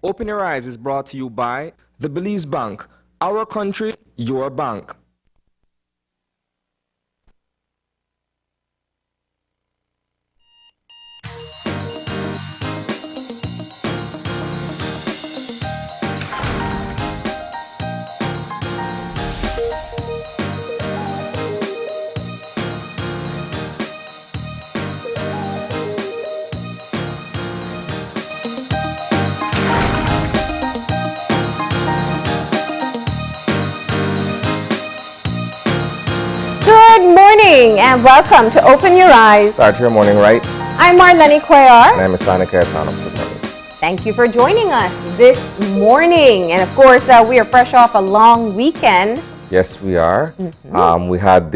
Open Your Eyes is brought to you by the Belize Bank. Our country, your bank. Good morning and welcome to Open Your Eyes. Start your morning right. I'm Marlene Cuellar. And I'm Asana Cayetano. Good morning. Thank you for joining us this morning. And of course, we are fresh off a long weekend. Yes, we are. We had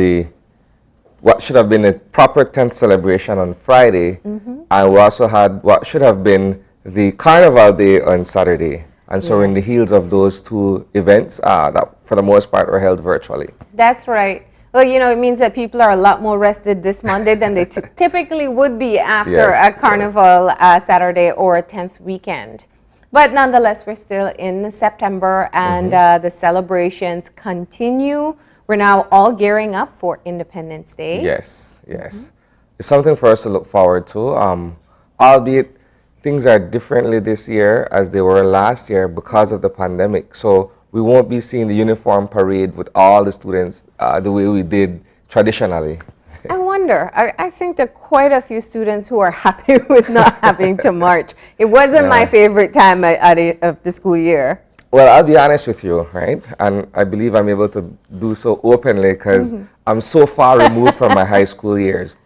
what should have been a proper 10th celebration on Friday. And we also had what should have been the Carnival Day on Saturday. And so we're in the heels of those two events that for the most part were held virtually. That's right. Well, you know, it means that people are a lot more rested this Monday than they typically would be after a Carnival Saturday or a 10th weekend. But nonetheless, we're still in September and the celebrations continue. We're now all gearing up for Independence Day. Yes, yes. It's something for us to look forward to, albeit things are differently this year as they were last year because of the pandemic. So we won't be seeing the uniform parade with all the students the way we did traditionally. I wonder, I think there are quite a few students who are happy with not having to march. It wasn't my favorite time of the school year. Well, I'll be honest with you, right? And I believe I'm able to do so openly because I'm so far removed from my high school years.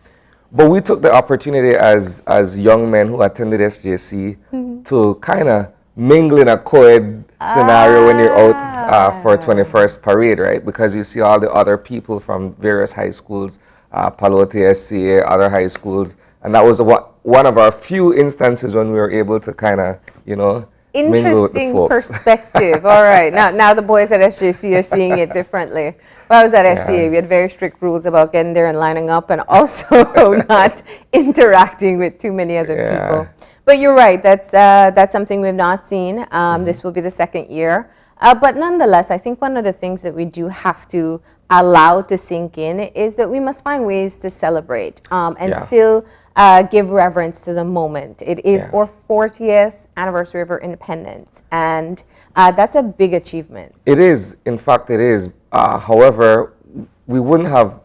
But we took the opportunity as young men who attended SJC to kind of mingle in a co-ed scenario when you're out for 21st parade, right? Because you see all the other people from various high schools, Palote SCA, other high schools, and that was one of our few instances when we were able to kind of, you know, mingle with the folks. Perspective. All right. Now the boys at SJC are seeing it differently. When I was at SCA, we had very strict rules about getting there and lining up and also not interacting with too many other people. But you're right, that's something we've not seen. This will be the second year. But nonetheless, I think one of the things that we do have to allow to sink in is that we must find ways to celebrate and still give reverence to the moment. It is our 40th anniversary of our independence, and that's a big achievement. It is, in fact it is. However, we wouldn't have,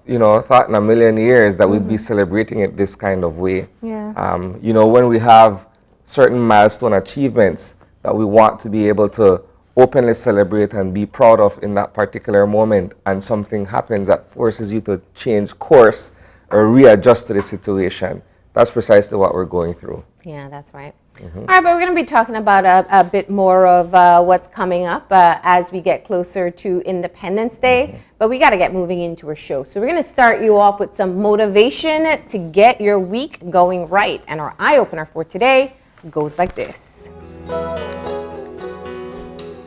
thought in a million years that we'd be celebrating it this kind of way. When we have certain milestone achievements that we want to be able to openly celebrate and be proud of in that particular moment, and something happens that forces you to change course or readjust to the situation. That's precisely what we're going through. Yeah, that's right. All right, but we're going to be talking about a bit more of what's coming up as we get closer to Independence Day. But we got to get moving into our show. So we're going to start you off with some motivation to get your week going right. And our eye opener for today goes like this.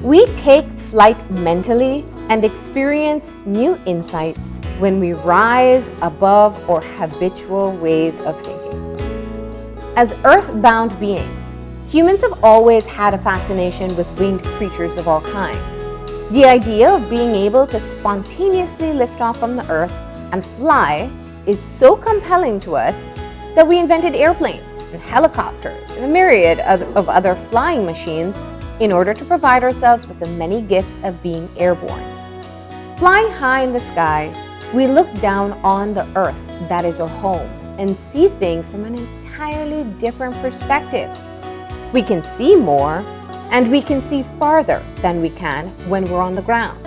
We take flight mentally and experience new insights when we rise above our habitual ways of thinking. As earthbound beings, humans have always had a fascination with winged creatures of all kinds. The idea of being able to spontaneously lift off from the earth and fly is so compelling to us that we invented airplanes and helicopters and a myriad of other flying machines in order to provide ourselves with the many gifts of being airborne. Flying high in the sky, we look down on the earth that is our home and see things from an entirely different perspective. We can see more and we can see farther than we can when we're on the ground.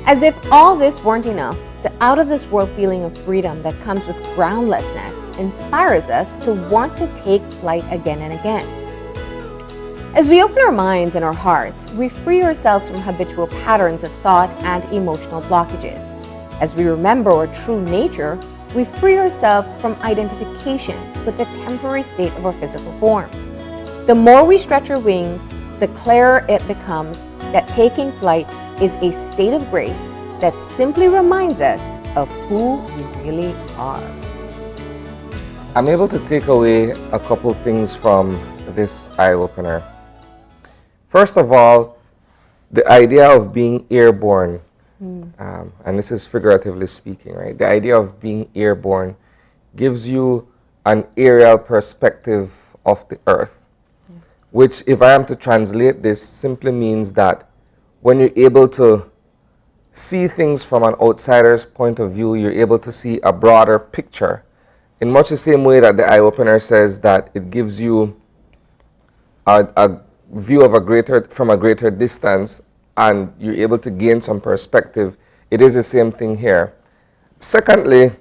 As if all this weren't enough, the out-of-this-world feeling of freedom that comes with groundlessness inspires us to want to take flight again and again. As we open our minds and our hearts, we free ourselves from habitual patterns of thought and emotional blockages. As we remember our true nature, we free ourselves from identification with the temporary state of our physical forms. The more we stretch our wings, the clearer it becomes that taking flight is a state of grace that simply reminds us of who we really are. I'm able to take away a couple things from this eye-opener. First of all, the idea of being airborne, and this is figuratively speaking, right? The idea of being airborne gives you an aerial perspective of the earth, which, if I am to translate this, simply means that when you're able to see things from an outsider's point of view, you're able to see a broader picture. In much the same way that the eye opener says that it gives you a view of from a greater distance, and you're able to gain some perspective, it is the same thing here. Secondly,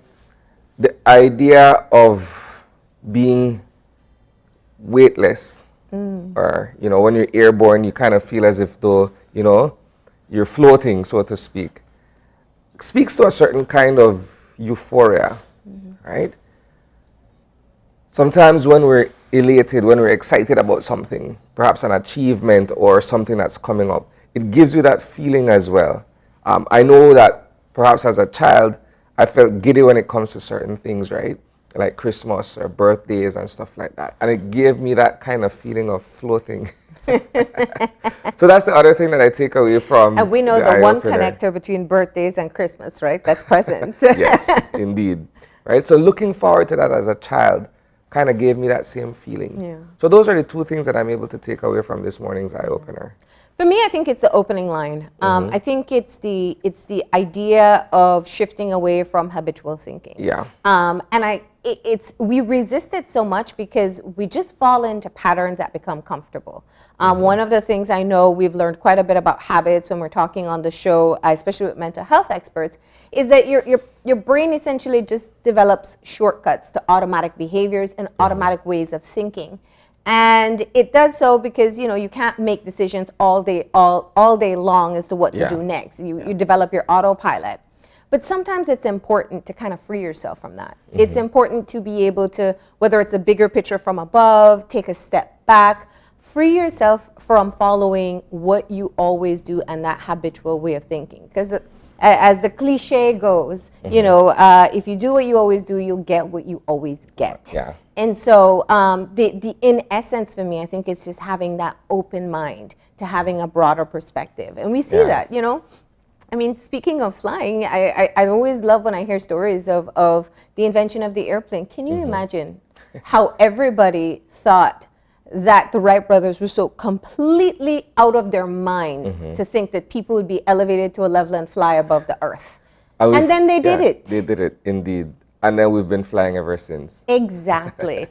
the idea of being weightless, or, when you're airborne, you kind of feel as if though, you're floating, so to speak, speaks to a certain kind of euphoria, right? Sometimes when we're elated, when we're excited about something, perhaps an achievement or something that's coming up, it gives you that feeling as well. I know that perhaps as a child, I felt giddy when it comes to certain things, right? Like Christmas or birthdays and stuff like that. And it gave me that kind of feeling of floating. So that's the other thing that I take away from. And we know the one connector between birthdays and Christmas, right? That's presents. Yes, indeed. Right? So looking forward to that as a child kind of gave me that same feeling. Yeah. So those are the two things that I'm able to take away from this morning's eye opener. For me, I think it's the opening line. I think it's the idea of shifting away from habitual thinking. Yeah. And we resist it so much because we just fall into patterns that become comfortable. One of the things I know we've learned quite a bit about habits when we're talking on the show, especially with mental health experts, is that your brain essentially just develops shortcuts to automatic behaviors and automatic ways of thinking. And it does so because you can't make decisions all day long as to what to do next. You develop your autopilot. But sometimes it's important to kind of free yourself from that. It's important to be able to, whether it's a bigger picture from above, take a step back, free yourself from following what you always do and that habitual way of thinking. Because as the cliche goes, if you do what you always do, you'll get what you always get. Yeah. And so the in essence for me, I think it's just having that open mind to having a broader perspective. And we see that, I mean, speaking of flying, I always love when I hear stories of the invention of the airplane. Can you imagine how everybody thought that the Wright brothers were so completely out of their minds to think that people would be elevated to a level and fly above the earth? And then they did it. They did it, indeed. And then we've been flying ever since. Exactly.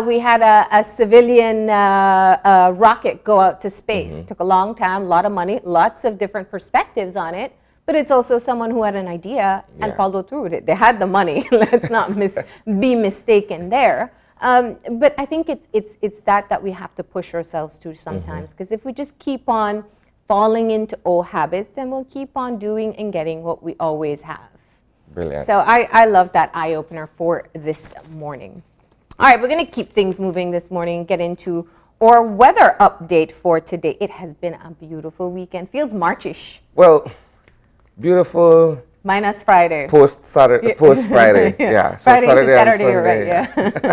We had a civilian rocket go out to space. Took a long time, a lot of money, lots of different perspectives on it. But it's also someone who had an idea and followed through with it. They had the money. Let's not be mistaken there. But I think it's that we have to push ourselves to sometimes. Because if we just keep on falling into old habits, then we'll keep on doing and getting what we always have. Brilliant. So I love that eye opener for this morning. All right, we're going to keep things moving this morning and get into our weather update for today. It has been a beautiful weekend. Feels Marchish. Well, beautiful. Minus Friday. Post Friday. Yeah. So Friday Saturday to and Saturday, Sunday.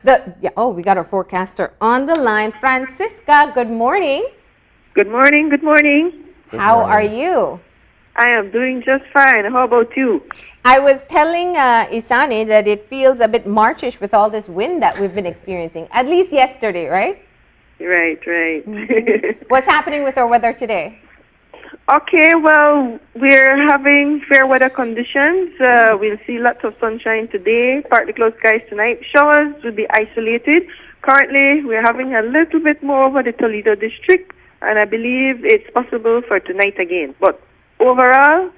Right? Yeah. We got our forecaster on the line. Francisca, good morning. Good morning. Good morning. How are you? I am doing just fine. How about you? I was telling Isani that it feels a bit Marchish with all this wind that we've been experiencing, at least yesterday, right? Right. What's happening with our weather today? Okay, well, we're having fair weather conditions. We'll see lots of sunshine today, partly cloudy skies tonight. Showers will be isolated. Currently, we're having a little bit more over the Toledo district, and I believe it's possible for tonight again. But overall,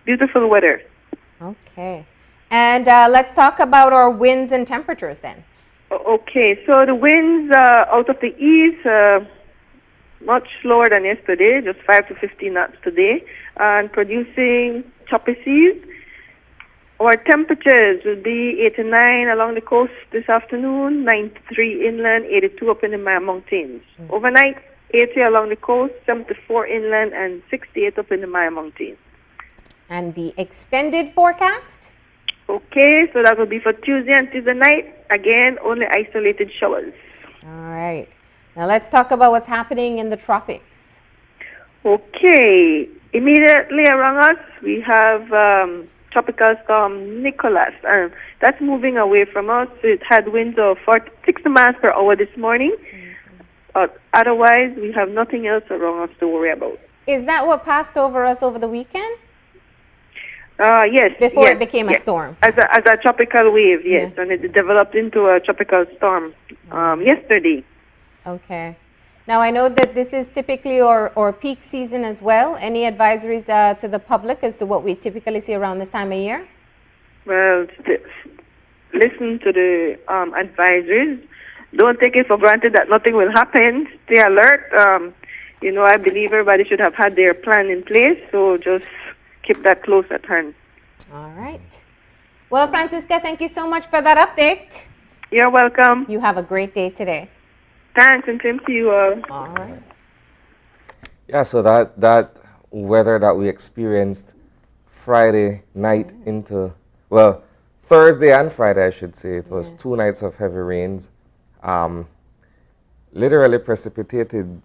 beautiful weather. Okay. And let's talk about our winds and temperatures then. Okay, so the winds out of the east, much slower than yesterday, just 5 to 15 knots today, and producing choppy seas. Our temperatures will be 89 along the coast this afternoon, 93 inland, 82 up in the Maya Mountains. Overnight, 80 along the coast, 74 inland, and 68 up in the Maya Mountains. And the extended forecast? Okay, so that will be for Tuesday and Tuesday night. Again, only isolated showers. All right. Now let's talk about what's happening in the tropics. Okay, immediately around us, we have tropical storm Nicholas, and that's moving away from us. It had winds of 60 miles per hour this morning. Otherwise, we have nothing else around us to worry about. Is that what passed over us over the weekend? Yes. Before yes, it became a storm? As a tropical wave, yes, and it developed into a tropical storm yesterday. Okay. Now, I know that this is typically or peak season as well. Any advisories to the public as to what we typically see around this time of year? Well, listen to the advisories. Don't take it for granted that nothing will happen. Stay alert. I believe everybody should have had their plan in place, so just keep that close at hand. All right. Well, Francisca, thank you so much for that update. You're welcome. You have a great day today. Thanks, and same to you all. All right. Yeah, so that weather that we experienced Friday night into, well, Thursday and Friday, I should say, it was 2 nights of heavy rains. Literally precipitated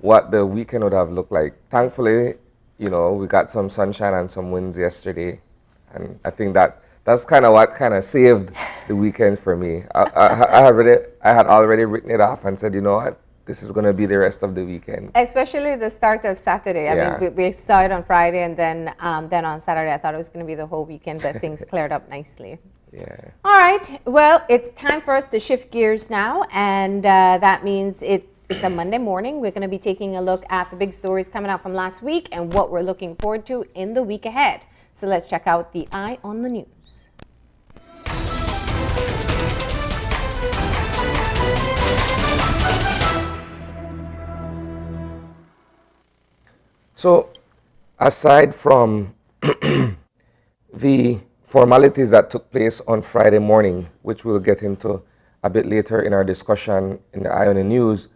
what the weekend would have looked like. Thankfully, we got some sunshine and some winds yesterday, and I think that's kind of what saved the weekend for me. I had already written it off and said, you know what, this is going to be the rest of the weekend. Especially the start of Saturday. I mean, we saw it on Friday, and then on Saturday, I thought it was going to be the whole weekend, but things cleared up nicely. Yeah. All right. Well, it's time for us to shift gears now, and that means it's a Monday morning. We're going to be taking a look at the big stories coming out from last week and what we're looking forward to in the week ahead. So let's check out the Eye on the News. So, aside from the formalities that took place on Friday morning, which we'll get into a bit later in our discussion in the Eye on the News,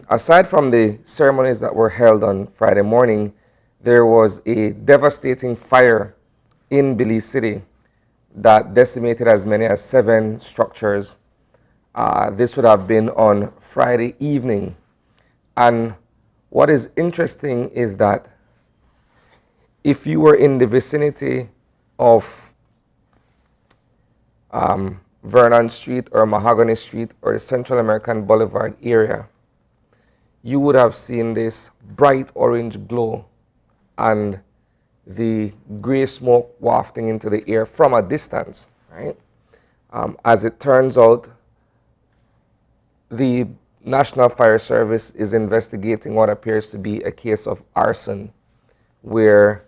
aside from the ceremonies that were held on Friday morning, there was a devastating fire in Belize City that decimated as many as 7 structures. This would have been on Friday evening. And what is interesting is that if you were in the vicinity of Vernon Street or Mahogany Street or the Central American Boulevard area, you would have seen this bright orange glow and the gray smoke wafting into the air from a distance, right? As it turns out, the National Fire Service is investigating what appears to be a case of arson, where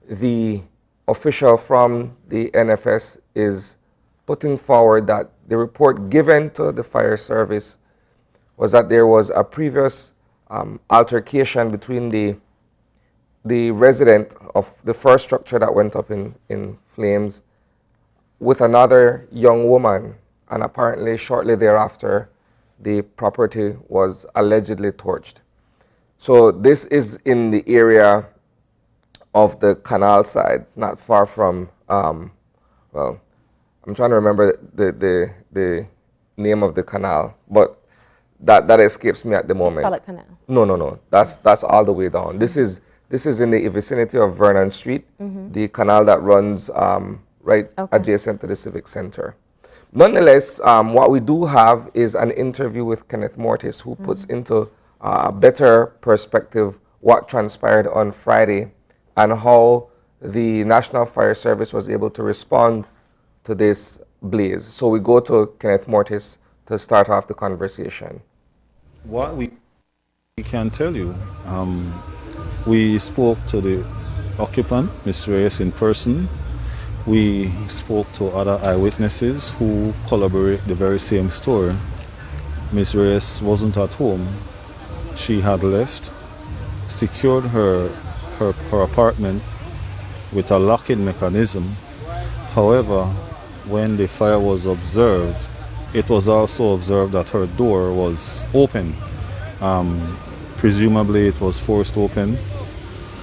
the official from the NFS is putting forward that the report given to the fire service was that there was a previous altercation between the resident of the first structure that went up in flames with another young woman, and apparently shortly thereafter the property was allegedly torched. So this is in the area of the canal side, not far from, well, I'm trying to remember the name of the canal, but that escapes me at the moment. Scarlet Canal. No. That's all the way down. This is in the vicinity of Vernon Street, the canal that runs adjacent to the Civic Center. Nonetheless, what we do have is an interview with Kenneth Mortis, who puts into a better perspective what transpired on Friday and how the National Fire Service was able to respond to this blaze. So we go to Kenneth Mortis to start off the conversation. What we can tell you, we spoke to the occupant, Ms. Reyes, in person. We spoke to other eyewitnesses who corroborate the very same story. Ms. Reyes wasn't at home. She had left, secured her apartment with a locking mechanism. However, when the fire was observed, it was also observed that her door was open. Presumably it was forced open,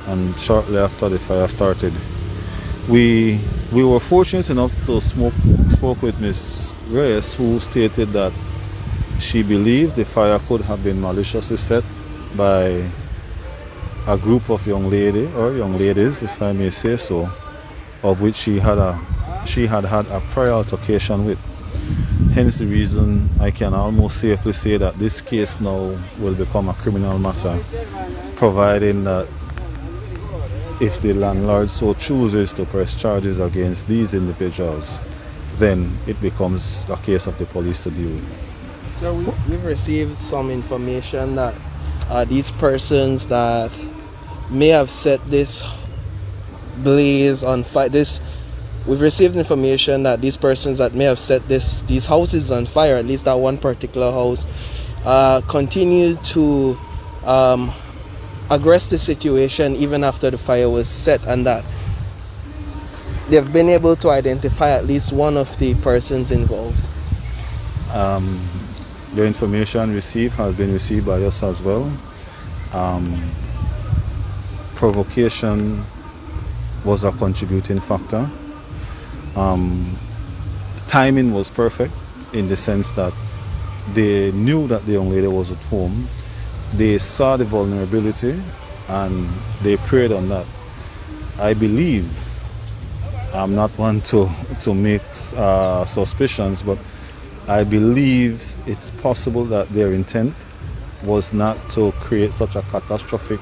and shortly after the fire started. We were fortunate enough to spoke with Ms. Reyes, who stated that she believed the fire could have been maliciously set by a group of young ladies, if I may say so, of which she had had a prior altercation with. Hence the reason I can almost safely say that this case now will become a criminal matter, providing that if the landlord so chooses to press charges against these individuals, then it becomes a case of the police to deal with. So we've received some information that these persons that may have set this blaze on fire, we've received information that these persons that may have set these houses on fire, at least that one particular house, continue to aggress the situation even after the fire was set, and that they've been able to identify at least one of the persons involved. The information received has been received by us as well. Provocation was a contributing factor. Timing was perfect in the sense that they knew that the young lady was at home. They saw the vulnerability and they preyed on that. I believe, I'm not one to make suspicions, but I believe it's possible that their intent was not to create such a catastrophic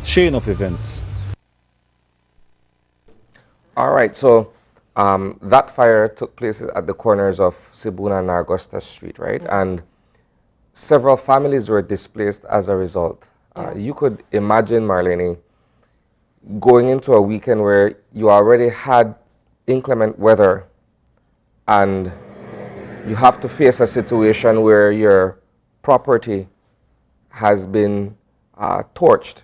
chain of events. All right, so that fire took place at the corners of Sibuna and Augusta Street, right? And several families were displaced as a result. You could imagine, Marlene, going into a weekend where you already had inclement weather and you have to face a situation where your property has been torched,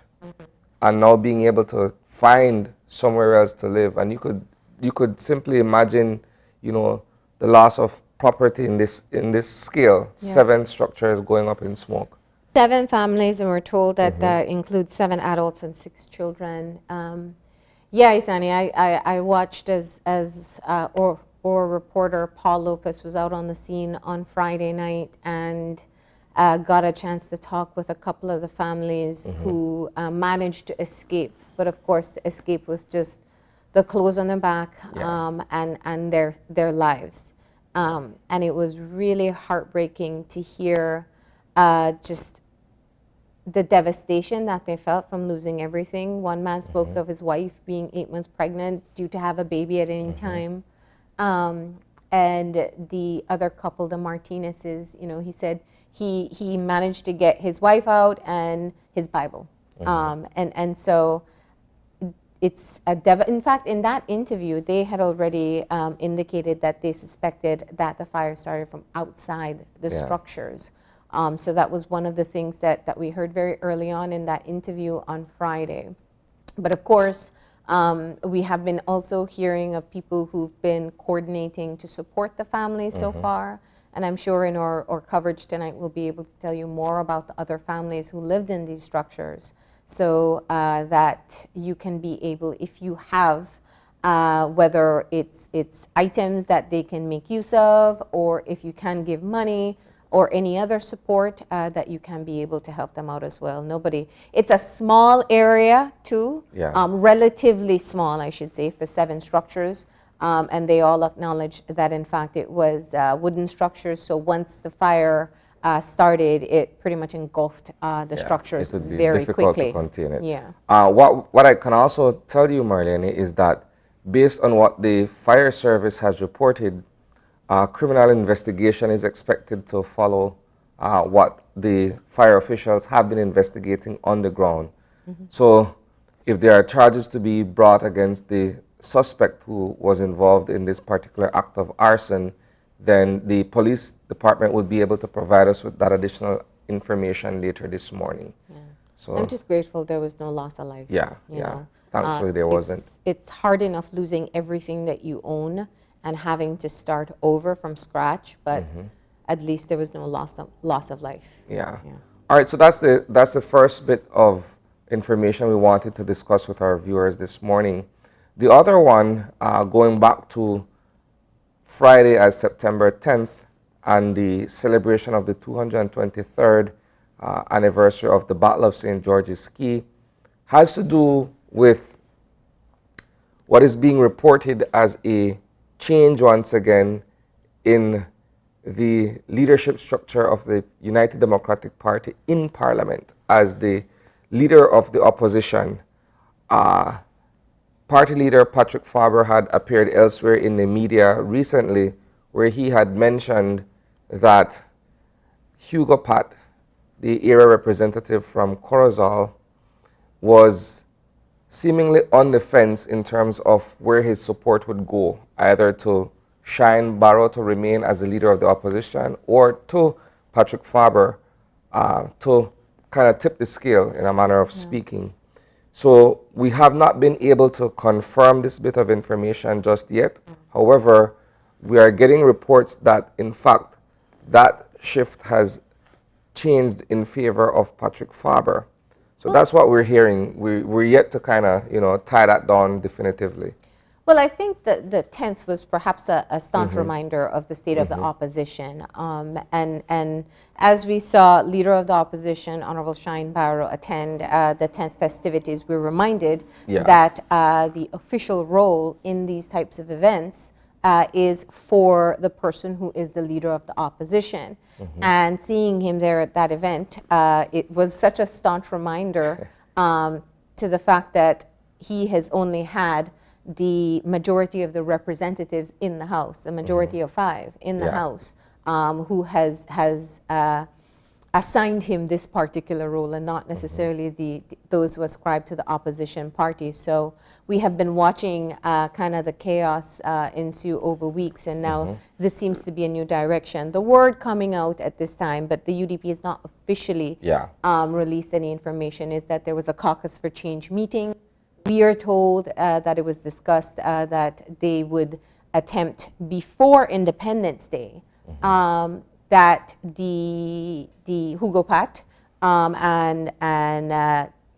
and now being able to find somewhere else to live, and you could simply imagine, you know, the loss of property in this scale. Yeah. 7 structures going up in smoke. 7 families, and we're told that that includes 7 adults and 6 children. Yeah, Isani, I watched as or reporter Paul Lopez was out on the scene on Friday night and got a chance to talk with a couple of the families who managed to escape. But of course, the escape was just the clothes on their back and their lives. And it was really heartbreaking to hear just the devastation that they felt from losing everything. One man spoke of his wife being 8 months pregnant, due to have a baby at any time. And the other couple, the Martinezes, you know, he said he managed to get his wife out and his Bible. And so it's in fact, in that interview, they had already indicated that they suspected that the fire started from outside the structures. So that was one of the things that we heard very early on in that interview on Friday. But of course, we have been also hearing of people who've been coordinating to support the families so far. And I'm sure in our coverage tonight, we'll be able to tell you more about the other families who lived in these structures, so that you can be able, if you have, whether it's items that they can make use of, or if you can give money, or any other support, that you can be able to help them out as well. It's a small area too, relatively small, I should say, for 7 structures. And they all acknowledge that in fact it was wooden structures, so once the fire started, it pretty much engulfed the structures it would be very difficult quickly. to contain it. Yeah. What I can also tell you, Marlene, is that based on what the fire service has reported, criminal investigation is expected to follow what the fire officials have been investigating on the ground. So if there are charges to be brought against the suspect who was involved in this particular act of arson, then the police department would be able to provide us with that additional information later this morning. Yeah. So I'm just grateful there was no loss of life. Yeah, yeah. Thankfully there wasn't. It's hard enough losing everything that you own and having to start over from scratch, but at least there was no loss of life. Yeah. All right, so that's the first bit of information we wanted to discuss with our viewers this morning. The other one, going back to Friday as September 10th, and the celebration of the 223rd anniversary of the Battle of St. George's Key has to do with what is being reported as a change once again in the leadership structure of the United Democratic Party in Parliament. As the leader of the opposition, party leader Patrick Faber had appeared elsewhere in the media recently where he had mentioned that Hugo Pat, the area representative from Corozal, was seemingly on the fence in terms of where his support would go, either to Shine Barrow to remain as the leader of the opposition or to Patrick Faber to kind of tip the scale in a manner of speaking. So we have not been able to confirm this bit of information just yet. However, we are getting reports that, in fact, that shift has changed in favor of Patrick Faber. So that's what we're hearing. We're yet to kind of, tie that down definitively. Well, I think that the 10th was perhaps a staunch reminder of the state of the opposition. And as we saw leader of the opposition, Honorable Shine Barrow, attend the 10th festivities, we're reminded that the official role in these types of events is for the person who is the leader of the opposition. And seeing him there at that event, it was such a staunch reminder to the fact that he has only had the majority of the representatives in the House, a majority of 5 in the House, who has assigned him this particular role and not necessarily those who ascribe to the opposition party. So we have been watching kind of the chaos ensue over weeks, and now this seems to be a new direction. The word coming out at this time, but the UDP has not officially released any information, is that there was a Caucus for Change meeting. We are told that it was discussed that they would attempt before Independence Day that the Hugo Pat and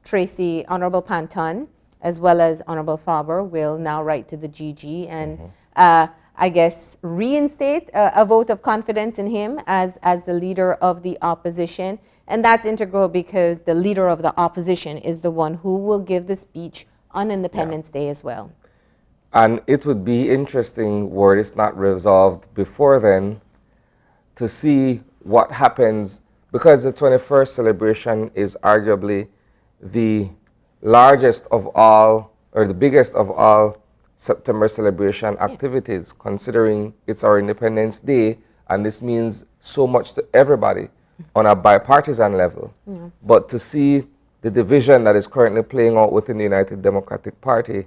Tracy, Honorable Panton, as well as Honorable Faber will now write to the GG and I guess reinstate a vote of confidence in him as the leader of the opposition. And that's integral because the leader of the opposition is the one who will give the speech on Independence Day as well. And it would be interesting, were this not resolved before then, to see what happens, because the 21st celebration is arguably the largest of all, or the biggest of all September celebration activities, considering it's our Independence Day, and this means so much to everybody on a bipartisan level. But to see the division that is currently playing out within the United Democratic Party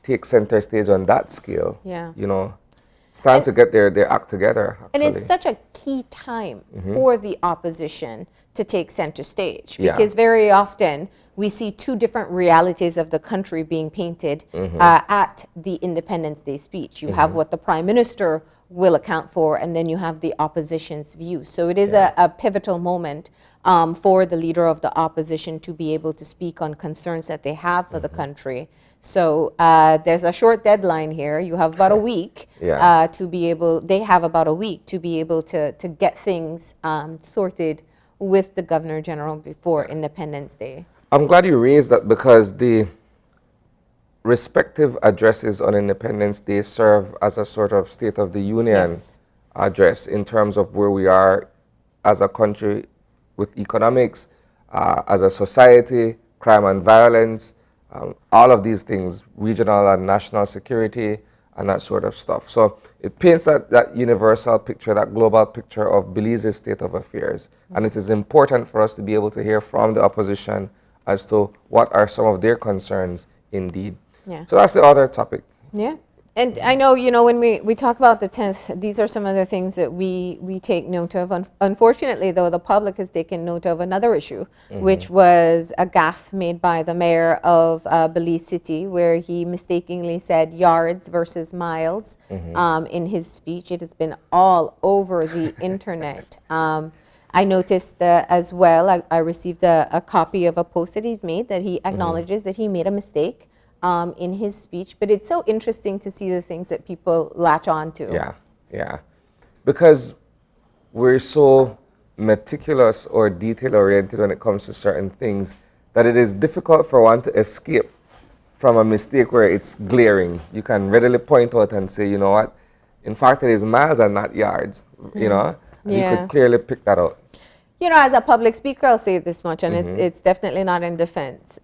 take center stage on that scale, it's time to get their act together, actually. And it's such a key time for the opposition to take center stage, because very often we see two different realities of the country being painted at the Independence Day speech. You have what the Prime Minister will account for, and then you have the opposition's view. So it is a pivotal moment for the leader of the opposition to be able to speak on concerns that they have for the country. So there's a short deadline here. You have about a week to be able, they have about a week to be able to get things sorted with the Governor General before Independence Day. I'm glad you raised that, because the respective addresses on Independence Day serve as a sort of State of the Union address in terms of where we are as a country with economics, as a society, crime and violence, all of these things, regional and national security, and that sort of stuff. So it paints that universal picture, that global picture of Belize's state of affairs. And it is important for us to be able to hear from the opposition as to what are some of their concerns indeed. So that's the other topic. And I know, when we talk about the 10th, these are some of the things that we take note of. Unfortunately, though, the public has taken note of another issue, which was a gaffe made by the mayor of Belize City, where he mistakenly said yards versus miles in his speech. It has been all over the internet. I noticed as well, I received a copy of a post that he's made that he acknowledges that he made a mistake in his speech, but it's so interesting to see the things that people latch on to. Because we're so meticulous or detail oriented when it comes to certain things that it is difficult for one to escape from a mistake where it's glaring. You can readily point out and say, you know what, in fact it is miles and not yards, you know, and you could clearly pick that out. You know, as a public speaker, I'll say this much, and it's definitely not in defense.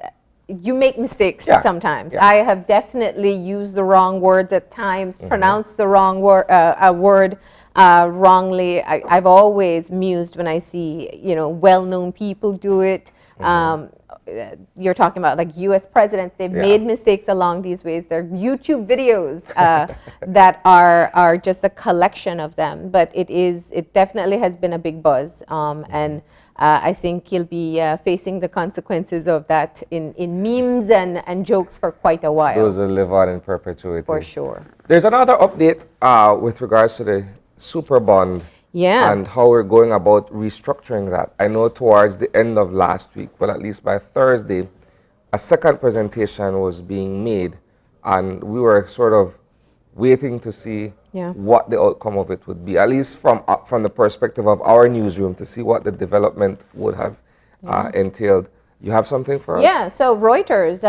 You make mistakes sometimes. I have definitely used the wrong words at times, pronounced the wrong word wrongly. I've always mused when I see, you know, well-known people do it. You're talking about like U.S. presidents. They've made mistakes along these ways. There are YouTube videos that are just a collection of them. But it definitely has been a big buzz. And I think he'll be facing the consequences of that in memes and jokes for quite a while. Those will live on in perpetuity. For sure. There's another update with regards to the super bond. Yeah. And how we're going about restructuring that. I know towards the end of last week, well, at least by Thursday, a second presentation was being made, and we were sort of waiting to see what the outcome of it would be, at least from the perspective of our newsroom, to see what the development would have entailed. You have something for us? Yeah, so Reuters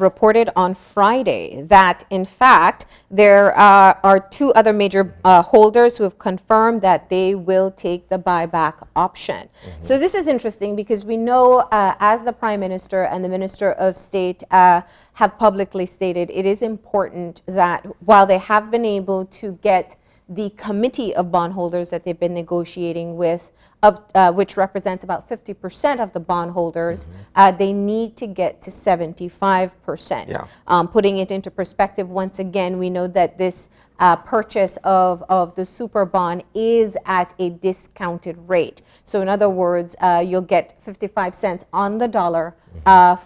reported on Friday that, in fact, there are two other major holders who have confirmed that they will take the buyback option. So this is interesting because we know, as the Prime Minister and the Minister of State have publicly stated, it is important that while they have been able to get the committee of bondholders that they've been negotiating with, which represents about 50% of the bondholders, they need to get to 75%. Putting it into perspective, once again, we know that this purchase of the super bond is at a discounted rate. So in other words, you'll get 55 cents on the dollar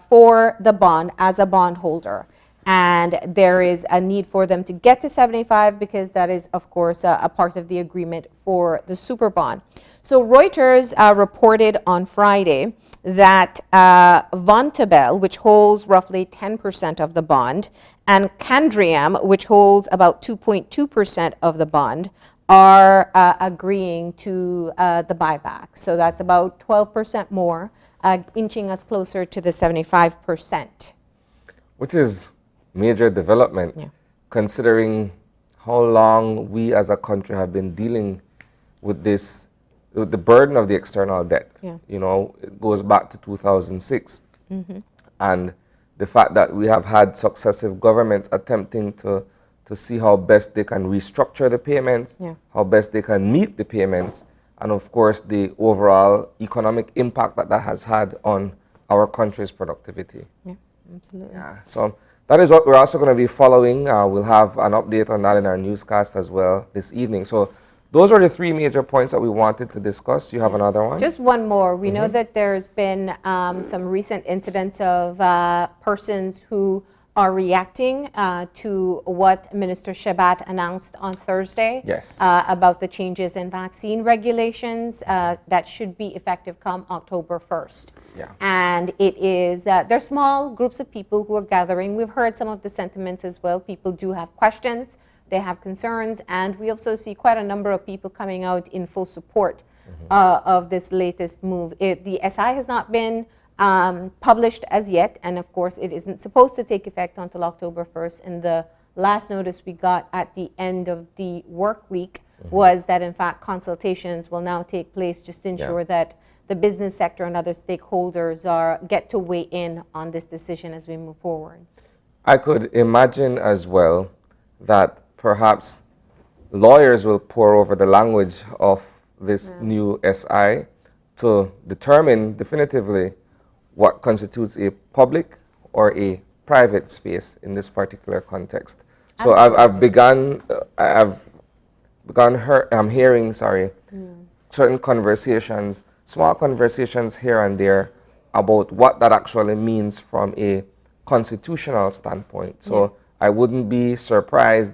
for the bond as a bondholder. And there is a need for them to get to 75 because that is, of course, a part of the agreement for the super bond. So Reuters reported on Friday that Vontobel, which holds roughly 10% of the bond, and Candriam, which holds about 2.2% of the bond, are agreeing to the buyback. So that's about 12% more, inching us closer to the 75%. Which is major development, considering how long we as a country have been dealing with this, with the burden of the external debt. You know, it goes back to 2006. And the fact that we have had successive governments attempting to see how best they can restructure the payments, how best they can meet the payments, and of course the overall economic impact that has had on our country's productivity. Absolutely. So that is what we're also going to be following. We'll have an update on that in our newscast as well this evening. So those are the three major points that we wanted to discuss. You have another one? Just one more. We know that there's been some recent incidents of persons who are reacting to what Minister Shabat announced on Thursday about the changes in vaccine regulations that should be effective come October 1st. And it is, they're small groups of people who are gathering. We've heard some of the sentiments as well. People do have questions, they have concerns, and we also see quite a number of people coming out in full support of this latest move. The SI has not been published as yet, and of course it isn't supposed to take effect until October 1st. And the last notice we got at the end of the work week was that in fact consultations will now take place just to ensure that the business sector and other stakeholders get to weigh in on this decision as we move forward. I could imagine as well that perhaps lawyers will pore over the language of this new SI to determine definitively what constitutes a public or a private space in this particular context. So I'm hearing certain conversations, small conversations here and there about what that actually means from a constitutional standpoint. So I wouldn't be surprised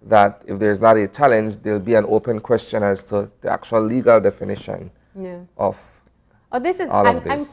that if there's not a challenge, there'll be an open question as to the actual legal definition of I'm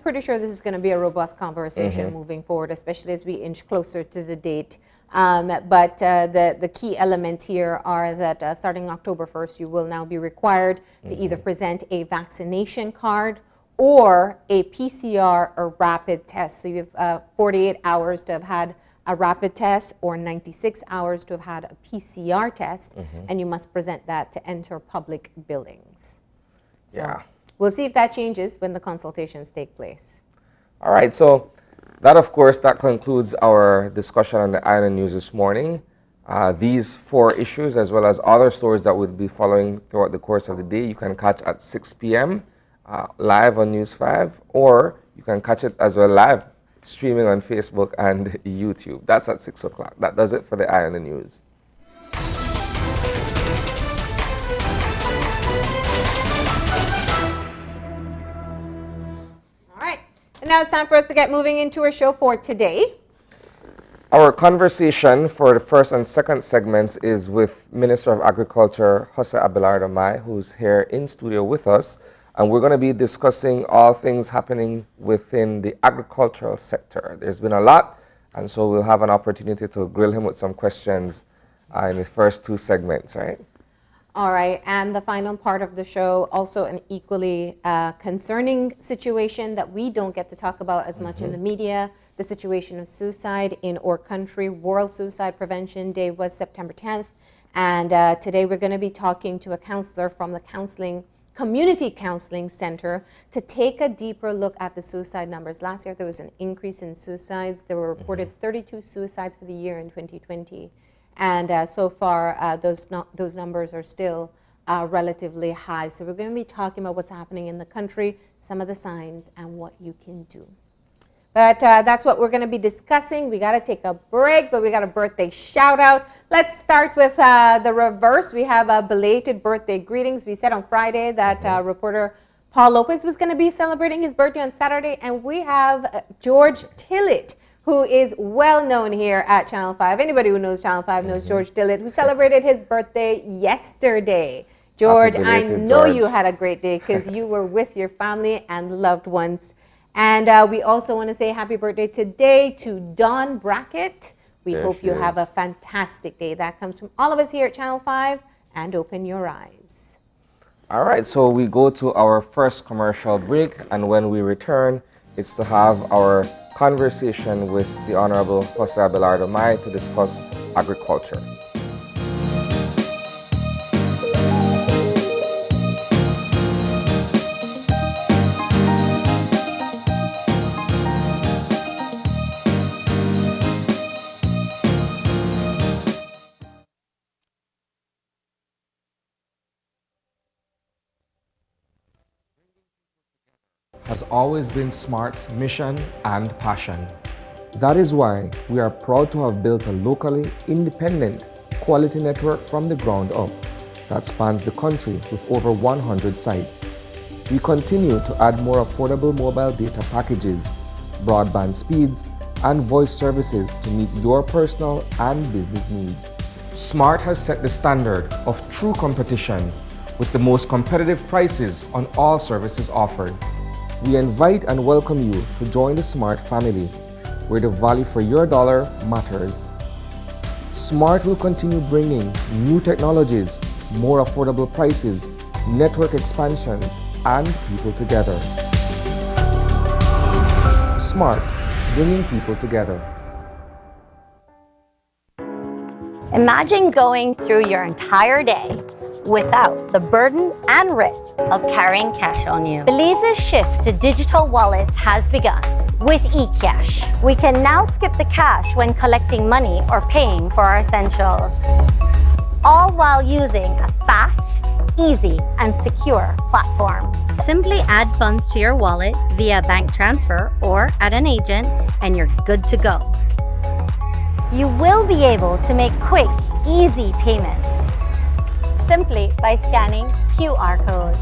pretty sure this is going to be a robust conversation moving forward, especially as we inch closer to the date But the key elements here are that starting October 1st, you will now be required to either present a vaccination card or a PCR or rapid test. So you have 48 hours to have had a rapid test or 96 hours to have had a PCR test, and you must present that to enter public buildings. So Yeah. we'll see if that changes when the consultations take place. All right, so that, of course, that concludes our discussion on the Island News this morning. These 4 issues, as well as other stories that we'll be following throughout the course of the day, you can catch at 6 p.m. Live on News 5, or you can catch it as well live streaming on Facebook and YouTube. That's at 6 o'clock. That does it for the Island News. All right, and now it's time for us to get moving into our show for today. Our conversation for the first and second segments is with Minister of Agriculture, Jose Abelardo Mai, who's here in studio with us. And we're going to be discussing all things happening within the agricultural sector. There's been a lot, and so we'll have an opportunity to grill him with some questions in the first 2 segments, right? All right, and the final part of the show, also an equally concerning situation that we don't get to talk about as much in the media, the situation of suicide in our country. World Suicide Prevention Day was September 10th, and today we're going to be talking to a counselor from the Community Counseling Center to take a deeper look at the suicide numbers. Last year there was an increase in suicides. There were reported 32 suicides for the year in 2020. And so far those numbers are still relatively high. So we're going to be talking about what's happening in the country, some of the signs, and what you can do. But that's what we're going to be discussing. We got to take a break, but we got a birthday shout out. Let's start with the reverse. We have belated birthday greetings. We said on Friday that reporter Paul Lopez was going to be celebrating his birthday on Saturday, and we have George Tillett, who is well known here at Channel 5. Anybody who knows Channel 5 knows George Tillett, who celebrated his birthday yesterday. George, I know you had a great day because you were with your family and loved ones. And we also want to say happy birthday today to Dawn Brackett. We hope you have a fantastic day. That comes from all of us here at Channel 5, and open your eyes. All right, so we go to our first commercial break, and when we return, it's to have our conversation with the Honorable Jose Abelardo Mai to discuss agriculture. Has always been SMART's mission and passion. That is why we are proud to have built a locally independent quality network from the ground up that spans the country with over 100 sites. We continue to add more affordable mobile data packages, broadband speeds, and voice services to meet your personal and business needs. SMART has set the standard of true competition with the most competitive prices on all services offered. We invite and welcome you to join the SMART family, where the value for your dollar matters. SMART will continue bringing new technologies, more affordable prices, network expansions, and people together. SMART, bringing people together. Imagine going through your entire day without the burden and risk of carrying cash on you. Belize's shift to digital wallets has begun. With eCash, we can now skip the cash when collecting money or paying for our essentials, all while using a fast, easy, and secure platform. Simply add funds to your wallet via bank transfer or at an agent, and you're good to go. You will be able to make quick, easy payments simply by scanning QR codes.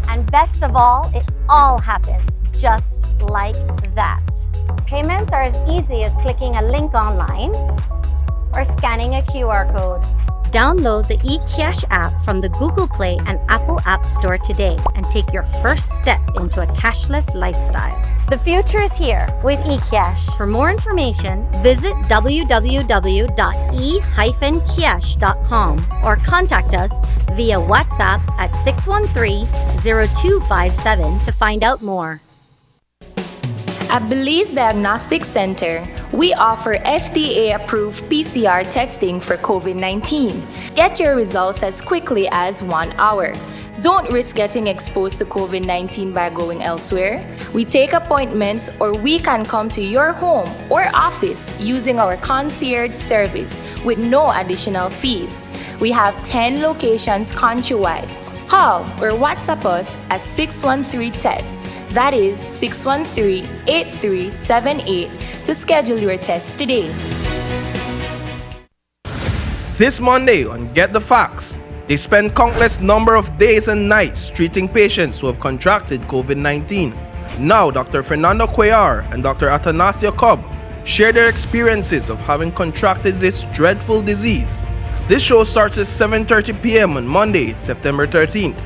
And best of all, it all happens just like that. Payments are as easy as clicking a link online or scanning a QR code. Download the eCash app from the Google Play and Apple App Store today and take your first step into a cashless lifestyle. The future is here with eCash. For more information, visit www.e-cash.com or contact us via WhatsApp at 613-0257 to find out more. At Belize Diagnostic Center, we offer FDA-approved PCR testing for COVID-19. Get your results as quickly as 1 hour. Don't risk getting exposed to COVID-19 by going elsewhere. We take appointments, or we can come to your home or office using our concierge service with no additional fees. We have 10 locations countrywide. Call or WhatsApp us at 613-TEST. That is 613-8378 to schedule your test today. This Monday on Get the Facts, they spend countless number of days and nights treating patients who have contracted COVID-19. Now, Dr. Fernando Cuellar and Dr. Atanasio Cobb share their experiences of having contracted this dreadful disease. This show starts at 7:30 p.m. on Monday, September 13th.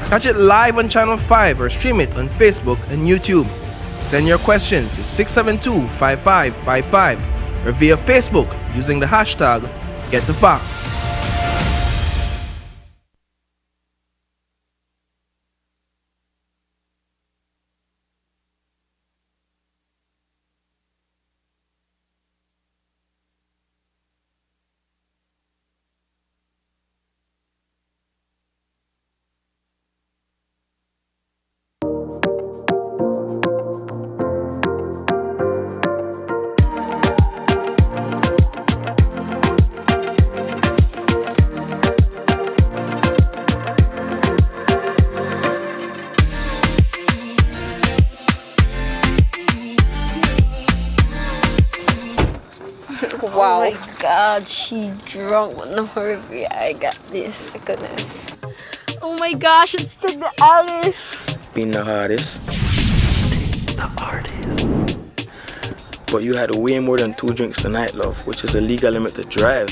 Catch it live on Channel 5 or stream it on Facebook and YouTube. Send your questions to 672-5555 or via Facebook using the hashtag #GetTheFacts. Wow. Oh my God, she drunk. No hurry, I got this. My goodness. Oh my gosh, it's the Alice. Being the hardest. The hardest. But you had way more than 2 drinks tonight, love, which is a legal limit to drive.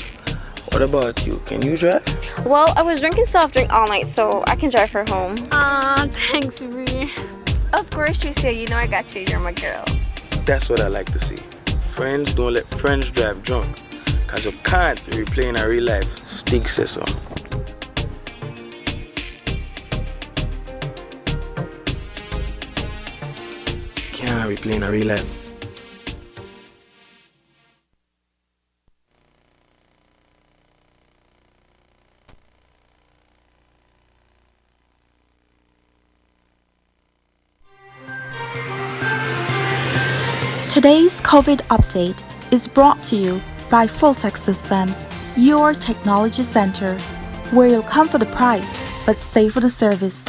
What about you? Can you drive? Well, I was drinking soft drink all night, so I can drive her home. Thanks, Bree. Of course, Tricia. You know I got you. You're my girl. That's what I like to see. Friends don't let friends drive drunk, cause you can't replay in a real life. Stig says so. Can't replay in a real life. Today's COVID update is brought to you by Fulltech Systems, your technology center, where you'll come for the price but stay for the service.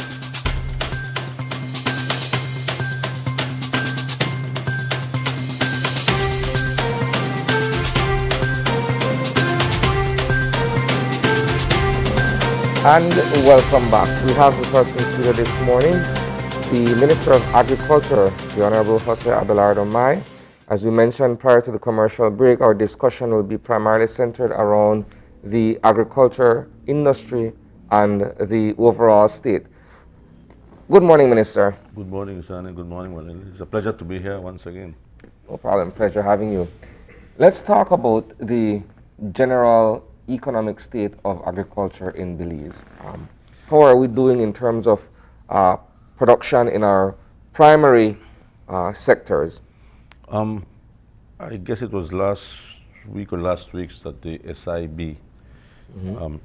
And welcome back. We have with us in studio this morning the Minister of Agriculture, the Honorable Jose Abelardo Mai. As we mentioned prior to the commercial break, our discussion will be primarily centered around the agriculture industry and the overall state. Good morning, Minister. Good morning, Sonny. Good morning, Manil. It's a pleasure to be here once again. No problem. Pleasure having you. Let's talk about the general economic state of agriculture in Belize. How are we doing in terms of production in our primary sectors? I guess it was last week or last week that the SIB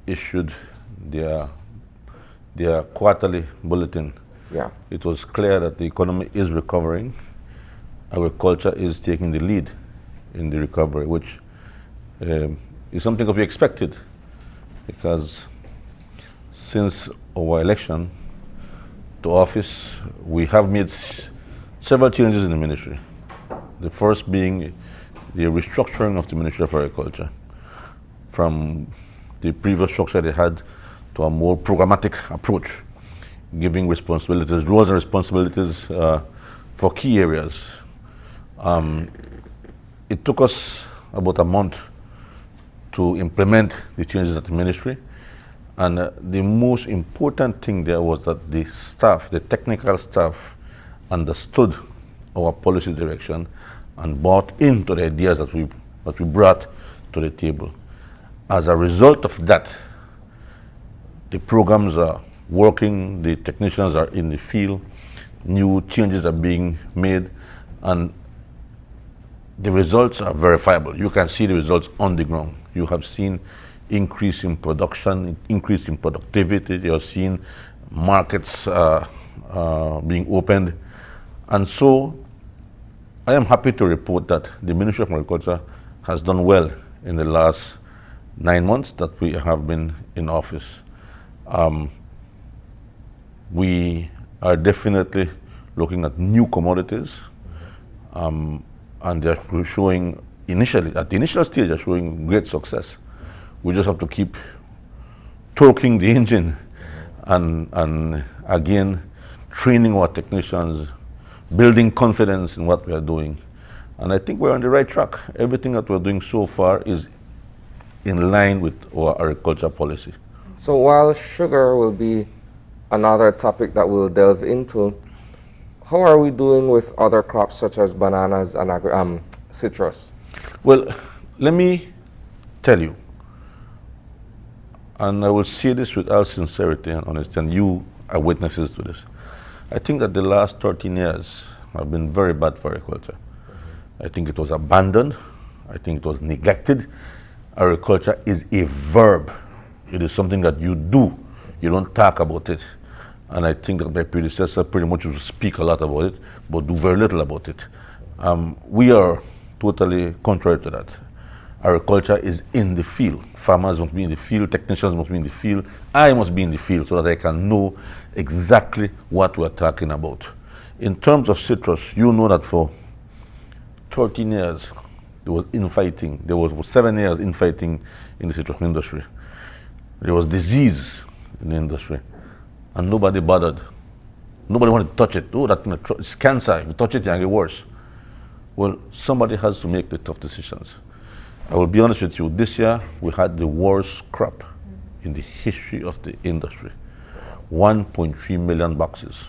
issued their quarterly bulletin. Yeah. It was clear that the economy is recovering. Agriculture is taking the lead in the recovery, which is something that we expected, because since our election to office, we have made several changes in the ministry. The first being the restructuring of the Ministry of Agriculture from the previous structure they had to a more programmatic approach, giving responsibilities, roles and responsibilities for key areas. It took us about a month to implement the changes at the ministry. And the most important thing there was that the staff, the technical staff, understood our policy direction and bought into the ideas that we brought to the table. As a result of that, the programs are working, the technicians are in the field, new changes are being made, and the results are verifiable. You can see the results on the ground. You have seen increase in production, increase in productivity. You have seen markets being opened. And so I am happy to report that the Ministry of Agriculture has done well in the last 9 months that we have been in office. We are definitely looking at new commodities, and they're showing initially, at the initial stage, they're showing great success. We just have to keep torquing the engine and again, training our technicians, building confidence in what we are doing. And I think we're on the right track. Everything that we're doing so far is in line with our agriculture policy. So while sugar will be another topic that we'll delve into, how are we doing with other crops such as bananas and citrus? Well, let me tell you, and I will say this with all sincerity and honesty, and you are witnesses to this. I think that the last 13 years have been very bad for agriculture. I think it was abandoned. I think it was neglected. Agriculture is a verb. It is something that you do. You don't talk about it. And I think that my predecessor pretty much would speak a lot about it, but do very little about it. We are totally contrary to that. Agriculture is in the field. Farmers must be in the field, technicians must be in the field. I must be in the field so that I can know exactly what we're talking about. In terms of citrus, you know that for 13 years, there was infighting. There was 7 years infighting in the citrus industry. There was disease in the industry, and nobody bothered. Nobody wanted to touch it. Oh, it's cancer. If you touch it, you can get worse. Well, somebody has to make the tough decisions. I will be honest with you, this year we had the worst crop in the history of the industry. 1.3 million boxes.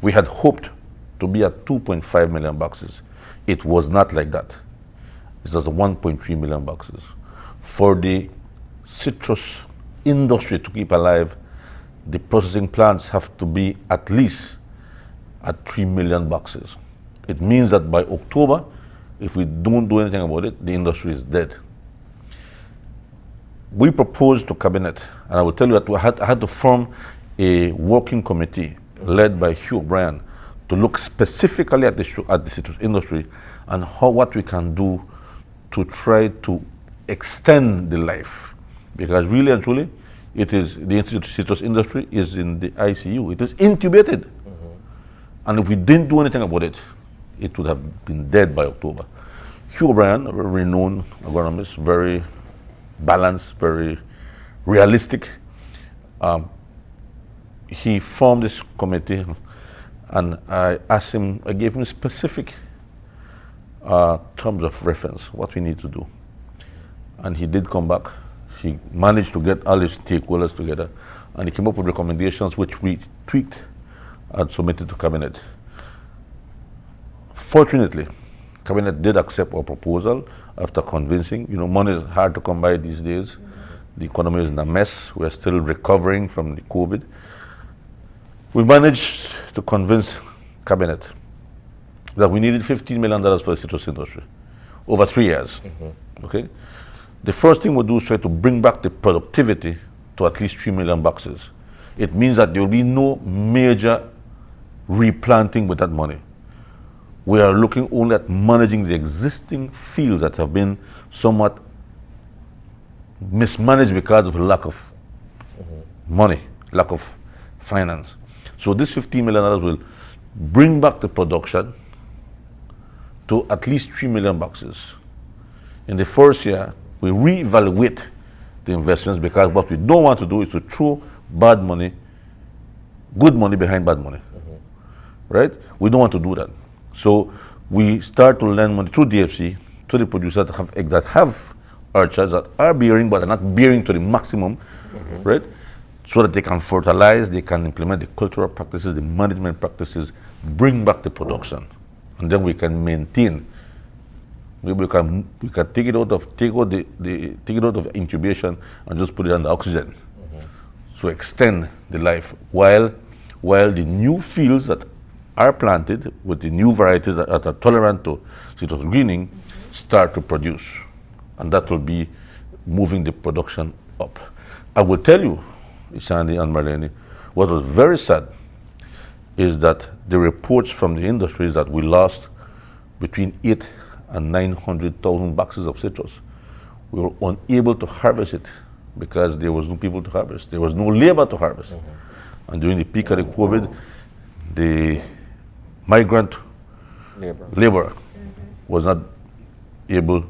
We had hoped to be at 2.5 million boxes. It was not like that. It was 1.3 million boxes. For the citrus industry to keep alive, the processing plants have to be at least at 3 million boxes. It means that by October, if we don't do anything about it, the industry is dead. We proposed to Cabinet, and I will tell you that I had to form a working committee led by Hugh O'Brien to look specifically at the citrus industry and what we can do to try to extend the life. Because really and truly, it is the citrus industry is in the ICU. It is intubated. And if we didn't do anything about it, it would have been dead by October. Hugh O'Brien, a renowned agronomist, very balanced, very realistic, he formed this committee, and I gave him specific terms of reference, what we need to do. And he did come back. He managed to get all his stakeholders together, and he came up with recommendations which we tweaked and submitted to Cabinet. Fortunately, Cabinet did accept our proposal after convincing. You know, money is hard to come by these days. The economy is in a mess. We are still recovering from the COVID. We managed to convince Cabinet that we needed $15 million for the citrus industry over 3 years. Okay? The first thing we'll do is try to bring back the productivity to at least 3 million boxes. It means that there will be no major replanting with that money. We are looking only at managing the existing fields that have been somewhat mismanaged because of lack of money, lack of finance. So this $15 million will bring back the production to at least 3 million boxes. In the first year, we reevaluate the investments, because what we don't want to do is to throw bad money, good money behind bad money, right? We don't want to do that. So we start to lend money through DFC to the producers that have orchards that are bearing, but are not bearing to the maximum, right? So that they can fertilize, they can implement the cultural practices, the management practices, bring back the production, and then we can maintain. We can take it out of incubation and just put it under oxygen, so extend the life while the new fields that are planted with the new varieties that are tolerant to citrus greening start to produce, and that will be moving the production up. I will tell you, Ishani and Marlene, what was very sad is that the reports from the industry is that we lost between 800,000 and 900,000 boxes of citrus. We were unable to harvest it because there was no people to harvest. There was no labor to harvest. And during the peak of the COVID, the migrant labor was not able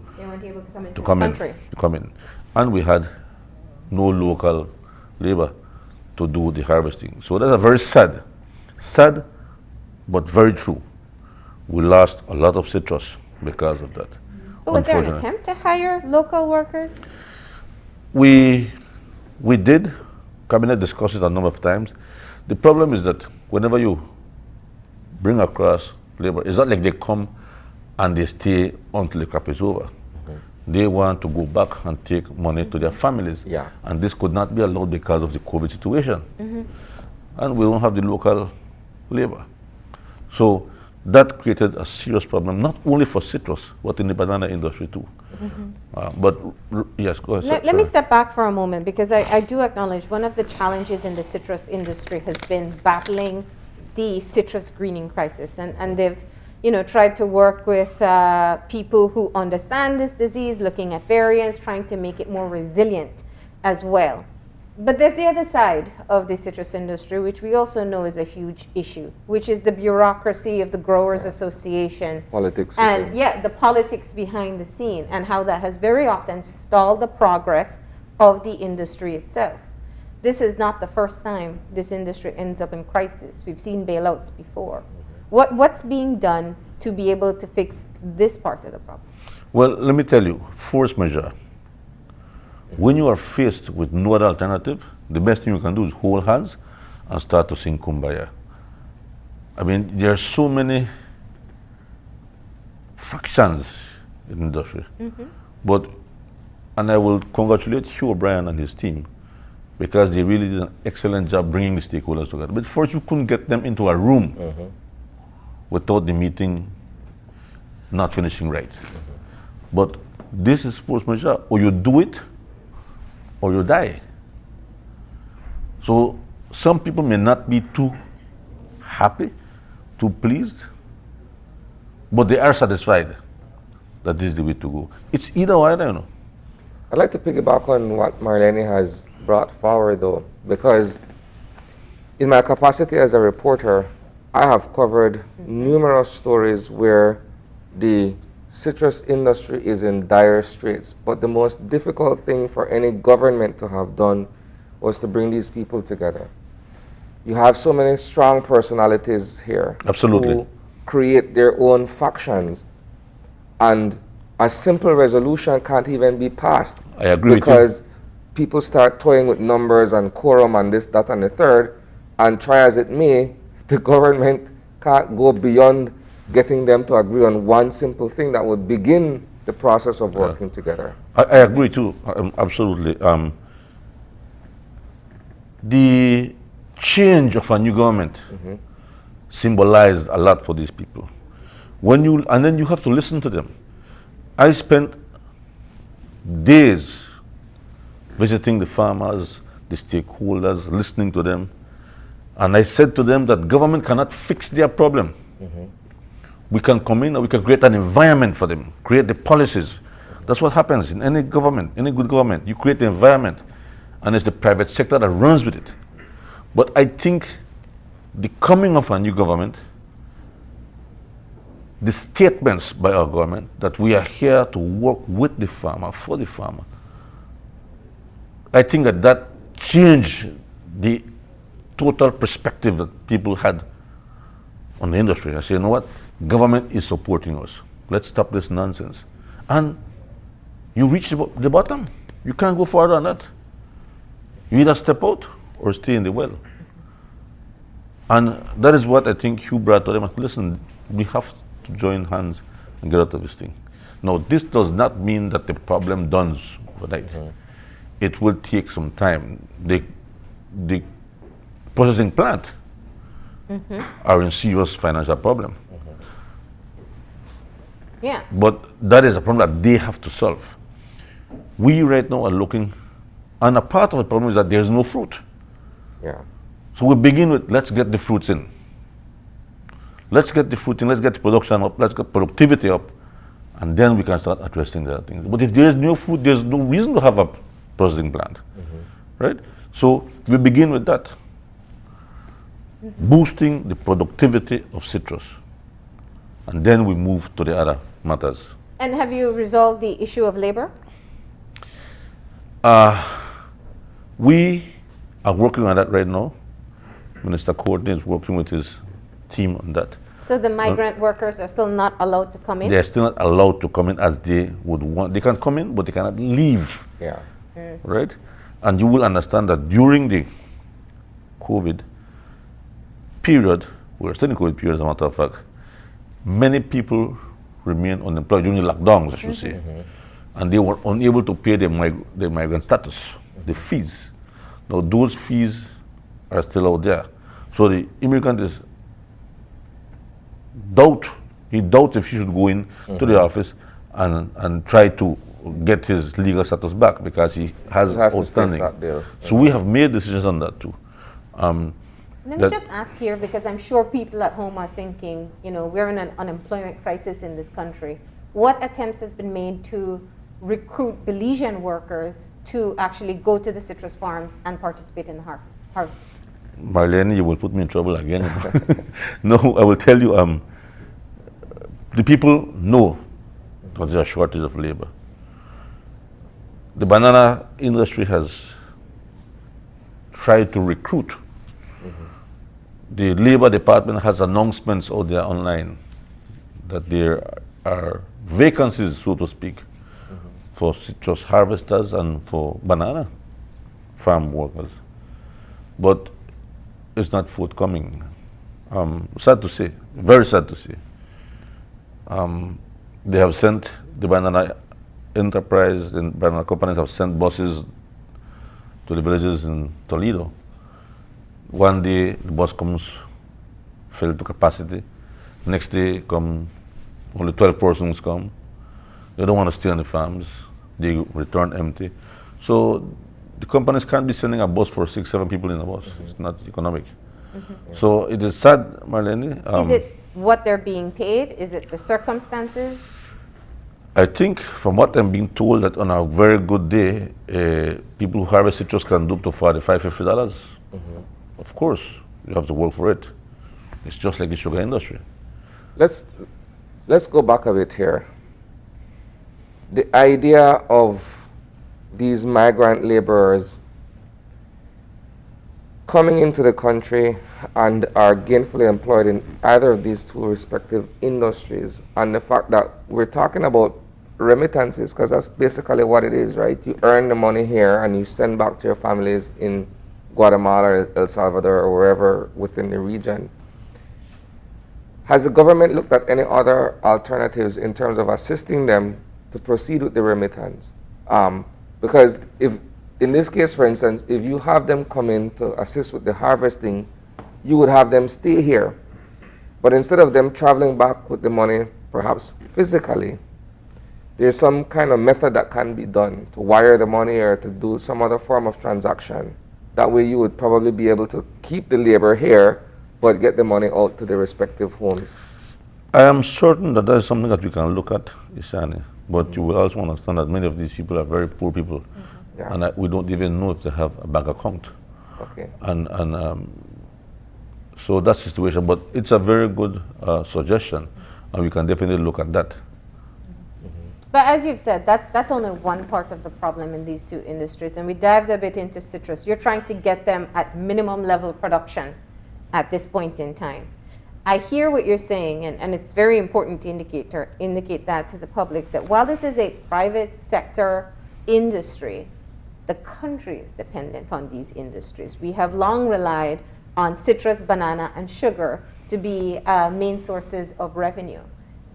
to come in. And we had no local labor to do the harvesting. So that's a very sad, but very true. We lost a lot of citrus because of that. But was there an attempt to hire local workers? We did. Cabinet discussed it a number of times. The problem is that whenever you bring across labor, it's not like they come and they stay until the crop is over. They want to go back and take money to their families. Yeah. And this could not be allowed because of the COVID situation. And we don't have the local labor. So that created a serious problem, not only for citrus, but in the banana industry too. But yes, go ahead. Let me step back for a moment, because I do acknowledge one of the challenges in the citrus industry has been battling the citrus greening crisis. And they've tried to work with people who understand this disease, looking at variants, trying to make it more resilient as well. But there's the other side of the citrus industry, which we also know is a huge issue, which is the bureaucracy of the Growers Association. Politics. And the politics behind the scene, and how that has very often stalled the progress of the industry itself. This is not the first time this industry ends up in crisis. We've seen bailouts before. What's being done to be able to fix this part of the problem? Well, let me tell you, force majeure. When you are faced with no other alternative, the best thing you can do is hold hands and start to sing Kumbaya. I mean, there are so many factions in the industry. And I will congratulate Hugh O'Brien and his team, because they really did an excellent job bringing the stakeholders together. But first, you couldn't get them into a room without the meeting not finishing right. But this is force majeure. Or you do it, or you die. So some people may not be too happy, too pleased, but they are satisfied that this is the way to go. It's either way, I don't know. I'd like to piggyback on what Marlene has brought forward, though, because in my capacity as a reporter, I have covered numerous stories where the citrus industry is in dire straits, but the most difficult thing for any government to have done was to bring these people together. You have so many strong personalities here. Absolutely. Who create their own factions, and a simple resolution can't even be passed. I agree because people start toying with numbers and quorum and this, that, and the third, and try as it may, the government can't go beyond getting them to agree on one simple thing that would begin the process of working together. I agree too, absolutely. The change of a new government symbolized a lot for these people. And then you have to listen to them. I spent days visiting the farmers, the stakeholders, listening to them, and I said to them that government cannot fix their problem. We can come in and we can create an environment for them, create the policies. That's what happens in any government, any good government. You create the environment, and it's the private sector that runs with it. But I think the coming of a new government, the statements by our government that we are here to work with the farmer, for the farmer, I think that changed the total perspective that people had on the industry. I say, you know what? Government is supporting us. Let's stop this nonsense. And you reach the bottom. You can't go further than that. You either step out or stay in the well. And that is what I think Hugh brought to them. Listen, we have to join hands and get out of this thing. Now, this does not mean that the problem done overnight. It will take some time. The processing plant are in serious financial problem. Yeah. But that is a problem that they have to solve. We right now are looking, and a part of the problem is that there's no fruit. Yeah. So we begin with, let's get the fruits in. Let's get the fruit in, let's get the production up, let's get productivity up, and then we can start addressing the other things. But if there's no fruit, there's no reason to have a processing plant, right? So we begin with that. Boosting the productivity of citrus. And then we move to the other matters. And have you resolved the issue of labor? We are working on that right now. Minister Courtney is working with his team on that. So the migrant workers are still not allowed to come in? They're still not allowed to come in as they would want. They can come in, but they cannot leave. Yeah. Right? And you will understand that during the COVID period, we're still in COVID period as a matter of fact, many people remain unemployed during the lockdowns, I should say. And they were unable to pay their migrant status, the fees. Now those fees are still out there. So the immigrant is he doubts if he should go in to the office and try to get his legal status back because he has outstanding. So we have made decisions on that too. Let me just ask here, because I'm sure people at home are thinking, you know, we're in an unemployment crisis in this country. What attempts has been made to recruit Belizean workers to actually go to the citrus farms and participate in the harvest? Marlene, you will put me in trouble again. No, I will tell you, the people know that there's a shortage of labor. The banana industry has tried to recruit. The Labor Department has announcements out there online that there are vacancies, so to speak, for citrus harvesters and for banana farm workers. But it's not forthcoming. Sad to say, very sad to say. They have sent, the banana enterprise and banana companies have sent buses to the villages in Toledo. One day the bus comes filled to capacity. Next day only 12 persons come. They don't want to stay on the farms. They return empty. So the companies can't be sending a bus for 6-7 people in a bus. It's not economic. So it is sad, Marlene. Is it what they're being paid? Is it the circumstances? I think from what I'm being told that on a very good day, people who harvest citrus can do up to $45, $50. Of course, you have to work for it. It's just like the sugar industry. Let's go back a bit here. The idea of these migrant laborers coming into the country and are gainfully employed in either of these two respective industries, and the fact that we're talking about remittances, because that's basically what it is, right? You earn the money here and you send back to your families in Guatemala, El Salvador, or wherever within the region. Has the government looked at any other alternatives in terms of assisting them to proceed with the remittance? Because if, in this case, for instance, if you have them come in to assist with the harvesting, you would have them stay here. But instead of them traveling back with the money, perhaps physically, there's some kind of method that can be done to wire the money or to do some other form of transaction. That way you would probably be able to keep the labor here, but get the money out to the respective homes. I am certain that that is something that we can look at, Isani. But you will also understand that many of these people are very poor people. And we don't even know if they have a bank account. Okay. And so that's the situation. But it's a very good suggestion, and we can definitely look at that. But as you've said, that's only one part of the problem in these two industries. And we dived a bit into citrus. You're trying to get them at minimum level production at this point in time. I hear what you're saying, and it's very important to indicate that to the public, that while this is a private sector industry, the country is dependent on these industries. We have long relied on citrus, banana, and sugar to be main sources of revenue.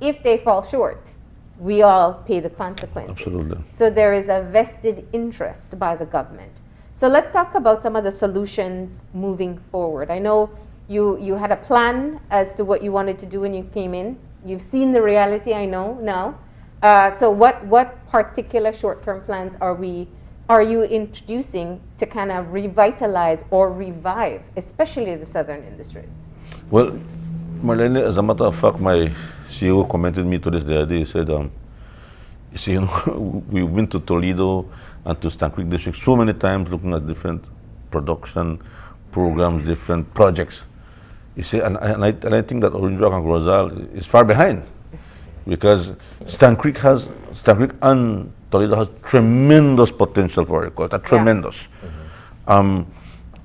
If they fall short, we all pay the consequences. Absolutely. So there is a vested interest by the government. So let's talk about some of the solutions moving forward. I know you had a plan as to what you wanted to do when you came in. You've seen the reality, I know, now. So what particular short-term plans are you introducing to kind of revitalize or revive, especially the southern industries? Well, Marlene, as a matter of fact, my CEO commented me to this the other day. He said, you see, we've been to Toledo and to Stann Creek District so many times looking at different production programs, different projects. You see, and I think that Orange Rock and Rosal is far behind, because Stann Creek and Toledo has tremendous potential for agriculture, tremendous.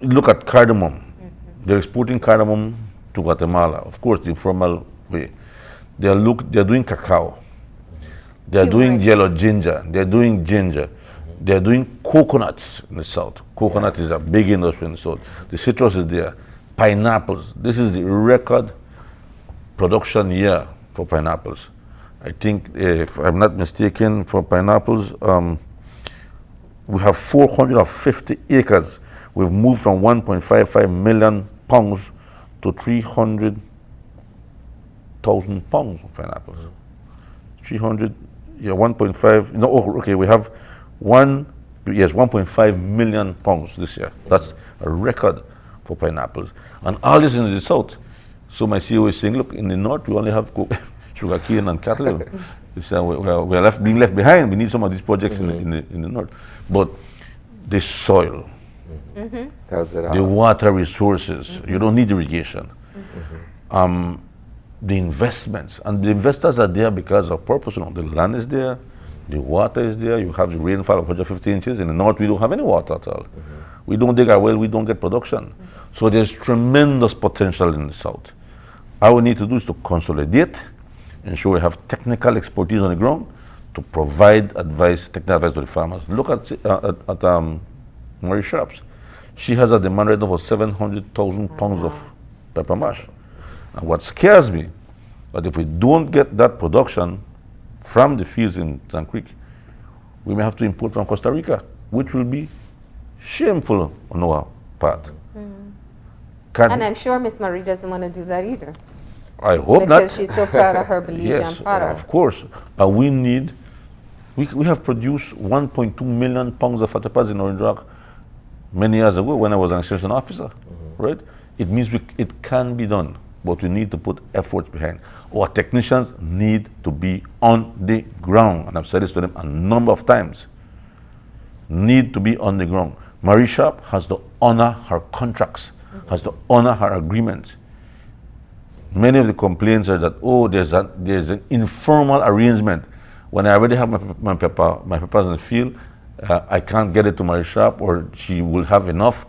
Look at cardamom. They're exporting cardamom to Guatemala, of course, the informal way. They're doing cacao. They're doing yellow ginger. They're doing ginger. They're doing coconuts in the south. Coconut is a big industry in the south. The citrus is there. Pineapples. This is the record production year for pineapples. I think, if I'm not mistaken, for pineapples, we have 450 acres. We've moved from 1.55 million pounds to 300,000 pounds of pineapples. 1.5, no, okay, we have 1.5 million pounds this year. That's a record for pineapples. And all this in the south. So my CEO is saying, look, in the north, we only have sugarcane and cattle. We're being left behind. We need some of these projects in the north. But the soil, the water resources, you don't need irrigation. The investments, and the investors are there because of purpose. The land is there, the water is there, you have the rainfall of 150 inches. In the north, we don't have any water at all. We don't dig our well, we don't get production. So there's tremendous potential in the south. All we need to do is to consolidate, ensure we have technical expertise on the ground to provide technical advice to the farmers. Look at Marie Sharps. She has a demand rate of over 700,000 pounds of pepper mash. And what scares me, that if we don't get that production from the fields in Stann Creek, we may have to import from Costa Rica, which will be shameful on our part. And I'm sure Miss Marie doesn't want to do that either. I hope not. Because she's so proud of her Belizean yes, product. of course. We have produced 1.2 million pounds of fattepas in Orange Rock many years ago when I was an extension officer, right? It means it can be done, but we need to put efforts behind. Our technicians need to be on the ground, and I've said this to them a number of times. Need to be on the ground. Marie Sharp has to honor her contracts, has to honor her agreements. Many of the complaints are that, oh, there's an informal arrangement. When I already have my peppers in the field, I can't get it to Marie Sharp, or she will have enough.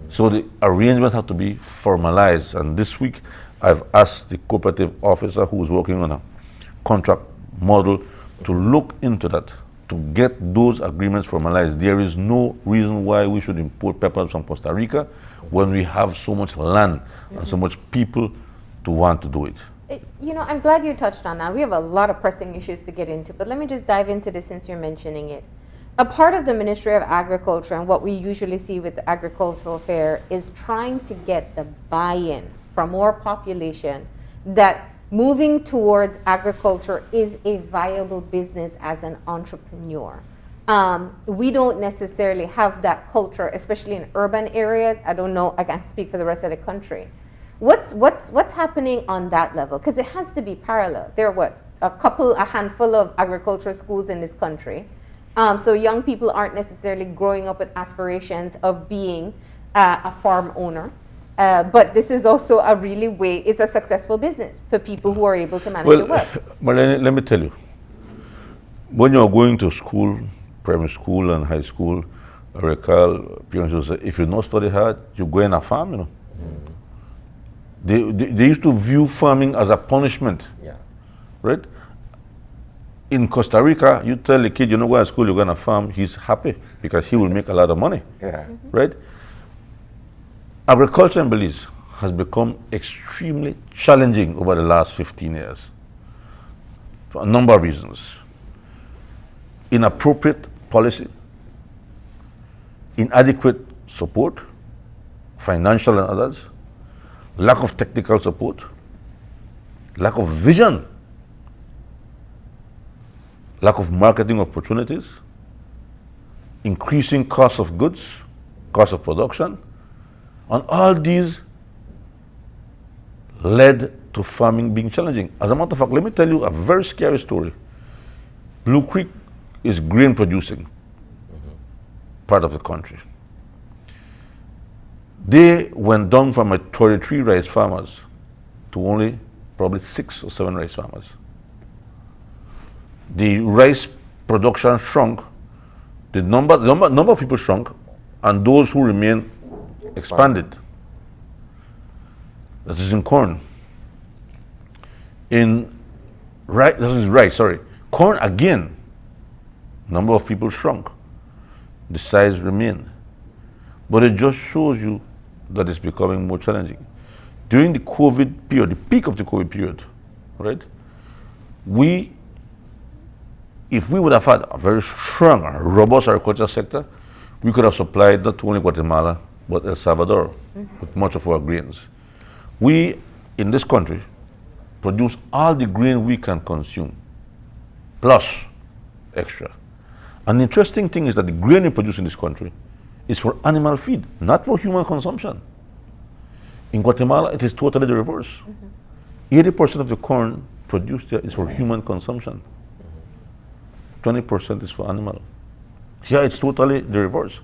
So the arrangement has to be formalized. And this week, I've asked the cooperative officer who's working on a contract model to look into that, to get those agreements formalized. There is no reason why we should import peppers from Costa Rica when we have so much land and so much people to want to do it. I'm glad you touched on that. We have a lot of pressing issues to get into, but let me just dive into this since you're mentioning it. A part of the Ministry of Agriculture, and what we usually see with the agricultural fair, is trying to get the buy-in from more population that moving towards agriculture is a viable business as an entrepreneur. We don't necessarily have that culture, especially in urban areas. I don't know, I can't speak for the rest of the country. What's happening on that level? Because it has to be parallel. There are a handful of agricultural schools in this country. So young people aren't necessarily growing up with aspirations of being a farm owner. But this is also it's a successful business for people who are able to manage it well. Marlene, let me tell you, when you're going to school, primary school and high school, I recall parents will say, if you don't study hard, you go in a farm, They used to view farming as a punishment. Yeah. Right? In Costa Rica, you tell a kid, you know, go to school, you're going to farm, he's happy because he will make a lot of money. Yeah. Right? Agriculture in Belize has become extremely challenging over the last 15 years for a number of reasons. Inappropriate policy, inadequate support, financial and others, lack of technical support, lack of vision, lack of marketing opportunities, increasing cost of goods, cost of production, and all these led to farming being challenging. As a matter of fact, let me tell you a very scary story. Blue Creek is grain producing part of the country. They went down from a 33 rice farmers to only probably 6 or 7 rice farmers. The rice production shrunk, the number of people shrunk, and those who remain expanded. That is in corn. In rice, corn again, number of people shrunk, the size remained. But it just shows you that it's becoming more challenging. During the COVID period, the peak of the COVID period, right, if we would have had a very strong and robust agricultural sector, we could have supplied not only Guatemala, but El Salvador with much of our grains. We, in this country, produce all the grain we can consume, plus extra. An interesting thing is that the grain we produce in this country is for animal feed, not for human consumption. In Guatemala, it is totally the reverse. 80% of the corn produced there is for human consumption. 20% is for animal. Here, it's totally the reverse.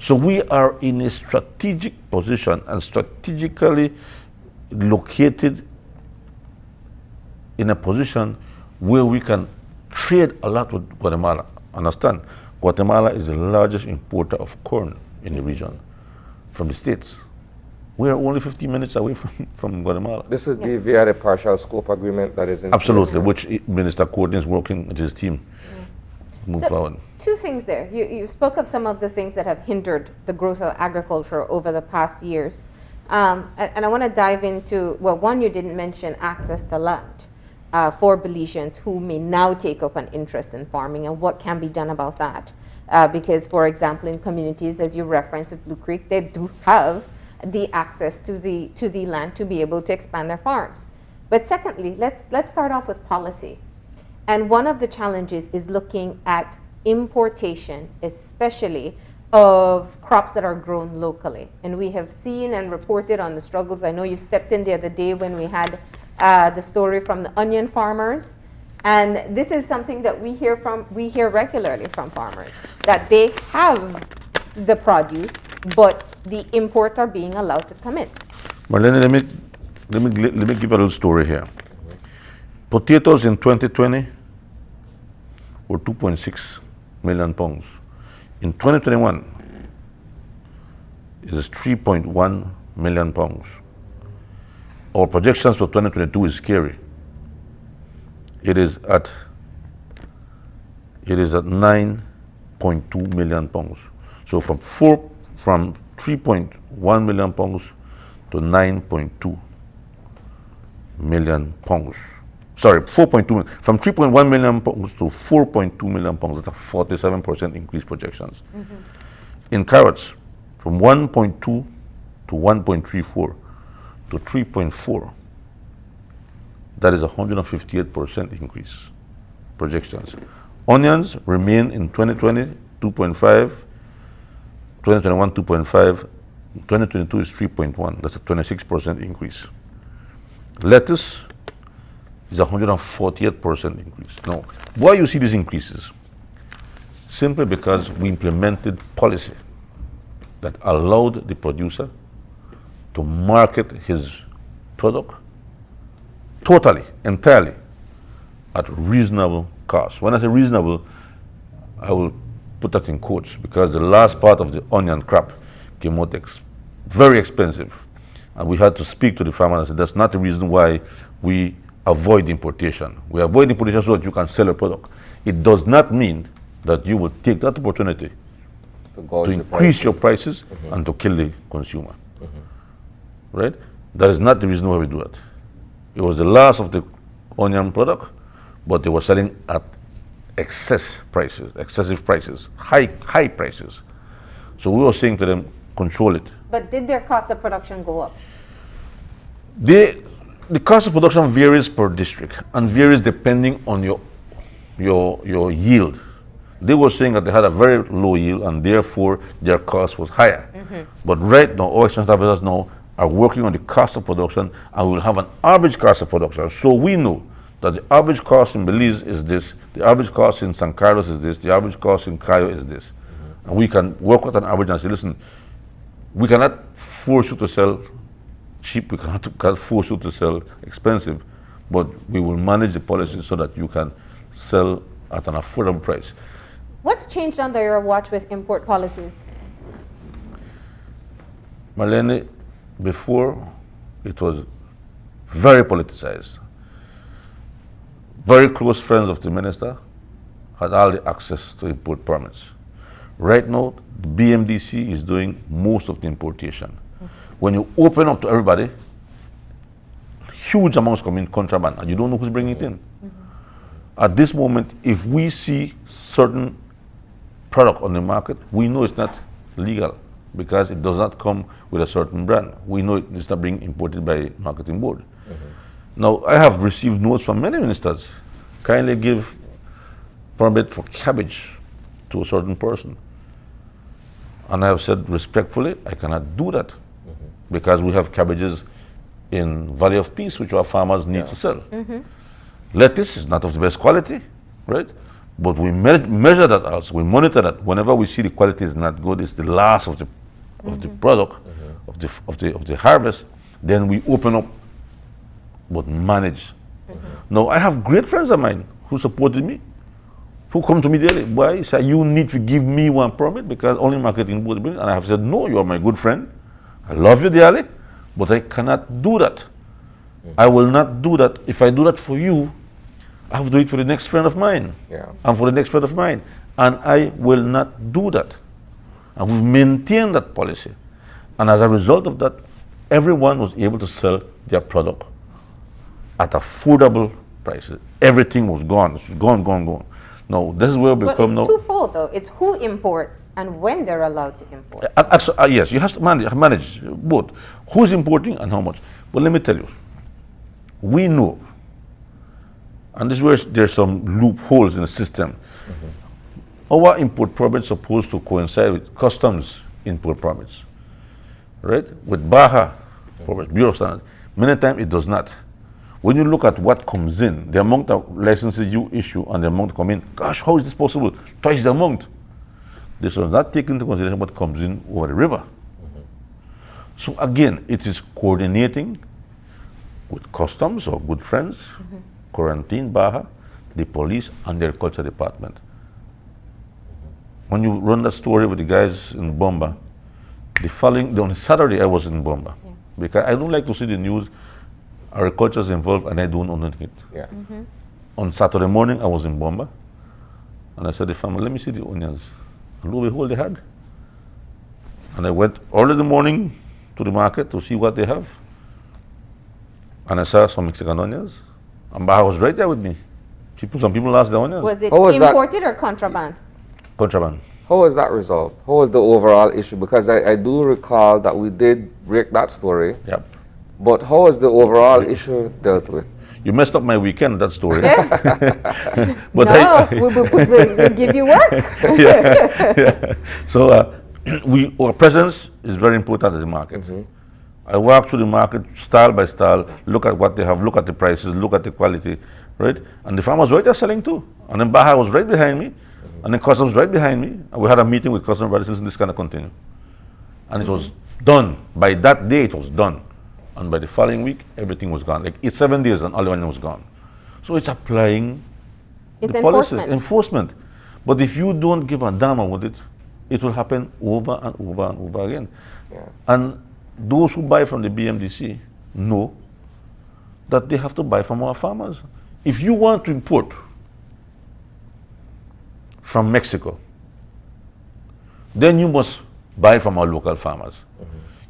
So we are in a strategic position and strategically located in a position where we can trade a lot with Guatemala. Understand, Guatemala is the largest importer of corn in the region from the States. We are only 15 minutes away from Guatemala. This would be via the partial scope agreement that is in Absolutely, place. which Minister Courtney is working with his team. Move forward. Two things there. You spoke of some of the things that have hindered the growth of agriculture over the past years. And I want to dive into, well, one, you didn't mention access to land for Belizeans who may now take up an interest in farming, and what can be done about that. Because, for example, in communities, as you referenced with Blue Creek, they do have the access to the land to be able to expand their farms. But secondly, let's start off with policy. And one of the challenges is looking at importation, especially of crops that are grown locally. And we have seen and reported on the struggles. I know you stepped in the other day when we had the story from the onion farmers. And this is something that we hear regularly from farmers, that they have the produce, but the imports are being allowed to come in. Marlene, let me give a little story here. Potatoes in 2020 were 2.6 million pounds. In 2021, it is 3.1 million pounds. Our projections for 2022 is scary. It is at 9.2 million pounds. So from 3.1 million pounds to 9.2 million pounds. Sorry, 4.2 million. From 3.1 million pounds to 4.2 million pounds. That's a 47% increase projections. In carrots, from 1.2 to 1.34 to 3.4. That is a 158% increase projections. Onions remain in 2020, 2.5, 2021, 2.5, 2022 is 3.1. That's a 26% increase. Lettuce is a 148% increase. Now, why you see these increases? Simply because we implemented policy that allowed the producer to market his product totally, entirely, at reasonable cost. When I say reasonable, I will put that in quotes, because the last part of the onion crop came out very expensive. And we had to speak to the farmers and say, that's not the reason why we avoid importation. We avoid importation so that you can sell a product. It does not mean that you will take that opportunity to increase your prices and to kill the consumer. Right? That is not the reason why we do it. It was the loss of the onion product, but they were selling at excessive prices, high prices. So we were saying to them, control it. But did their cost of production go up? The cost of production varies per district and varies depending on your yield. They were saying that they had a very low yield and therefore their cost was higher. But right now, all extension officers now are working on the cost of production and we will have an average cost of production. So we know that the average cost in Belize is this, the average cost in San Carlos is this, the average cost in Cayo is this. And we can work with an average and say, listen, we cannot force you to sell cheap, we cannot force you to sell expensive, but we will manage the policy so that you can sell at an affordable price. What's changed under your watch with import policies? Marlene, before it was very politicized. Very close friends of the minister had all the access to import permits. Right now, the BMDC is doing most of the importation. When you open up to everybody, huge amounts come in contraband and you don't know who's bringing it in. At this moment, if we see certain product on the market, we know it's not legal because it does not come with a certain brand. We know it's not being imported by marketing board. Now, I have received notes from many ministers, kindly give permit for cabbage to a certain person. And I have said respectfully, I cannot do that because we have cabbages in Valley of Peace, which our farmers need to sell. Lettuce is not of the best quality, right? But we measure that also, we monitor that. Whenever we see the quality is not good, it's the loss of the product, of the harvest, then we open up but manage. Now, I have great friends of mine who supported me, who come to me daily. Why? Say, you need to give me one permit because only marketing board brings. And I have said, no, you are my good friend. I love you dearly, but I cannot do that. I will not do that. If I do that for you, I have to do it for the next friend of mine. And for the next friend of mine. And I will not do that. And we've maintained that policy. And as a result of that, everyone was able to sell their product at affordable prices. Everything was gone. It's gone. Now, this is where we become now. But it's twofold, though. It's who imports and when they're allowed to import. Actually, yes, you have to manage both. Who's importing and how much. But let me tell you, we know, and this is where there's some loopholes in the system. Our import permits are supposed to coincide with customs import permits, right? With BAHA permits, Bureau of Standards. Many times it does not. When you look at what comes in, the amount of licenses you issue and the amount come in, gosh, how is this possible? Twice the amount. This was not taken into consideration what comes in over the river. So again, it is coordinating with customs or good friends, quarantine, BAHA, the police, and the agriculture department. When you run that story with the guys in Bomba, on Saturday I was in Bomba because I don't like to see the news. Agriculture is involved and I don't own it. On Saturday morning I was in Bomba and I said to the family, let me see the onions. And lo and behold, they had. And I went early in the morning to the market to see what they have. And I saw some Mexican onions. And Baha was right there with me. Some people lost their onions. Was it imported or contraband? Contraband. How was that resolved? How was the overall issue? Because I do recall that we did break that story. But how was the overall issue dealt with? You messed up my weekend, that story. But we'll give you work. So our presence is very important in the market. I walk through the market style by style, look at what they have, look at the prices, look at the quality, right? And the farmers right there selling too. And then Baha was right behind me, and then customs right behind me. And we had a meeting with customs brothers since this kind of continue. And it was done. By that day, it was done. And by the following week, everything was gone. Like it's 7 days and all the money was gone. So it's applying the policies, enforcement. But if you don't give a damn with it, it will happen over and over and over again. And those who buy from the BMDC know that they have to buy from our farmers. If you want to import from Mexico, then you must buy from our local farmers.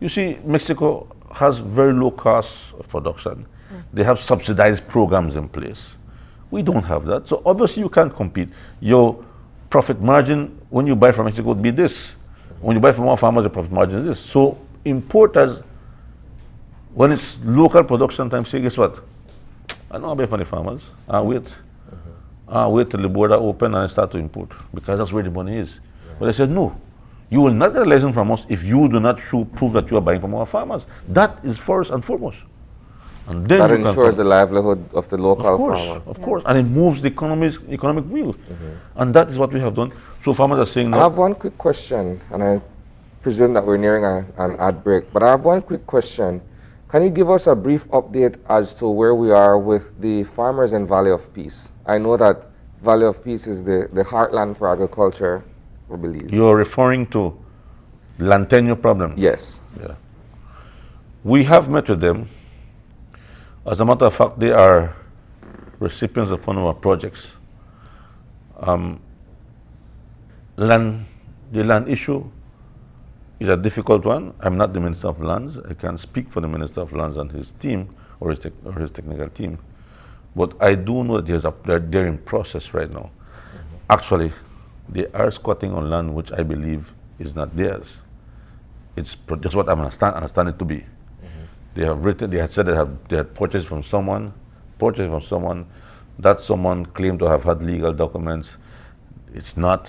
You see, Mexico has very low costs of production. They have subsidized programs in place. We don't have that, so obviously you can't compete. Your profit margin when you buy from Mexico would be this. When you buy from our farmers, the profit margin is this. So importers, when it's local production time, say, guess what? I don't buy from the farmers. I wait. I wait till the border open and I start to import, because that's where the money is. But I said, no, you will not get a license from us if you do not prove that you are buying from our farmers. That is first and foremost. And then that ensures the livelihood of the local farmer. Of course, and it moves the economic wheel. And that is what we have done. So farmers are saying I have one quick question, and I presume that we're nearing an ad break, but I have one quick question. Can you give us a brief update as to where we are with the farmers in Valley of Peace? I know that Valley of Peace is the heartland for agriculture, I believe. You're referring to land tenure problem? Yes. Yeah. We have met with them. As a matter of fact, they are recipients of one of our projects. The land issue is a difficult one. I'm not the Minister of Lands. I can't speak for the Minister of Lands and his team or his technical team. But I do know that they're in process right now. Actually, they are squatting on land which I believe is not theirs. It's just what I understand it to be. They have written, they had said they had purchased from someone, that someone claimed to have had legal documents. It's not.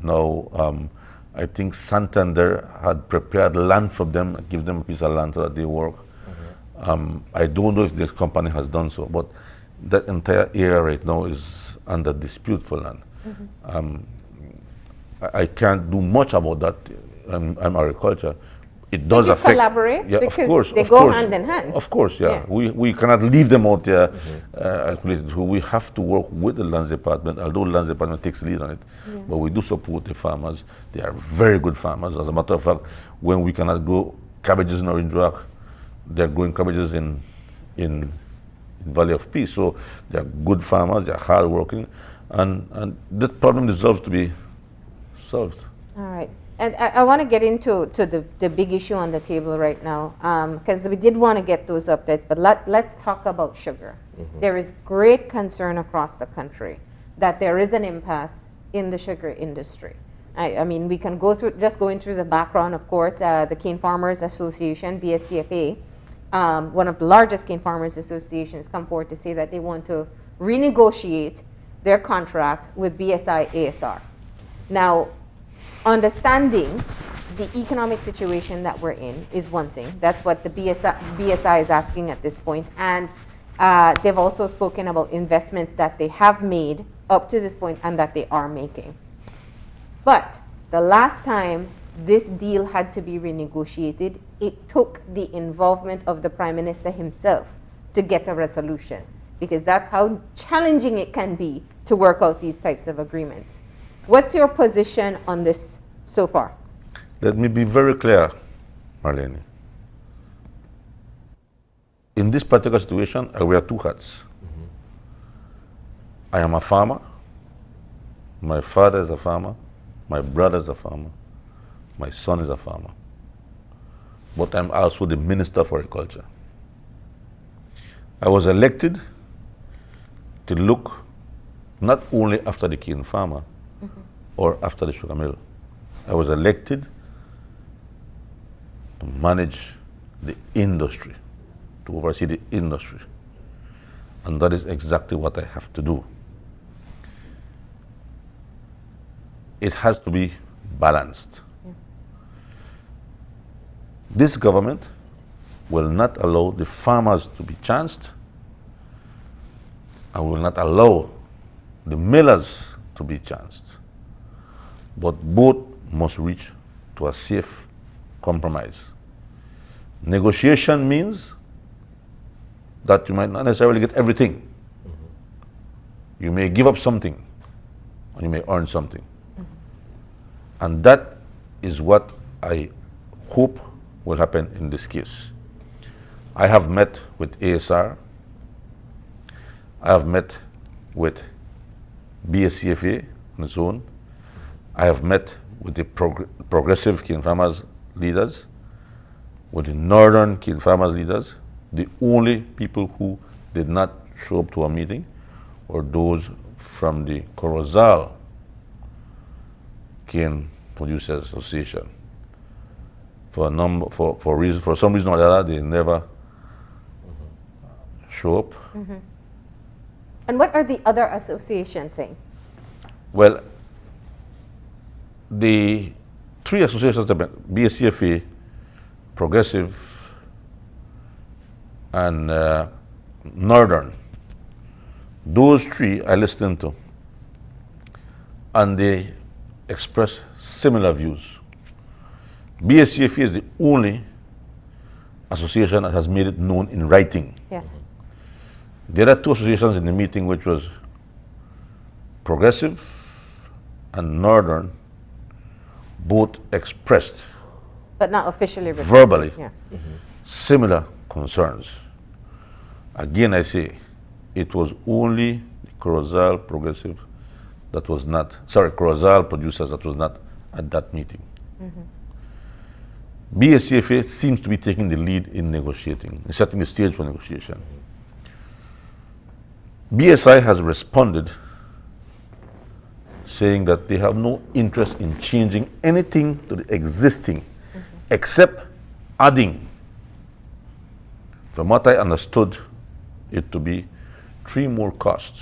Now, I think Santander had prepared land for them, give them a piece of land so that they work. I don't know if this company has done so, but that entire area right now is under dispute for land. I can't do much about that. I'm agriculture. It does affect. Collaborate, yeah, because of course, they go hand in hand. Of course, yeah. We cannot leave them out there. We have to work with the lands department, although the lands department takes lead on it. But we do support the farmers. They are very good farmers. As a matter of fact, when we cannot grow cabbages in Orange Rock, they're growing cabbages in Valley of Peace. So they're good farmers. They're hardworking, and that problem deserves to be solved. All right. And I want to get into the big issue on the table right now, because we did want to get those updates, but let's talk about sugar. There is great concern across the country that there is an impasse in the sugar industry. I mean, we can go through, just going through the background, of course, the Cane Farmers Association, BSCFA, one of the largest cane farmers associations, come forward to say that they want to renegotiate their contract with BSI ASR. Now, understanding the economic situation that we're in is one thing. That's what the BSI is asking at this point. And they've also spoken about investments that they have made up to this point and that they are making. But the last time this deal had to be renegotiated, it took the involvement of the Prime Minister himself to get a resolution, because that's how challenging it can be to work out these types of agreements. What's your position on this so far? Let me be very clear, Marlene. In this particular situation, I wear two hats. I am a farmer. My father is a farmer. My brother is a farmer. My son is a farmer. But I'm also the Minister for Agriculture. I was elected to look not only after the cane farmer, or after the sugar mill. I was elected to manage the industry, to oversee the industry. And that is exactly what I have to do. It has to be balanced. This government will not allow the farmers to be chanced. I will not allow the millers to be chanced. But both must reach to a safe compromise. Negotiation means that you might not necessarily get everything. You may give up something, and you may earn something. And that is what I hope will happen in this case. I have met with ASR, I have met with BSCFA on its own, I have met with the progressive cane farmers leaders, with the northern cane farmers leaders. The only people who did not show up to a meeting were those from the Corozal Cane Producers Association. For some reason or the other, they never show up. And what are the other associations saying? Well, the three associations, BSCFA, Progressive, and Northern, those three I listened to, and they express similar views. BSCFA is the only association that has made it known in writing. Yes. There are two associations in the meeting, which was Progressive and Northern, both expressed, but not officially verbally, yeah. similar concerns. Again, I say, it was only the Corozal Progressive that was not, Corozal Producers that was not at that meeting. BSCFA seems to be taking the lead in negotiating, in setting the stage for negotiation. BSI has responded saying that they have no interest in changing anything to the existing except adding, from what I understood it to be, 3 more costs.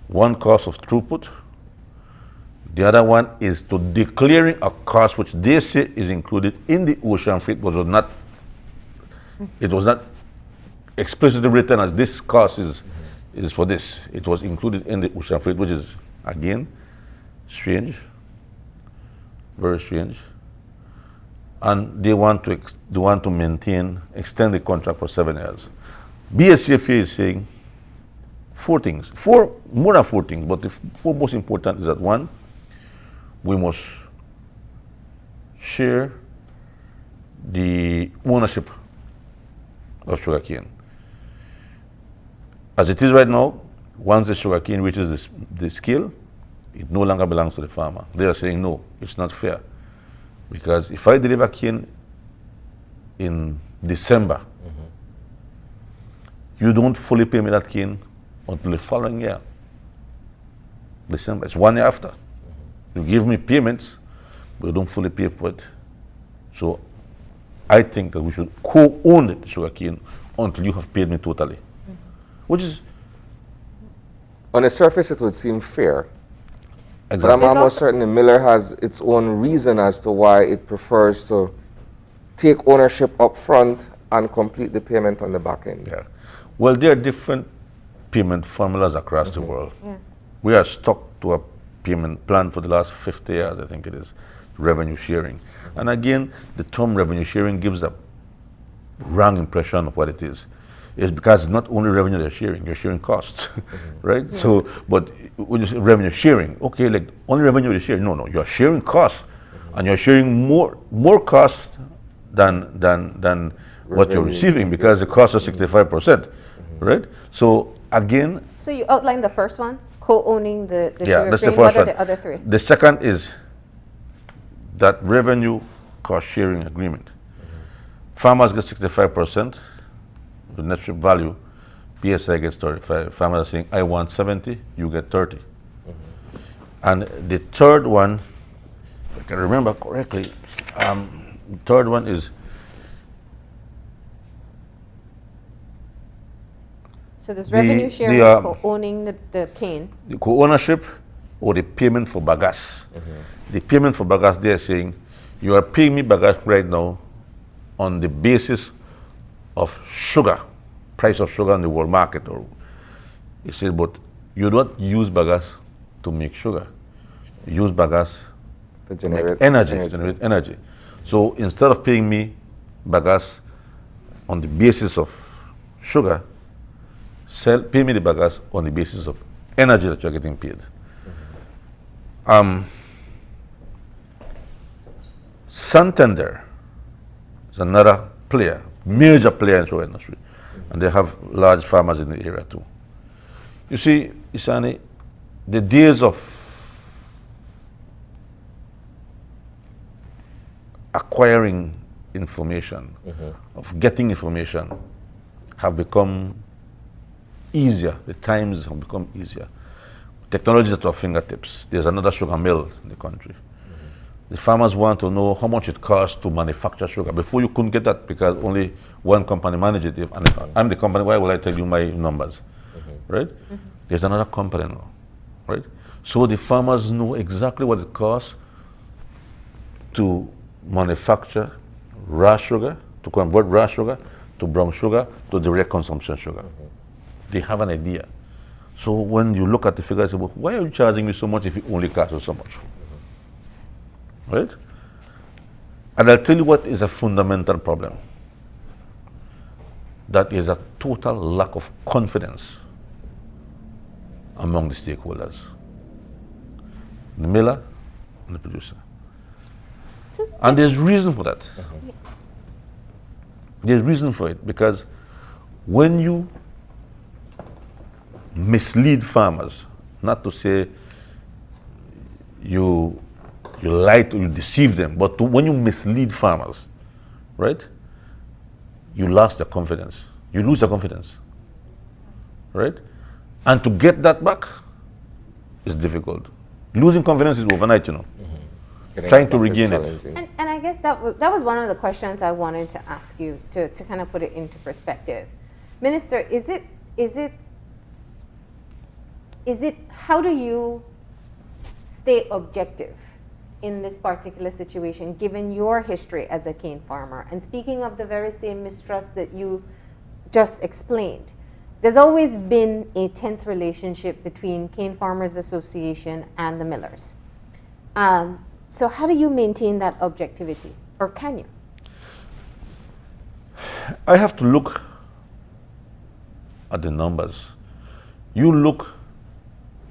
One cost of throughput, the other one is to declaring a cost which they say is included in the ocean freight, but it was not explicitly written as this cost is for this. It was included in the ocean freight, which is, again, strange, very strange. And they want to extend the contract for 7 years. BSCFA is saying 4 things, more than 4 things, but the 4 most important is that, 1, we must share the ownership of sugarcane. As it is right now, once the sugarcane reaches the scale, it no longer belongs to the farmer. They are saying, no, it's not fair. Because if I deliver cane in December, you don't fully pay me that cane until the following year. December, it's 1 year after. You give me payments, but you don't fully pay for it. So I think that we should co-own the sugarcane until you have paid me totally. Which is... On the surface, it would seem fair. Exactly. But I'm almost certain Miller has its own reason as to why it prefers to take ownership up front and complete the payment on the back end. Yeah. Well, there are different payment formulas across the world. Yeah. We are stuck to a payment plan for the last 50 years, I think it is, revenue sharing. And again, the term revenue sharing gives a wrong impression of what it is. It's because it's not only revenue they're sharing, you're sharing costs, right? Yeah. So, but when you say revenue sharing, okay, like only revenue you're sharing. No, you're sharing costs, and you're sharing more costs than what you're receiving, because the cost is 65%, right? So again. So you outlined the first one, co-owning the yeah, sugar that's cane. the first What are one. the other 3? The second is that revenue cost sharing agreement. Farmers get 65%. The net strip value, PSI gets 35. Farmers are saying, I want 70, you get 30. And the third one, if I can remember correctly, the third one is... So there's revenue sharing, co-owning the cane. The co-ownership or the payment for bagasse. The payment for bagasse, they're saying, you are paying me bagasse right now on the basis of sugar, price of sugar in the world market. Or he said, but you don't use bagasse to make sugar. You use bagasse to generate energy. So instead of paying me bagasse on the basis of sugar, pay me the bagasse on the basis of energy that you're getting paid. Santander is another player, major player in the sugar industry. And they have large farmers in the area too. You see, Isani, the days of acquiring information, of getting information, have become easier. The times have become easier. Technology is at our fingertips. There's another sugar mill in the country. The farmers want to know how much it costs to manufacture sugar. Before you couldn't get that because only one company managed it. And if I'm the company, why will I tell you my numbers? Right? There's another company now. Right? So the farmers know exactly what it costs to manufacture raw sugar, to convert raw sugar to brown sugar to direct consumption sugar. They have an idea. So when you look at the figures, you say, well, why are you charging me so much if it only costs you so much? Right? And I'll tell you what is a fundamental problem. That is a total lack of confidence among the stakeholders. The miller and the producer. And there's reason for that. There's reason for it because when you mislead farmers, not to say you lie to, you deceive them, but when you mislead farmers, right, you lost their confidence. You lose their confidence, right? And to get that back is difficult. Losing confidence is overnight, you know. Trying to regain it. And I guess that was one of the questions I wanted to ask you to kind of put it into perspective. Minister, is it how do you stay objective in this particular situation, given your history as a cane farmer? And speaking of the very same mistrust that you just explained, there's always been a tense relationship between Cane Farmers Association and the millers. So how do you maintain that objectivity, or can you? I have to look at the numbers. You look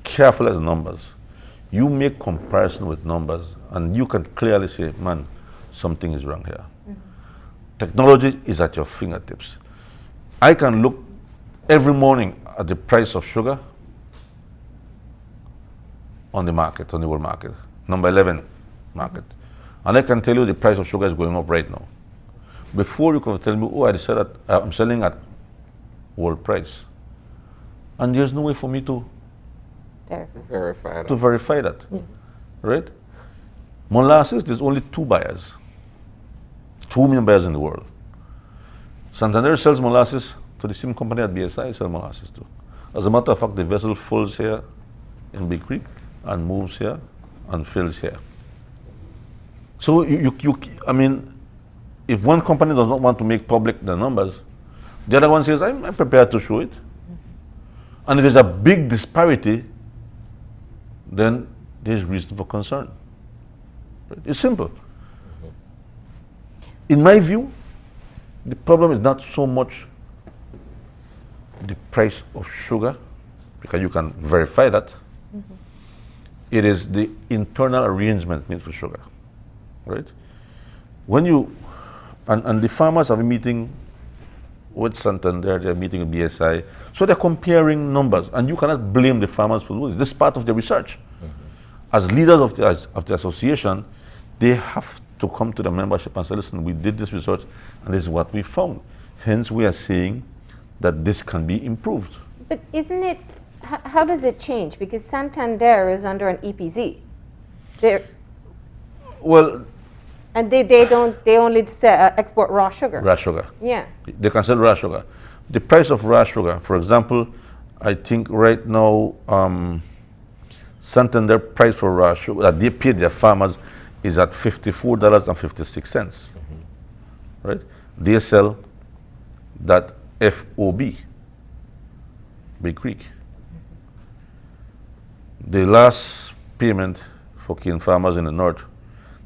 carefully at the numbers. You make comparison with numbers, and you can clearly say, man, something is wrong here. Technology is at your fingertips. I can look every morning at the price of sugar on the market, on the world market, number 11 market. And I can tell you the price of sugar is going up right now. Before you can tell me, oh, I decided I'm selling at world price. And there's no way for me to verify that. Right? Molasses, there's only 2 buyers. 2 million buyers in the world. Santander sells molasses to the same company that BSI sells molasses to. As a matter of fact, the vessel fills here in Big Creek and moves here and fills here. So I mean, if one company does not want to make public the numbers, the other one says, I'm prepared to show it. And if there's a big disparity, then there's reason for concern. It's simple. In my view, the problem is not so much the price of sugar, because you can verify that. It is the internal arrangement made for sugar, right? When you, and the farmers have a meeting with Santander, they're meeting with BSI, so they're comparing numbers, and you cannot blame the farmers for losing. This is part of the research. As leaders of the association, they have to come to the membership and say, listen, we did this research, and this is what we found. Hence, we are saying that this can be improved. But isn't it, how does it change? Because Santander is under an EPZ. Well, and they only export raw sugar. Raw sugar. Yeah. They can sell raw sugar. The price of raw sugar, for example, I think right now, Santander price for raw sugar that they pay their farmers is at $54.56. Right? They sell that FOB, Big Creek. The last payment for cane farmers in the north,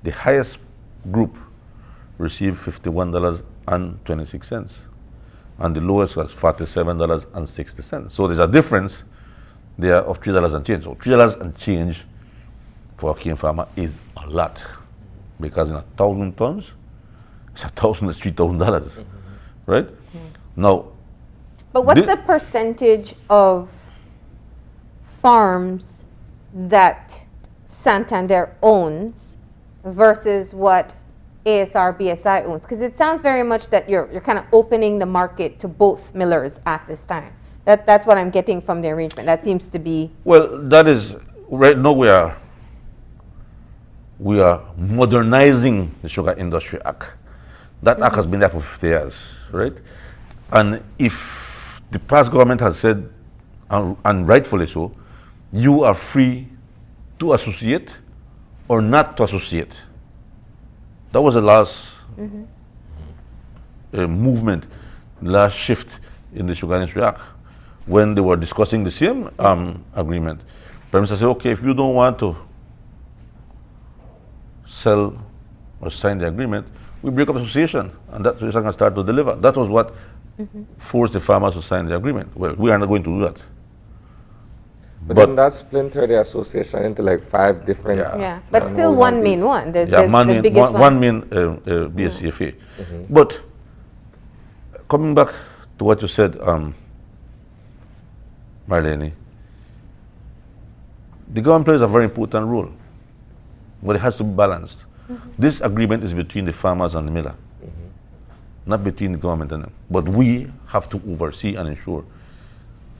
the highest group received $51.26, and the lowest was $47.60. So there's a difference there of $3 and change. So $3 and change for a cane farmer is a lot, because in 1,000 tons, It's $1,000, it's $3,000, right? Now, But what's the percentage of farms that Santander owns versus what ASR BSI owns? Because it sounds very much that you're kind of opening the market to both millers at this time. That's what I'm getting from the arrangement. That seems to be. well, that is right now we are modernizing the Sugar Industry Act. That act has been there for 50 years, right? And if the past government has said, and rightfully so, you are free to associate or not to associate. That was the last movement, last shift in the Sugar Industry Act. When they were discussing the same agreement, Prime Minister said, okay, if you don't want to sell or sign the agreement, we break up association, and that association can start to deliver. That was what forced the farmers to sign the agreement. Well, we are not going to do that. But then that splintered the association into like 5 different. Yeah, but still one main one. There's the biggest one main BSCFA. But coming back to what you said, Marlene, the government plays a very important role, but it has to be balanced. This agreement is between the farmers and the miller, not between the government and them. But we have to oversee and ensure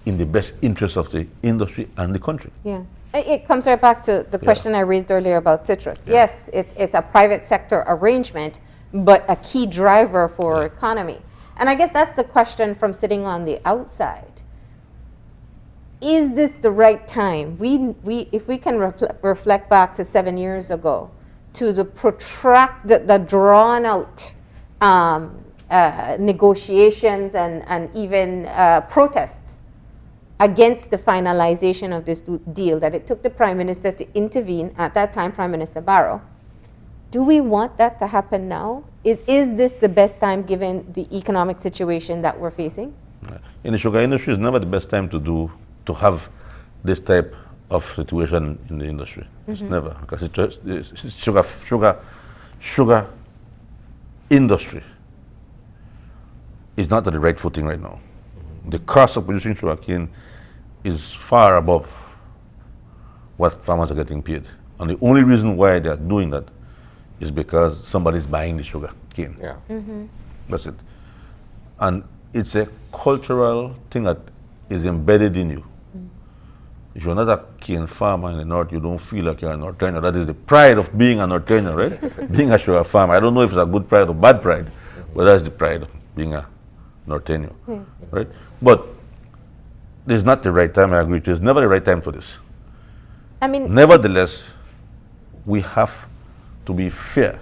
in the best interest of the industry and the country. Yeah, it comes right back to the question I raised earlier about citrus. Yes, it's a private sector arrangement, but a key driver for our economy. And I guess that's the question from sitting on the outside. Is this the right time? If we can reflect back to 7 years ago, to the drawn out negotiations and even protests against the finalization of this deal, that it took the Prime Minister to intervene, at that time Prime Minister Barrow. Do we want that to happen now? Is this the best time given the economic situation that we're facing? In the sugar industry, it's never the best time to have this type of situation in the industry. It's never, because it's sugar industry is not at the right footing right now. The cost of producing sugarcane is far above what farmers are getting paid. And the only reason why they are doing that is because somebody's buying the sugar cane. Yeah. That's it. And it's a cultural thing that is embedded in you. If you're not a cane farmer in the north, you don't feel like you're a Northerner. That is the pride of being a Northerner, right? Being a sugar farmer. I don't know if it's a good pride or bad pride, but that's the pride of being a Northerner, right? But this is not the right time, I agree. There's never the right time for this. I mean, nevertheless, we have to be fair.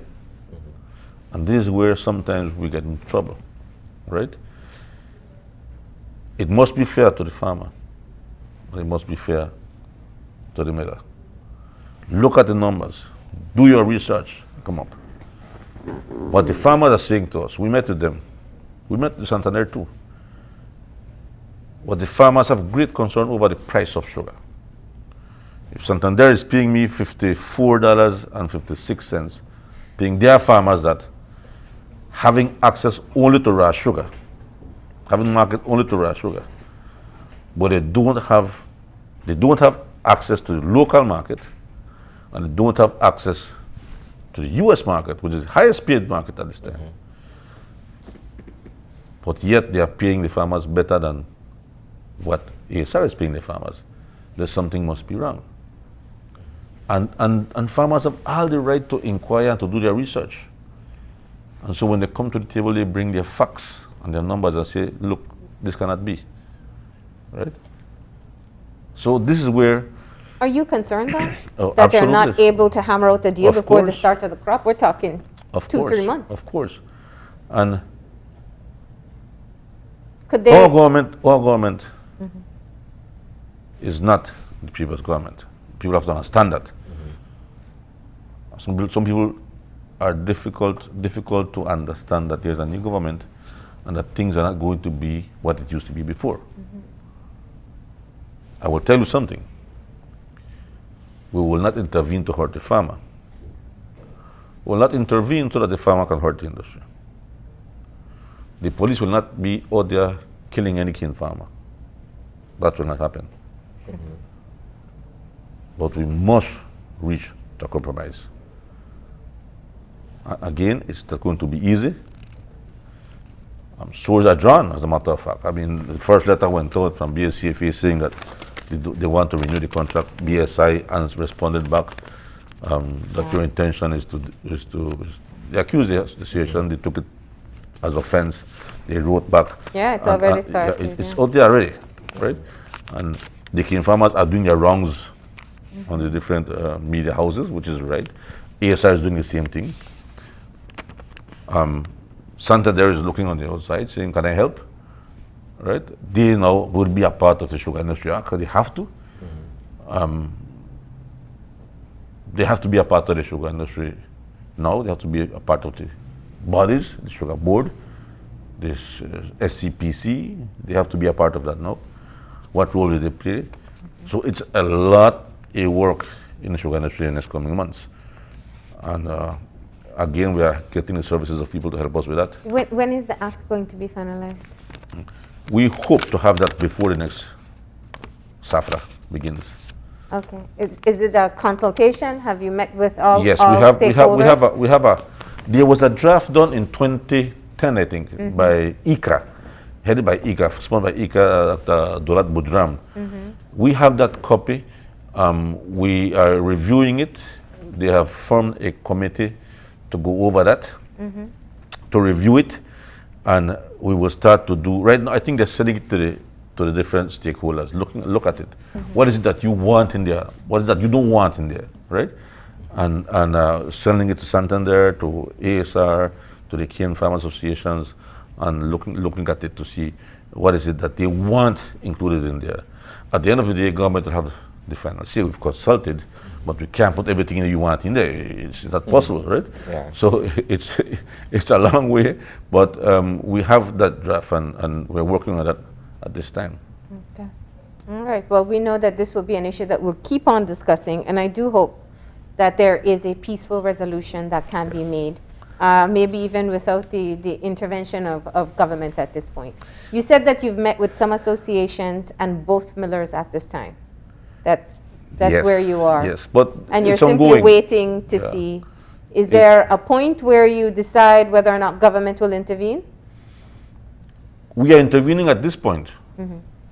And this is where sometimes we get in trouble, right? It must be fair to the farmer. It must be fair to the miller. Look at the numbers. Do your research. Come up. What the farmers are saying to us, we met with them. We met with Santander too. But the farmers have great concern over the price of sugar. If Santander is paying me $54.56, paying their farmers that, having access only to raw sugar, having market only to raw sugar, but they don't have access to the local market, and they don't have access to the US market, which is the highest paid market at this time. But yet they are paying the farmers better than what ASR is paying the farmers. There's something must be wrong. And farmers have all the right to inquire and to do their research. And so when they come to the table, they bring their facts and their numbers and say, look, this cannot be, right? So this is where... Are you concerned though? That they're not able to hammer out the deal before the start of the crop? We're talking 2-3 months. Of course. And could they... Our government is not the previous government. People have to understand that. Some people are difficult to understand that there's a new government and that things are not going to be what it used to be before. I will tell you something. We will not intervene to hurt the farmer. We will not intervene so that the farmer can hurt the industry. The police will not be out there killing any cane farmer. That will not happen. But we must reach the compromise. Again, it's not going to be easy. Swords are drawn, as a matter of fact. I mean, the first letter went out from BSCFA saying that they want to renew the contract. BSI has responded back that your intention is to they accused the association, they took it as offense, they wrote back. Yeah, it's already started. It's out there already, right? And the cane farmers are doing their wrongs on the different media houses, which is right. ASR is doing the same thing. Santander is looking on the outside saying, can I help? Right? They now will be a part of the Sugar Industry Act because they have to. They have to be a part of the sugar industry now. They have to be a part of the bodies, the Sugar Board, this SCPC. They have to be a part of that now. What role will they play? So it's a lot of work in the sugar industry in the next coming months. And again, we are getting the services of people to help us with that. When is the act going to be finalized? We hope to have that before the next SAFRA begins. Okay. Is it a consultation? Have you met with all yes, stakeholders? we have a. There was a draft done in 2010, I think, by ICRA, headed by ICRA, sponsored by ICRA at Dolat Budram. We have that copy. We are reviewing it. They have formed a committee to go over that, to review it, and we will start to do. Right now, I think they're sending it to the different stakeholders. Look at it. What is it that you want in there? What is that you don't want in there, right? And sending it to Santander, to ASR, to the cane farm associations, and looking at it to see what is it that they want included in there. At the end of the day, government will have the final say. We've consulted, but we can't put everything that you want in there. It's not possible, right? Yeah. So it's a long way, but we have that draft, and we're working on that at this time. Okay. All right. Well, we know that this will be an issue that we'll keep on discussing, and I do hope that there is a peaceful resolution that can be made, maybe even without the intervention of government at this point. You said that you've met with some associations and both millers at this time. That's Yes, where you are. Yes, but and you're it's simply ongoing. waiting to see. Is there a point where you decide whether or not government will intervene? We are intervening at this point,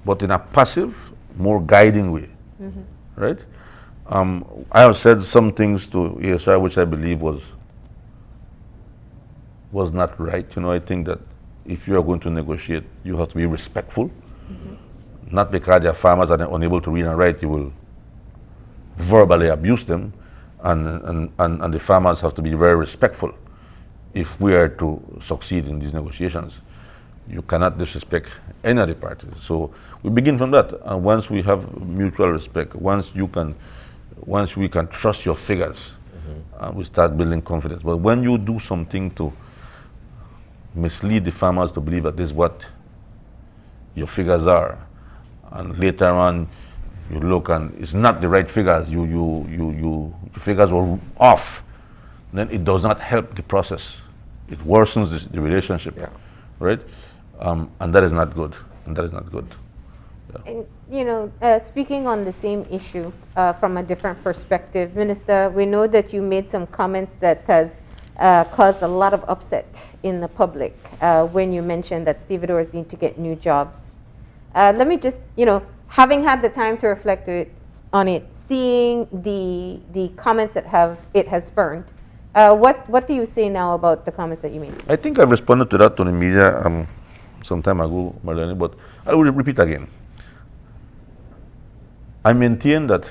but in a passive, more guiding way, right? I have said some things to ASR which I believe was not right. You know, I think that if you are going to negotiate, you have to be respectful. Not because they are farmers and are unable to read and write, you will verbally abuse them, and the farmers have to be very respectful if we are to succeed in these negotiations. You cannot disrespect any of the parties. So we begin from that, and once we have mutual respect, once we can trust your figures, we start building confidence. But when you do something to mislead the farmers to believe that this is what your figures are, and later on you look and it's not the right figures, your figures were off, then it does not help the process. It worsens the relationship, right? And that is not good. And that is not good. And, you know, speaking on the same issue from a different perspective, Minister, we know that you made some comments that has caused a lot of upset in the public when you mentioned that stevedores need to get new jobs. Let me just, you know, having had the time to reflect on it, seeing the comments that it has spurned, what do you say now about the comments that you made? I think I've responded to that on the media some time ago, Marlene, but I will repeat again. I maintain that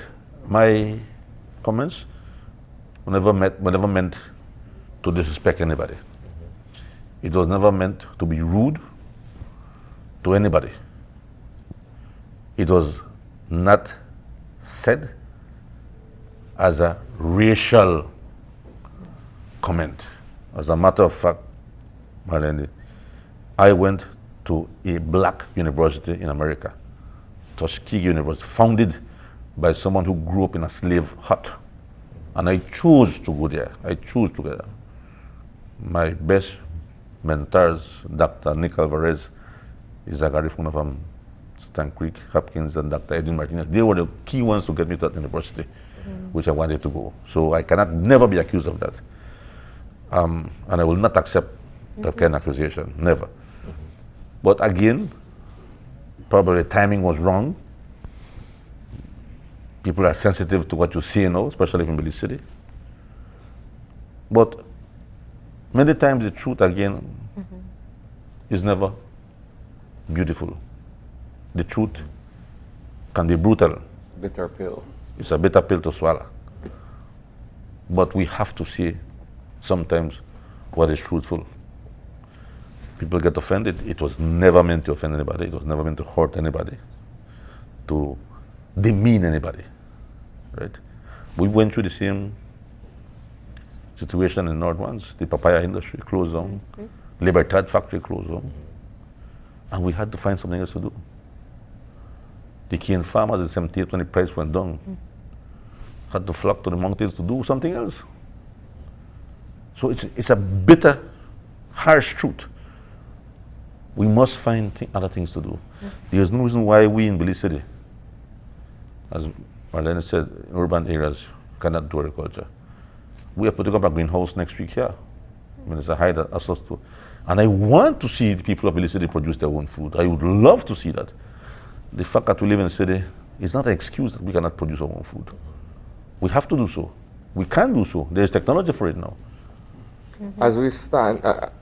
my comments were never meant to disrespect anybody. It was never meant to be rude to anybody. It was not said as a racial comment. As a matter of fact, Marlene, I went to a black university in America, Tuskegee University, founded by someone who grew up in a slave hut. And I chose to go there. I chose to go there. My best mentors, Dr. Nick Alvarez, is a guy from Stan Creek, Hopkins, and Dr. Edwin Martinez. They were the key ones to get me to that university, which I wanted to go. So I cannot never be accused of that. And I will not accept that kind of accusation, never. But again, probably the timing was wrong. People are sensitive to what you see now, especially in Belize City. But many times the truth again is never beautiful. The truth can be brutal. Bitter pill. It's a bitter pill to swallow. But we have to see sometimes what is truthful. People get offended. It was never meant to offend anybody. It was never meant to hurt anybody, to demean anybody, right? We went through the same situation in North once. The papaya industry closed down. Libertad factory closed down. And we had to find something else to do. The cane farmers in 78, when the price went down, had to flock to the mountains to do something else. So it's a bitter, harsh truth. We must find other things to do. There's no reason why we in Belize City, as Marlene said, in urban areas, cannot do agriculture. We are putting up a greenhouse next week here. I mean, it's a high that us to. And I want to see the people of Belize City produce their own food. I would love to see that. The fact that we live in a city is not an excuse that we cannot produce our own food. We have to do so. We can do so. There is technology for it now. As we stand at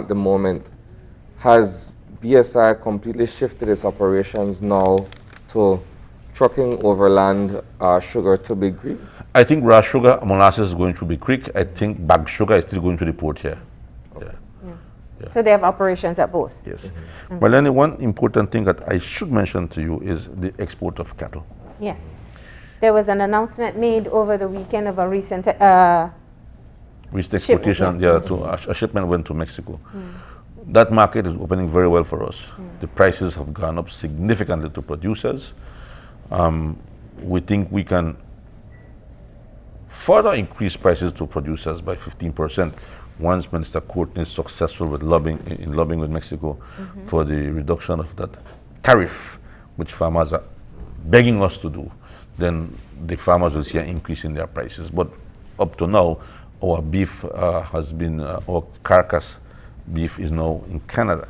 the moment, has BSI completely shifted its operations now to trucking overland sugar to Big Creek? I think raw sugar, molasses is going through Big Creek. I think bagged sugar is still going to the port here. Okay. Yeah. So they have operations at both? Yes. Marlene, one important thing that I should mention to you is the export of cattle. Yes. There was an announcement made over the weekend of a recent exportation, a shipment went to Mexico. That market is opening very well for us. The prices have gone up significantly to producers. We think we can further increase prices to producers by 15% once Minister Courtney is successful with lobbying with Mexico for the reduction of that tariff, which farmers are begging us to do. Then the farmers will see an increase in their prices. But up to now, our beef our carcass beef is now in Canada,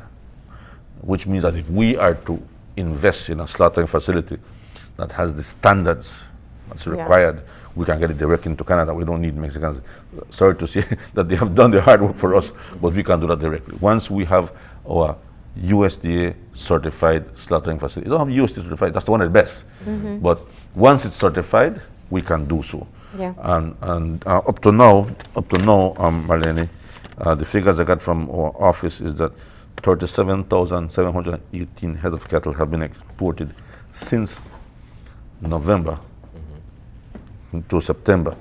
which means that if we are to invest in a slaughtering facility that has the standards that's required, we can get it direct into Canada. We don't need Mexicans. Sorry to say that they have done the hard work for us, but we can do that directly. Once we have our USDA certified slaughtering facility, you don't have USDA certified, that's the one at best. But once it's certified, we can do so. Yeah. And up to now, Marlene, the figures I got from our office is that 37,718 head of cattle have been exported since November to September.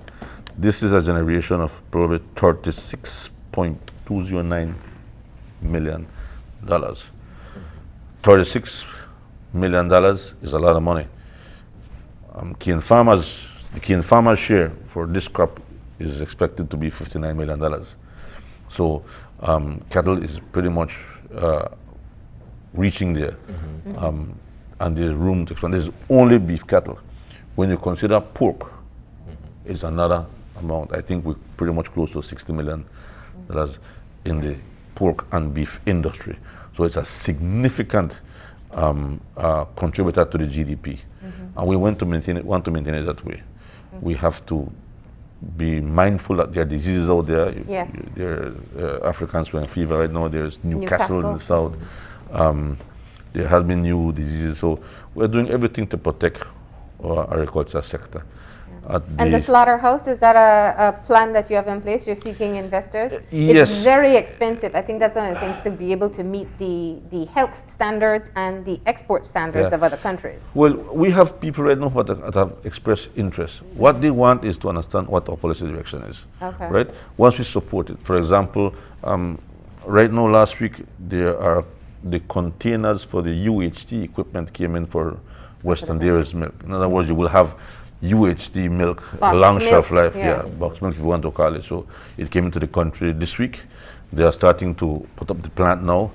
This is a generation of probably $36.209 million. $36 million is a lot of money. The cane farmers share for this crop is expected to be $59 million. So cattle is pretty much reaching there, and there's room to expand. This is only beef cattle. When you consider pork, it's another amount. I think we're pretty much close to $60 million in the pork and beef industry. So it's a significant contributor to the GDP, and we want to maintain it that way. We have to be mindful that there are diseases out there. Yes. There are African swine fever right now. There's Newcastle in the south. There have been new diseases. So we're doing everything to protect our agriculture sector. And the slaughterhouse, is that a plan that you have in place? You're seeking investors? Yes. It's very expensive. I think that's one of the things, to be able to meet the health standards and the export standards of other countries. Well, we have people right now that have expressed interest. What they want is to understand what our policy direction is. Okay. Right? Once we support it. For example, right now, last week, there are the containers for the UHT equipment came in for Western Dairies milk. In other words, you will have UHT milk, boxed long milk, shelf life, yeah. boxed milk if you want to call it. So it came into the country this week, They are starting to put up the plant now.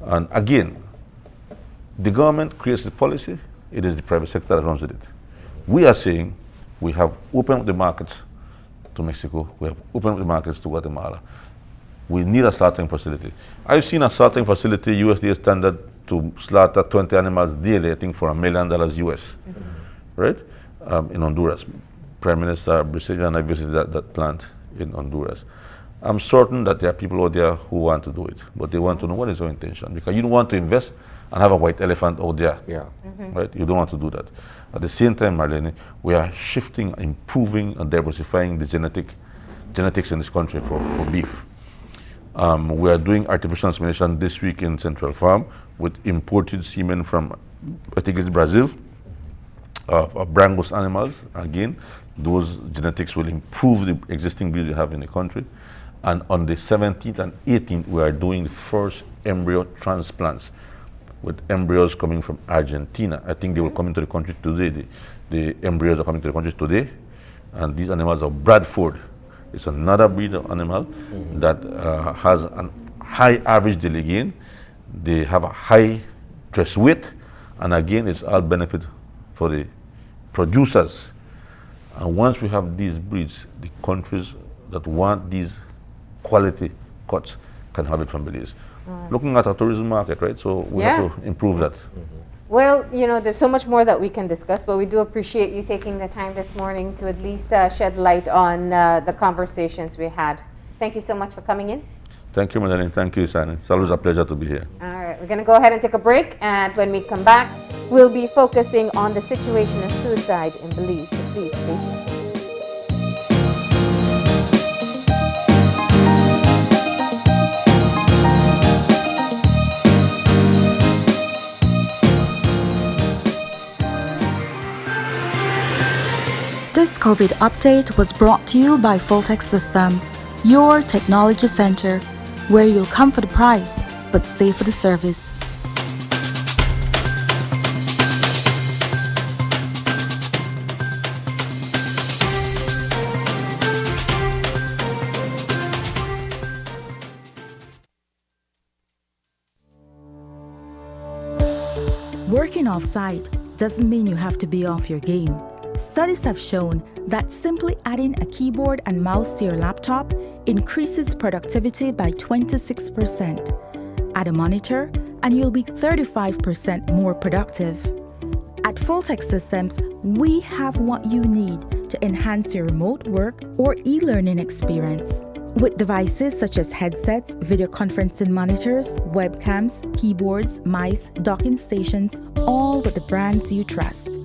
And again, the government creates the policy, it is the private sector that runs with it. We are saying we have opened up the markets to Mexico, we have opened up the markets to Guatemala. We need a slaughtering facility. I've seen a slaughtering facility, USDA standard, to slaughter 20 animals daily, I think for $1 million US, right? In Honduras. Prime Minister Briceño and I visited that plant in Honduras. I'm certain that there are people out there who want to do it, but they want to know what is our intention, because you don't want to invest and have a white elephant out there, right? You don't want to do that. At the same time, Marlene, we are shifting, improving, and diversifying the genetics in this country for beef. We are doing artificial insemination this week in Central Farm with imported semen from, I think it's Brazil, of Brangus animals. Again, those genetics will improve the existing breeds we have in the country. And on the 17th and 18th, we are doing the first embryo transplants with embryos coming from Argentina. I think they will come into the country today. The embryos are coming to the country today. And these animals are Bradford. It's another breed of animal that has a high average daily gain. They have a high dress weight. And again, it's all benefit for the producers. And once we have these breeds, the countries that want these quality cuts can have it from Belize. Looking at our tourism market, right? So we have to improve that. Well, you know, there's so much more that we can discuss, but we do appreciate you taking the time this morning to at least shed light on the conversations we had. Thank you so much for coming in. Thank you, Madeleine. Thank you, Sani. It's always a pleasure to be here. All right, we're going to go ahead and take a break, and when we come back, we'll be focusing on the situation of suicide in Belize. So please stay tuned. This COVID update was brought to you by Fulltech Systems, your technology center, where you'll come for the price, but stay for the service. Working off-site doesn't mean you have to be off your game. Studies have shown that simply adding a keyboard and mouse to your laptop increases productivity by 26%. Add a monitor and you'll be 35% more productive. At Fulltech Systems, we have what you need to enhance your remote work or e-learning experience. With devices such as headsets, video conferencing monitors, webcams, keyboards, mice, docking stations, all with the brands you trust.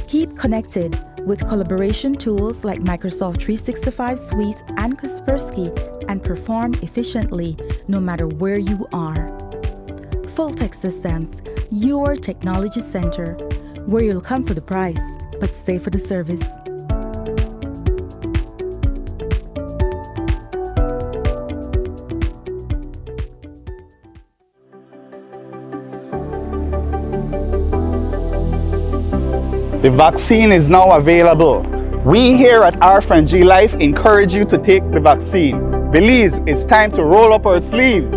Keep connected with collaboration tools like Microsoft 365 Suite and Kaspersky and perform efficiently no matter where you are. Fulltech Systems, your technology center, where you'll come for the price, but stay for the service. The vaccine is now available. We here at R&G Life encourage you to take the vaccine. Belize, it's time to roll up our sleeves.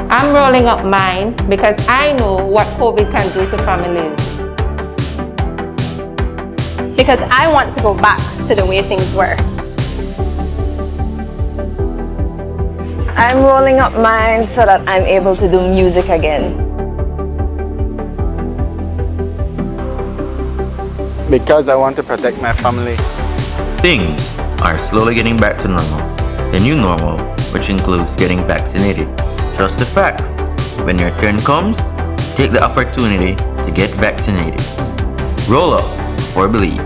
I'm rolling up mine because I know what COVID can do to families. Because I want to go back to the way things were. I'm rolling up mine so that I'm able to do music again. Because I want to protect my family. Things are slowly getting back to normal. The new normal, which includes getting vaccinated. Trust the facts. When your turn comes, take the opportunity to get vaccinated. Roll up or believe.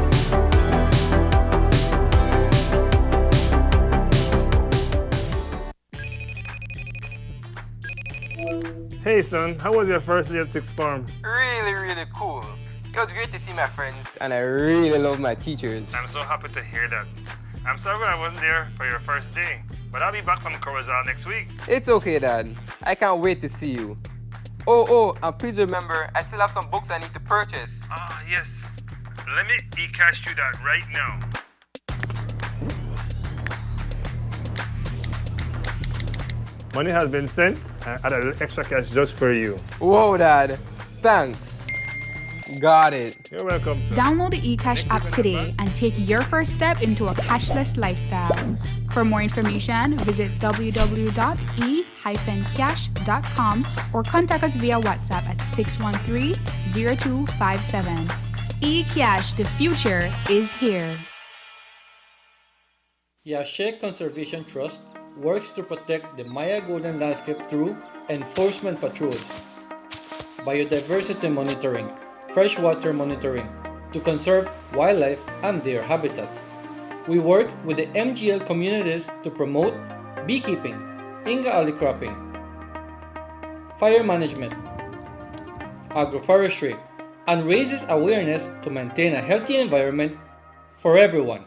Hey son, how was your first day at Sixth Form? Really cool. It was great to see my friends, and I really love my teachers. I'm so happy to hear that. I'm sorry I wasn't there for your first day, but I'll be back from Corozal next week. It's okay, Dad. I can't wait to see you. Oh, and please remember, I still have some books I need to purchase. Ah, yes. Let me e-cash you that right now. Money has been sent and add a little extra cash just for you. Whoa, Dad. Thanks. Got it. You're welcome, sir. Download the eCash app today and take your first step into a cashless lifestyle. For more information, visit www.e-cash.com or contact us via WhatsApp at 613-0257. eCash, the future is here. Yashek Conservation Trust works to protect the Maya Golden landscape through enforcement patrols, biodiversity monitoring, freshwater monitoring, to conserve wildlife and their habitats. We work with the MGL communities to promote beekeeping, Inga ali cropping, fire management, agroforestry, and raises awareness to maintain a healthy environment for everyone.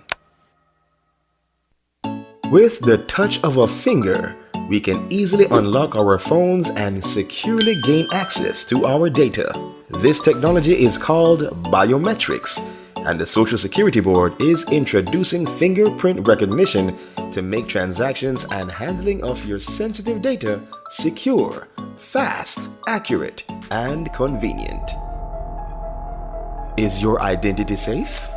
With the touch of a finger, we can easily unlock our phones and securely gain access to our data. This technology is called biometrics, and the Social Security Board is introducing fingerprint recognition to make transactions and handling of your sensitive data secure, fast, accurate, and convenient. Is your identity safe?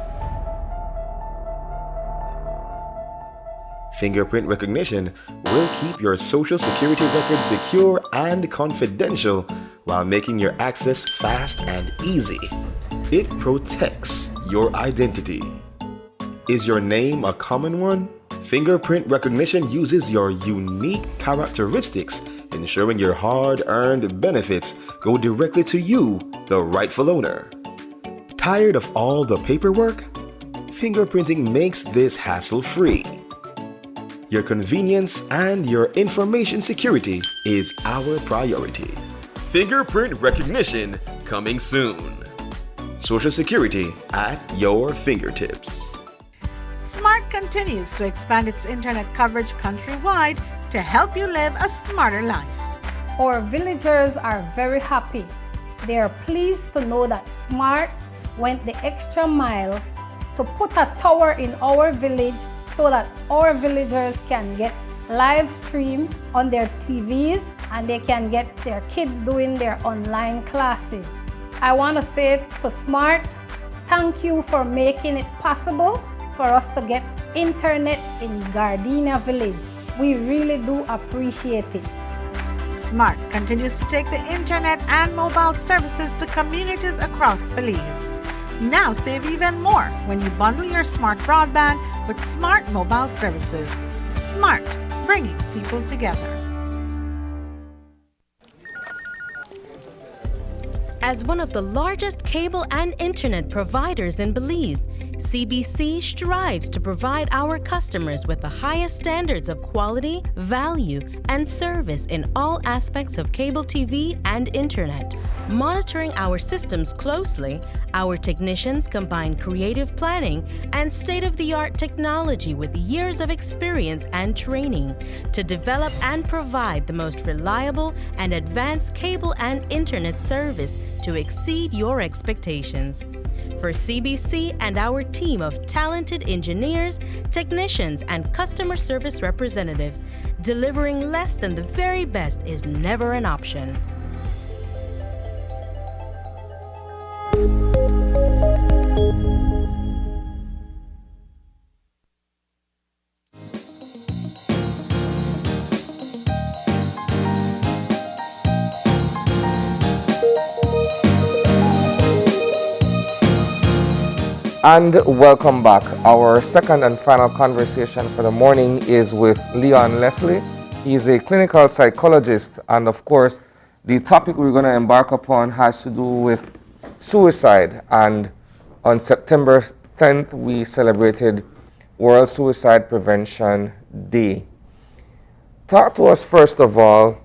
Fingerprint recognition will keep your Social Security record secure and confidential while making your access fast and easy. It protects your identity. Is your name a common one? Fingerprint recognition uses your unique characteristics, ensuring your hard-earned benefits go directly to you, the rightful owner. Tired of all the paperwork? Fingerprinting makes this hassle-free. Your convenience and your information security is our priority. Fingerprint recognition coming soon. Social Security at your fingertips. Smart continues to expand its internet coverage countrywide to help you live a smarter life. Our villagers are very happy. They are pleased to know that Smart went the extra mile to put a tower in our village so that our villagers can get live stream on their TVs and they can get their kids doing their online classes. I want to say to Smart, thank you for making it possible for us to get internet in Gardenia Village. We really do appreciate it. Smart continues to take the internet and mobile services to communities across Belize. Now save even more when you bundle your Smart broadband with Smart mobile services. Smart, bringing people together. As one of the largest cable and internet providers in Belize, CBC strives to provide our customers with the highest standards of quality, value, and service in all aspects of cable TV and internet. Monitoring our systems closely, our technicians combine creative planning and state-of-the-art technology with years of experience and training to develop and provide the most reliable and advanced cable and internet service to exceed your expectations. For CBC and our team of talented engineers, technicians, and customer service representatives, delivering less than the very best is never an option. And welcome back. Our second and final conversation for the morning is with Leon Leslie. He's a clinical psychologist, and of course, the topic we're going to embark upon has to do with suicide. And on September 10th, we celebrated World Suicide Prevention Day. Talk to us first of all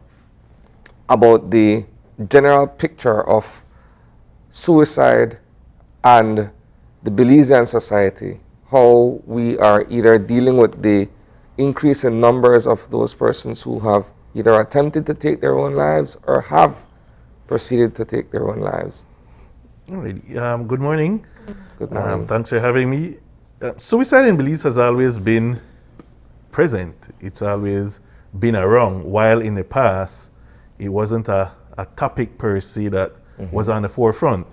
about the general picture of suicide and the Belizean society, how we are either dealing with the increase in numbers of those persons who have either attempted to take their own lives or have proceeded to take their own lives. All right. Good morning. Good morning. Thanks for having me. Suicide in Belize has always been present. It's always been around, while in the past it wasn't a topic per se that was on the forefront.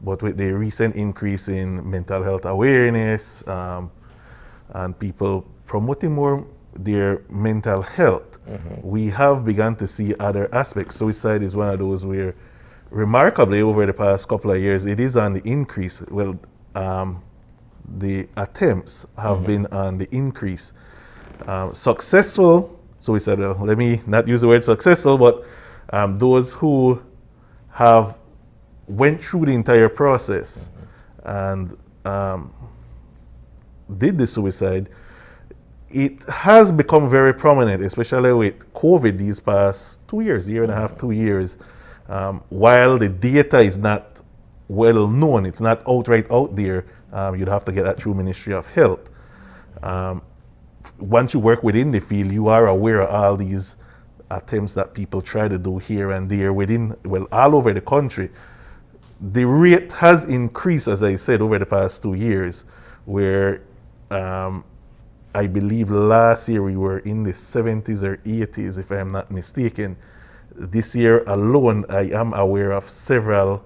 But with the recent increase in mental health awareness and people promoting more their mental health, we have begun to see other aspects. Suicide is one of those where, remarkably, over the past couple of years, it is on the increase. Well, the attempts have been on the increase. Successful suicide, let me not use the word successful, but those who have went through the entire process and did the suicide, it has become very prominent, especially with COVID these past 2 years, year and a half, 2 years. While the data is not well known, it's not outright out there, you'd have to get that through Ministry of Health. Once you work within the field, you are aware of all these attempts that people try to do here and there within, well, all over the country. The rate has increased, as I said, over the past 2 years, where I believe last year we were in the 70s or 80s, if I'm not mistaken. This year alone, I am aware of several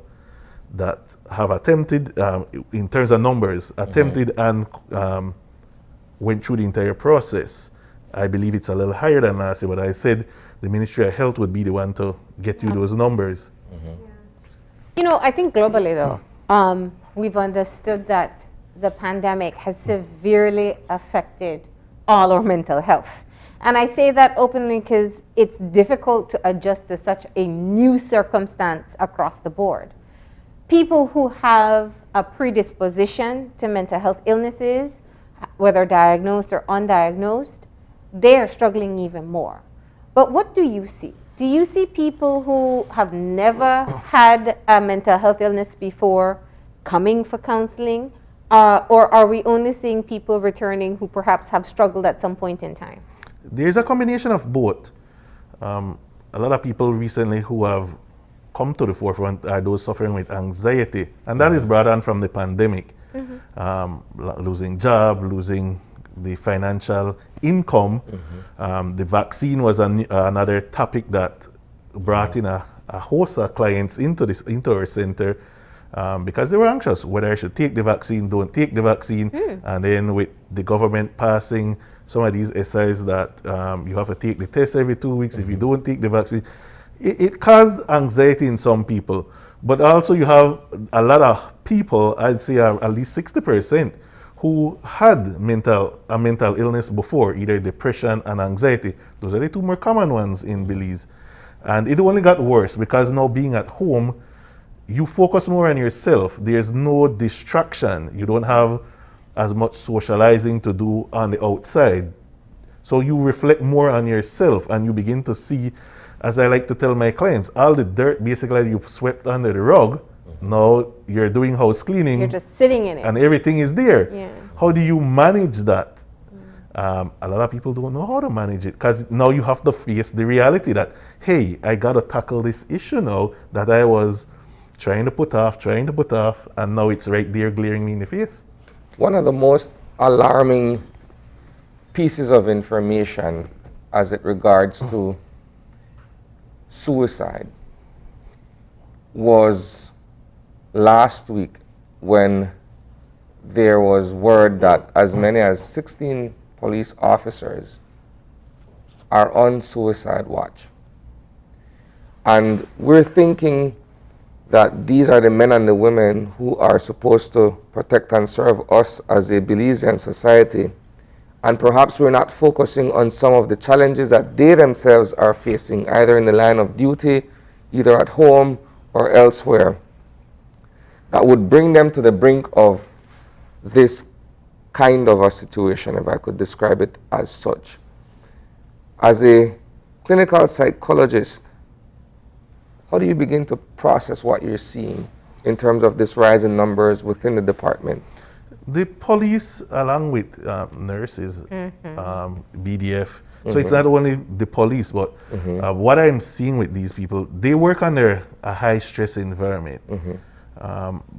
that have attempted, in terms of numbers, attempted and went through the entire process. I believe it's a little higher than last year, but I said the Ministry of Health would be the one to get you those numbers. You know, I think globally though, we've understood that the pandemic has severely affected all our mental health. And I say that openly because it's difficult to adjust to such a new circumstance across the board. People who have a predisposition to mental health illnesses, whether diagnosed or undiagnosed, they're struggling even more. But what do you see? Do you see people who have never had a mental health illness before coming for counseling? Or are we only seeing people returning who perhaps have struggled at some point in time? There's a combination of both. A lot of people recently who have come to the forefront are those suffering with anxiety, and that is brought on from the pandemic. Losing job, losing the financial income. The vaccine was another topic that brought in a host of clients into our center. Because they were anxious whether I should take the vaccine, don't take the vaccine, and then with the government passing some of these essays that you have to take the test every 2 weeks if you don't take the vaccine, it caused anxiety in some people. But also you have a lot of people, I'd say at least 60%, who had a mental illness before, either depression and anxiety. Those are the two more common ones in Belize. And it only got worse because now being at home, you focus more on yourself. There's no distraction. You don't have as much socializing to do on the outside. So you reflect more on yourself and you begin to see, as I like to tell my clients, all the dirt basically you swept under the rug, now you're doing house cleaning. You're just sitting in it. And everything is there. Yeah. How do you manage that? A lot of people don't know how to manage it because now you have to face the reality that, hey, I got to tackle this issue now that I was trying to put off, and now it's right there glaring me in the face. One of the most alarming pieces of information as it regards to suicide was last week when there was word that as many as 16 police officers are on suicide watch. And we're thinking that these are the men and the women who are supposed to protect and serve us as a Belizean society. And perhaps we're not focusing on some of the challenges that they themselves are facing, either in the line of duty, either at home or elsewhere, that would bring them to the brink of this kind of a situation, if I could describe it as such. As a clinical psychologist, how do you begin to process what you're seeing in terms of this rise in numbers within the department? The police, along with nurses, BDF, so it's not only the police, but what I'm seeing with these people, they work under a high stress environment.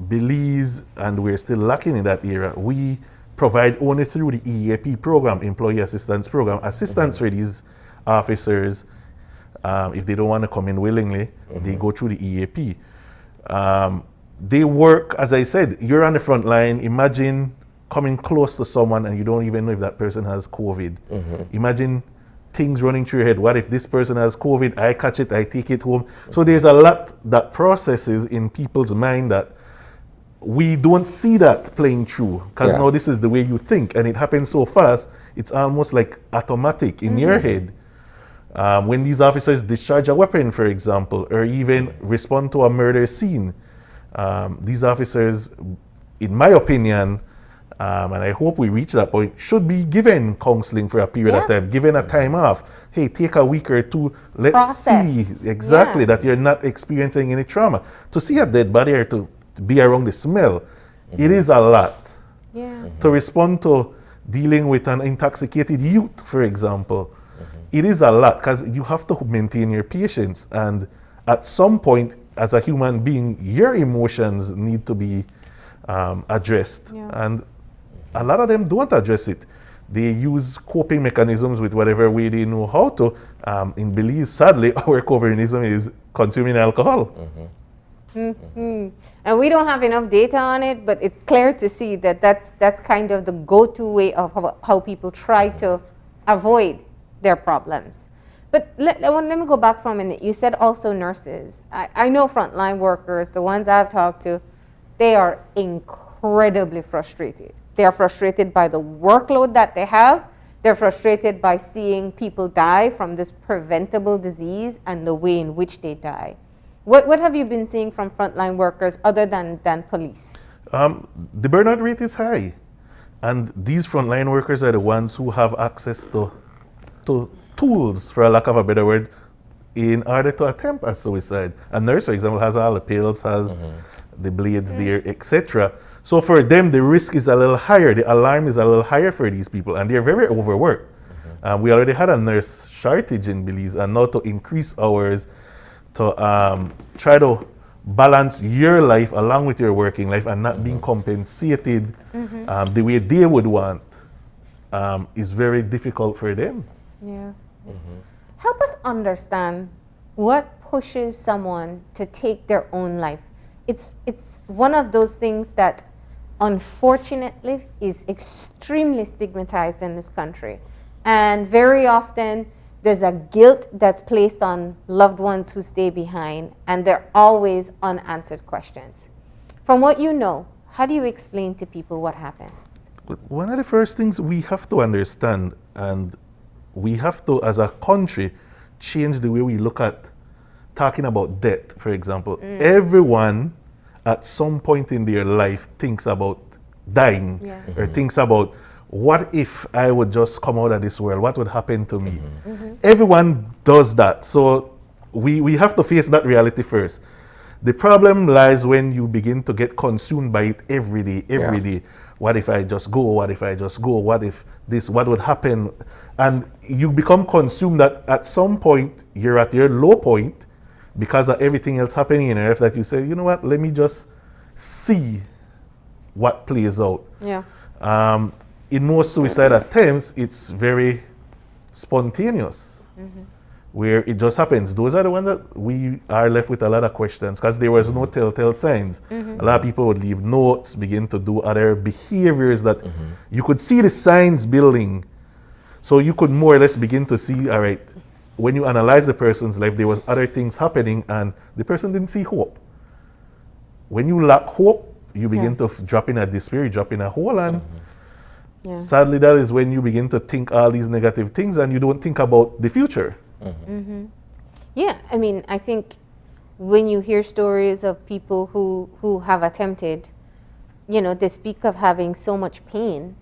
Belize, and we're still lacking in that area, we provide only through the EAP program, Employee Assistance Program, assistance for these officers, if they don't want to come in willingly, they go through the EAP. They work, as I said, you're on the front line. Imagine coming close to someone and you don't even know if that person has COVID. Imagine things running through your head. What if this person has COVID? I catch it, I take it home. So there's a lot that processes in people's mind that we don't see that playing through, because now this is the way you think, and it happens so fast, it's almost like automatic in your head. When these officers discharge a weapon, for example, or even respond to a murder scene, these officers, in my opinion, and I hope we reach that point, should be given counseling for a period of time, given a time off. Hey, take a week or two, let's see exactly that you're not experiencing any trauma. To see a dead body or to be around the smell, it is a lot. To respond to dealing with an intoxicated youth, for example, it is a lot, because you have to maintain your patience, and at some point as a human being your emotions need to be addressed, and a lot of them don't address it. They use coping mechanisms with whatever way they know how to. In Belize, sadly, our coping mechanism is consuming alcohol. And we don't have enough data on it, but it's clear to see that that's kind of the go-to way of how people try to avoid their problems. But let me go back for a minute. You said also nurses. I know frontline workers, the ones I've talked to, they are incredibly frustrated. They are frustrated by the workload that they have. They're frustrated by seeing people die from this preventable disease and the way in which they die. What have you been seeing from frontline workers other than police? The burnout rate is high. And these frontline workers are the ones who have access to tools, for a lack of a better word, in order to attempt a suicide. A nurse, for example, has all the pills, has the blades there, etc. So for them, the risk is a little higher. The alarm is a little higher for these people, and they're very overworked. We already had a nurse shortage in Belize, and now to increase hours, to try to balance your life along with your working life and not being compensated the way they would want is very difficult for them. Help us understand what pushes someone to take their own life. It's one of those things that unfortunately is extremely stigmatized in this country, and very often there's a guilt that's placed on loved ones who stay behind, and they're always unanswered questions. From what you know, how do you explain to people what happens? One of the first things we have to understand, and we have to, as a country, change the way we look at talking about death, for example. Everyone at some point in their life thinks about dying, or thinks about, what if I would just come out of this world? What would happen to me? Everyone does that. So we have to face that reality first. The problem lies when you begin to get consumed by it every day. What if I just go? What if I just go? What if this? What would happen? And you become consumed that at some point you're at your low point because of everything else happening in your life, that you say, you know what, let me just see what plays out. In most suicide attempts, it's very spontaneous, where it just happens. Those are the ones that we are left with a lot of questions, because there was no telltale signs. A lot of people would leave notes, begin to do other behaviors that you could see the signs building. So you could more or less begin to see, all right, when you analyze the person's life, there was other things happening and the person didn't see hope. When you lack hope, you begin to drop in a despair, drop in a hole, and sadly that is when you begin to think all these negative things and you don't think about the future. Yeah, I mean, I think when you hear stories of people who have attempted, you know, they speak of having so much pain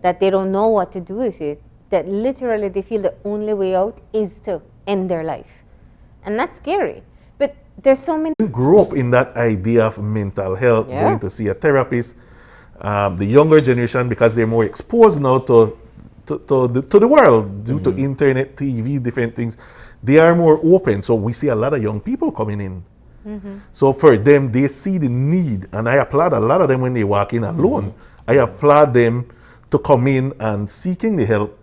that they don't know what to do with it, that literally they feel the only way out is to end their life. And that's scary. But there's so many... You grew up in that idea of mental health, going to see a therapist. The younger generation, because they're more exposed now to the world due to internet, TV, different things, they are more open. So we see a lot of young people coming in. So for them, they see the need, and I applaud a lot of them when they walk in alone. I applaud them to come in and seeking the help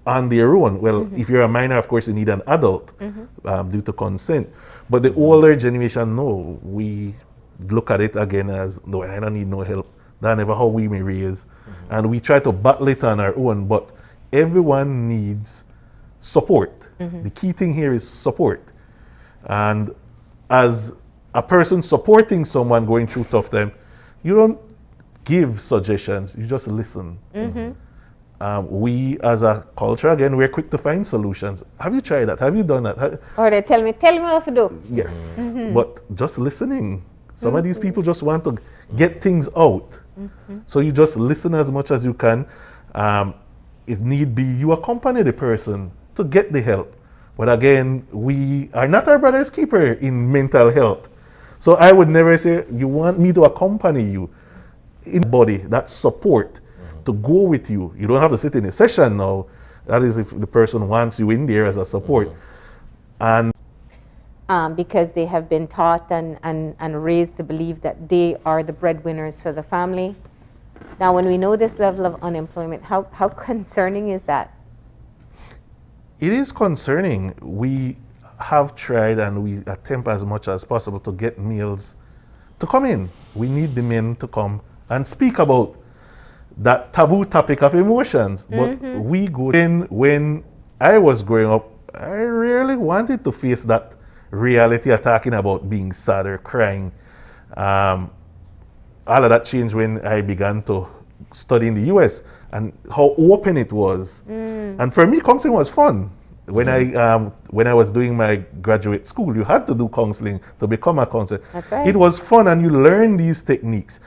on their own. Well, if you're a minor, of course, you need an adult due to consent. But the older generation, no, we look at it again as, no, I don't need no help. That's never how we may raise. And we try to battle it on our own, but everyone needs support. The key thing here is support. And as a person supporting someone going through tough time, you don't give suggestions, you just listen. We as a culture, again, we're quick to find solutions. Have you tried that? Have you done that? Or they tell me what to do. Yes, but just listening. Some of these people just want to get things out. So you just listen as much as you can. If need be, you accompany the person to get the help. But again, we are not our brother's keeper in mental health. So I would never say, you want me to accompany you in body, that support to go with you. You don't have to sit in a session now. That is if the person wants you in there as a support. And because they have been taught and raised to believe that they are the breadwinners for the family. Now, when we know this level of unemployment, how concerning is that? It is concerning. We have tried and we attempt as much as possible to get males to come in. We need the men to come and speak about that taboo topic of emotions. But we go in. When I was growing up, I really wanted to face that reality of talking about being sad or crying. All of that changed when I began to study in the US and how open it was. And for me, counseling was fun. When I was doing my graduate school, you had to do counseling to become a counselor. That's right. It was fun and you learn these techniques.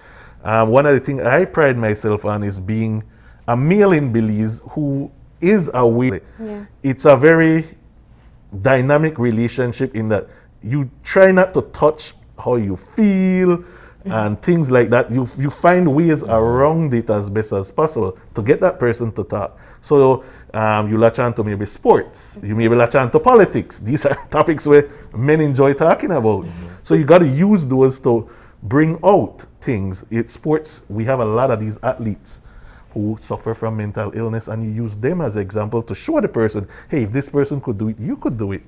One of the things I pride myself on is being a male in Belize who is aware. It's a very dynamic relationship in that you try not to touch how you feel and things like that. You find ways around it as best as possible to get that person to talk. So you latch on to maybe sports, you maybe latch on to politics. These are topics where men enjoy talking about. So you got to use those to bring out things. In sports, we have a lot of these athletes who suffer from mental illness, and you use them as an example to show the person, hey, if this person could do it, you could do it.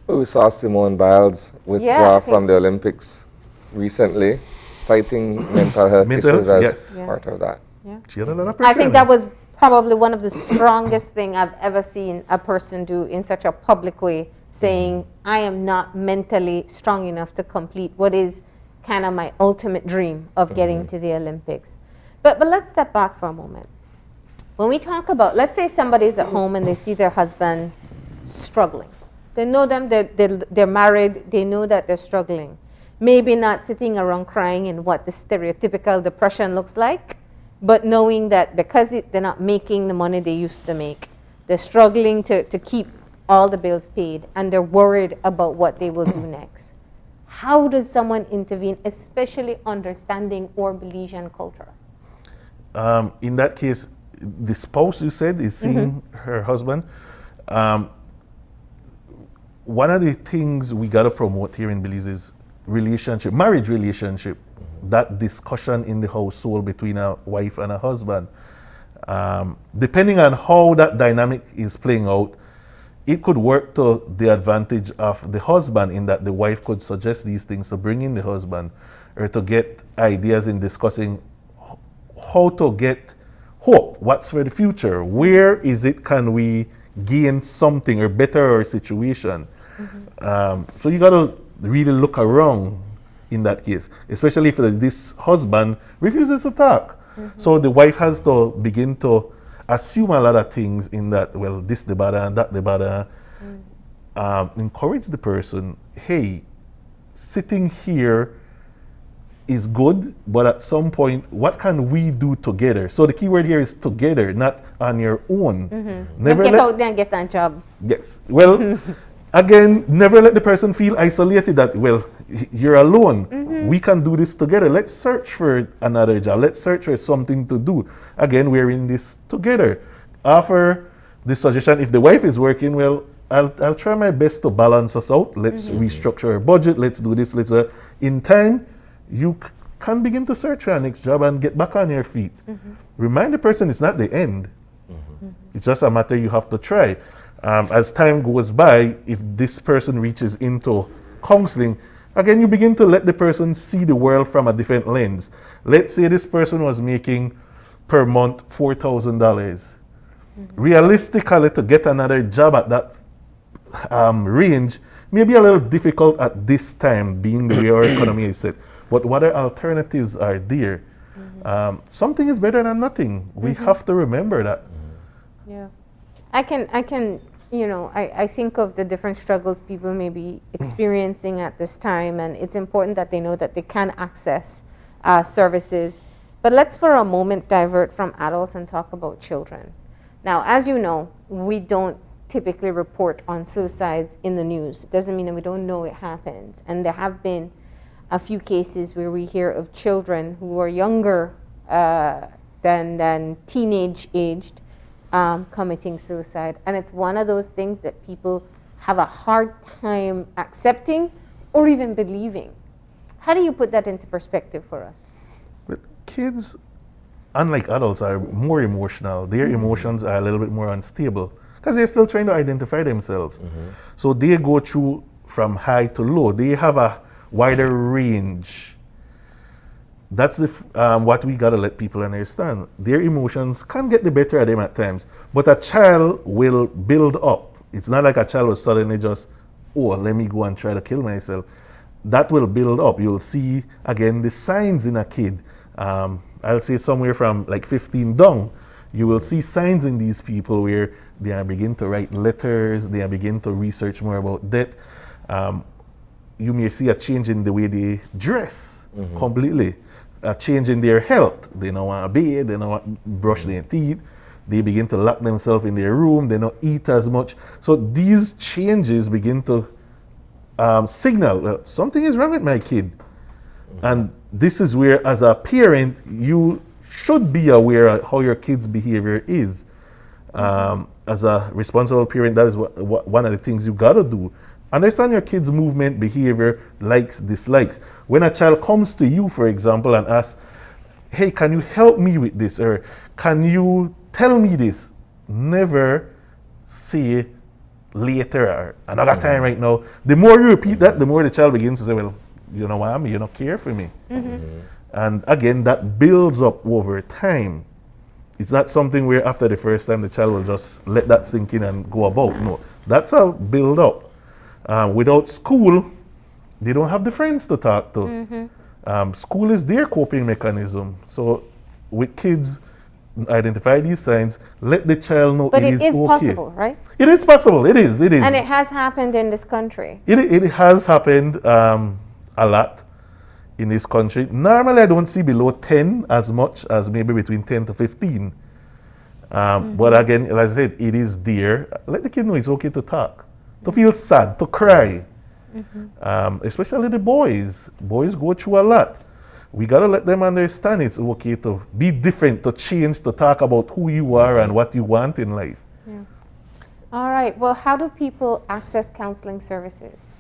We saw Simone Biles withdraw from the Olympics recently, citing mental health issues as part of that. She had a lot of pressure. I think that was probably one of the strongest thing I've ever seen a person do in such a public way, saying, I am not mentally strong enough to complete what is kind of my ultimate dream of getting to the Olympics. But let's step back for a moment. When we talk about, let's say somebody's at home and they see their husband struggling. They know them, they're married, they know that they're struggling. Maybe not sitting around crying in what the stereotypical depression looks like, but knowing that because they're not making the money they used to make, they're struggling to keep all the bills paid, and they're worried about what they will do next. How does someone intervene, especially understanding our Belizean culture? In that case, the spouse, you said, is seeing her husband. One of the things we got to promote here in Belize is relationship, marriage relationship, that discussion in the household between a wife and a husband. Depending on how that dynamic is playing out, it could work to the advantage of the husband in that the wife could suggest these things to bring in the husband, or to get ideas in discussing how to get hope, what's for the future, where is it can we gain something or better our situation. So you got to really look around in that case, especially if this husband refuses to talk. So the wife has to begin to assume a lot of things in that, well, this the bother and that the bother. Encourage the person, hey, sitting here is good, but at some point, what can we do together? So the key word here is together, not on your own. Never get out there and get that job. Yes. Well, again, never let the person feel isolated that, well, you're alone. We can do this together. Let's search for another job. Let's search for something to do. Again, we're in this together. Offer the suggestion. If the wife is working, well, I'll try my best to balance us out. Let's restructure our budget. Let's do this. In time, you can begin to search for your next job and get back on your feet. Remind the person it's not the end. It's just a matter you have to try. As time goes by, if this person reaches into counseling, again, you begin to let the person see the world from a different lens. Let's say this person was making per month $4,000. Realistically, to get another job at that range may be a little difficult at this time, being the way our economy is set. But what alternatives are there? Something is better than nothing. We have to remember that. Yeah. I can, you know, I think of the different struggles people may be experiencing at this time, and it's important that they know that they can access services. But let's for a moment divert from adults and talk about children. Now, as you know, we don't typically report on suicides in the news. It doesn't mean that we don't know it happens. And there have been a few cases where we hear of children who are younger than teenage aged committing suicide. And it's one of those things that people have a hard time accepting or even believing. How do you put that into perspective for us? But kids, unlike adults, are more emotional. Their emotions are a little bit more unstable because they're still trying to identify themselves. So they go through from high to low. They have a wider range. That's the what we gotta let people understand. Their emotions can get the better of them at times, but a child will build up. It's not like a child will suddenly just, oh, let me go and try to kill myself. That will build up. You'll see again the signs in a kid. I'll say somewhere from like 15 down, you will see signs in these people where they are begin to write letters, they are begin to research more about death. You may see a change in the way they dress completely, a change in their health. They don't want to bathe, they don't want to brush their teeth, they begin to lock themselves in their room, they don't eat as much. So these changes begin to signal, well, something is wrong with my kid. And this is where, as a parent, you should be aware of how your kid's behavior is. As a responsible parent, that is one of the things you gotta do. Understand your kid's movement, behavior, likes, dislikes. When a child comes to you, for example, and asks, hey, can you help me with this? Or can you tell me this? Never say later or another time right now. The more you repeat that, the more the child begins to say, well, you know what, you don't care for me. And again, that builds up over time. It's not something where after the first time the child will just let that sink in and go about. No, that's a build up. Without school, they don't have the friends to talk to. School is their coping mechanism. So with kids, identify these signs, let the child know But it it is is okay. possible, right? It is possible, it is. And it has happened in this country. It has happened a lot in this country. Normally, I don't see below 10 as much as maybe between 10 to 15. But again, like I said, it is there. Let the kid know it's okay to talk, to feel sad, to cry. Especially the boys. Boys go through a lot. We got to let them understand it's okay to be different, to change, to talk about who you are and what you want in life. Yeah. All right. Well, how do people access counseling services?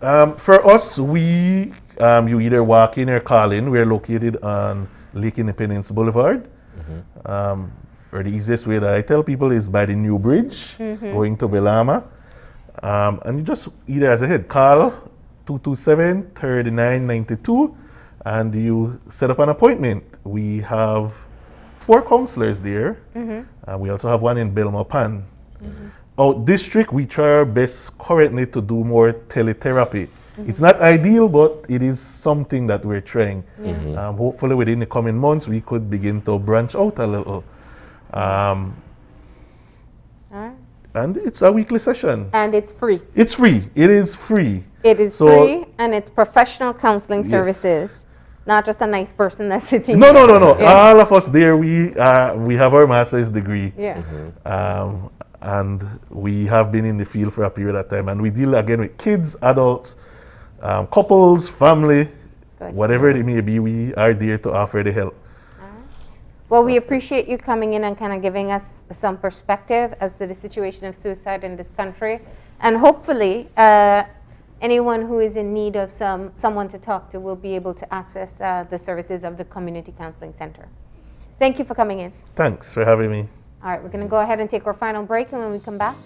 For us, you either walk in or call in. We're located on Lake Independence Boulevard. Or the easiest way that I tell people is by the new bridge, going to Belama. And you just either, as I said, call 227-3992 and you set up an appointment. We have 4 counselors there. And we also have one in Belmopan. Out district, we try our best currently to do more teletherapy. It's not ideal, but it is something that we're trying. Hopefully within the coming months, we could begin to branch out a little. And it's a weekly session. And it's free. It's free. It is free. It is free, and it's professional counseling services, not just a nice person that's sitting No. there. Yeah. All of us there, we have our master's degree. Yeah. And we have been in the field for a period of time. And we deal again with kids, adults, couples, family, whatever it may be, we are there to offer the help. Well, we appreciate you coming in and kind of giving us some perspective as to the situation of suicide in this country. And hopefully, anyone who is in need of someone to talk to will be able to access the services of the Community Counseling Center. Thank you for coming in. Thanks for having me. All right, we're going to go ahead and take our final break, and when we come back,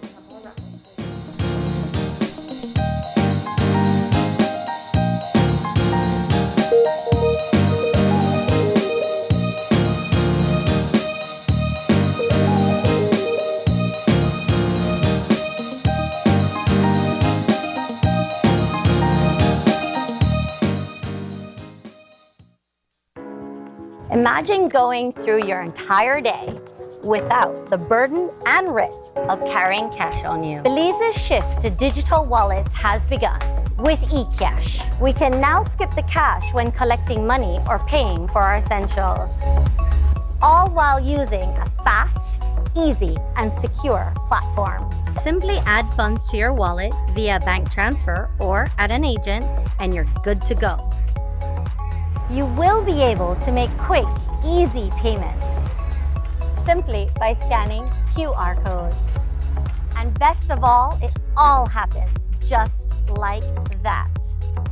Imagine going through your entire day without the burden and risk of carrying cash on you. Belize's shift to digital wallets has begun with eCash. We can now skip the cash when collecting money or paying for our essentials, all while using a fast, easy, and secure platform. Simply add funds to your wallet via bank transfer or at an agent, and you're good to go. You will be able to make quick, easy payments simply by scanning QR codes. And best of all, it all happens just like that.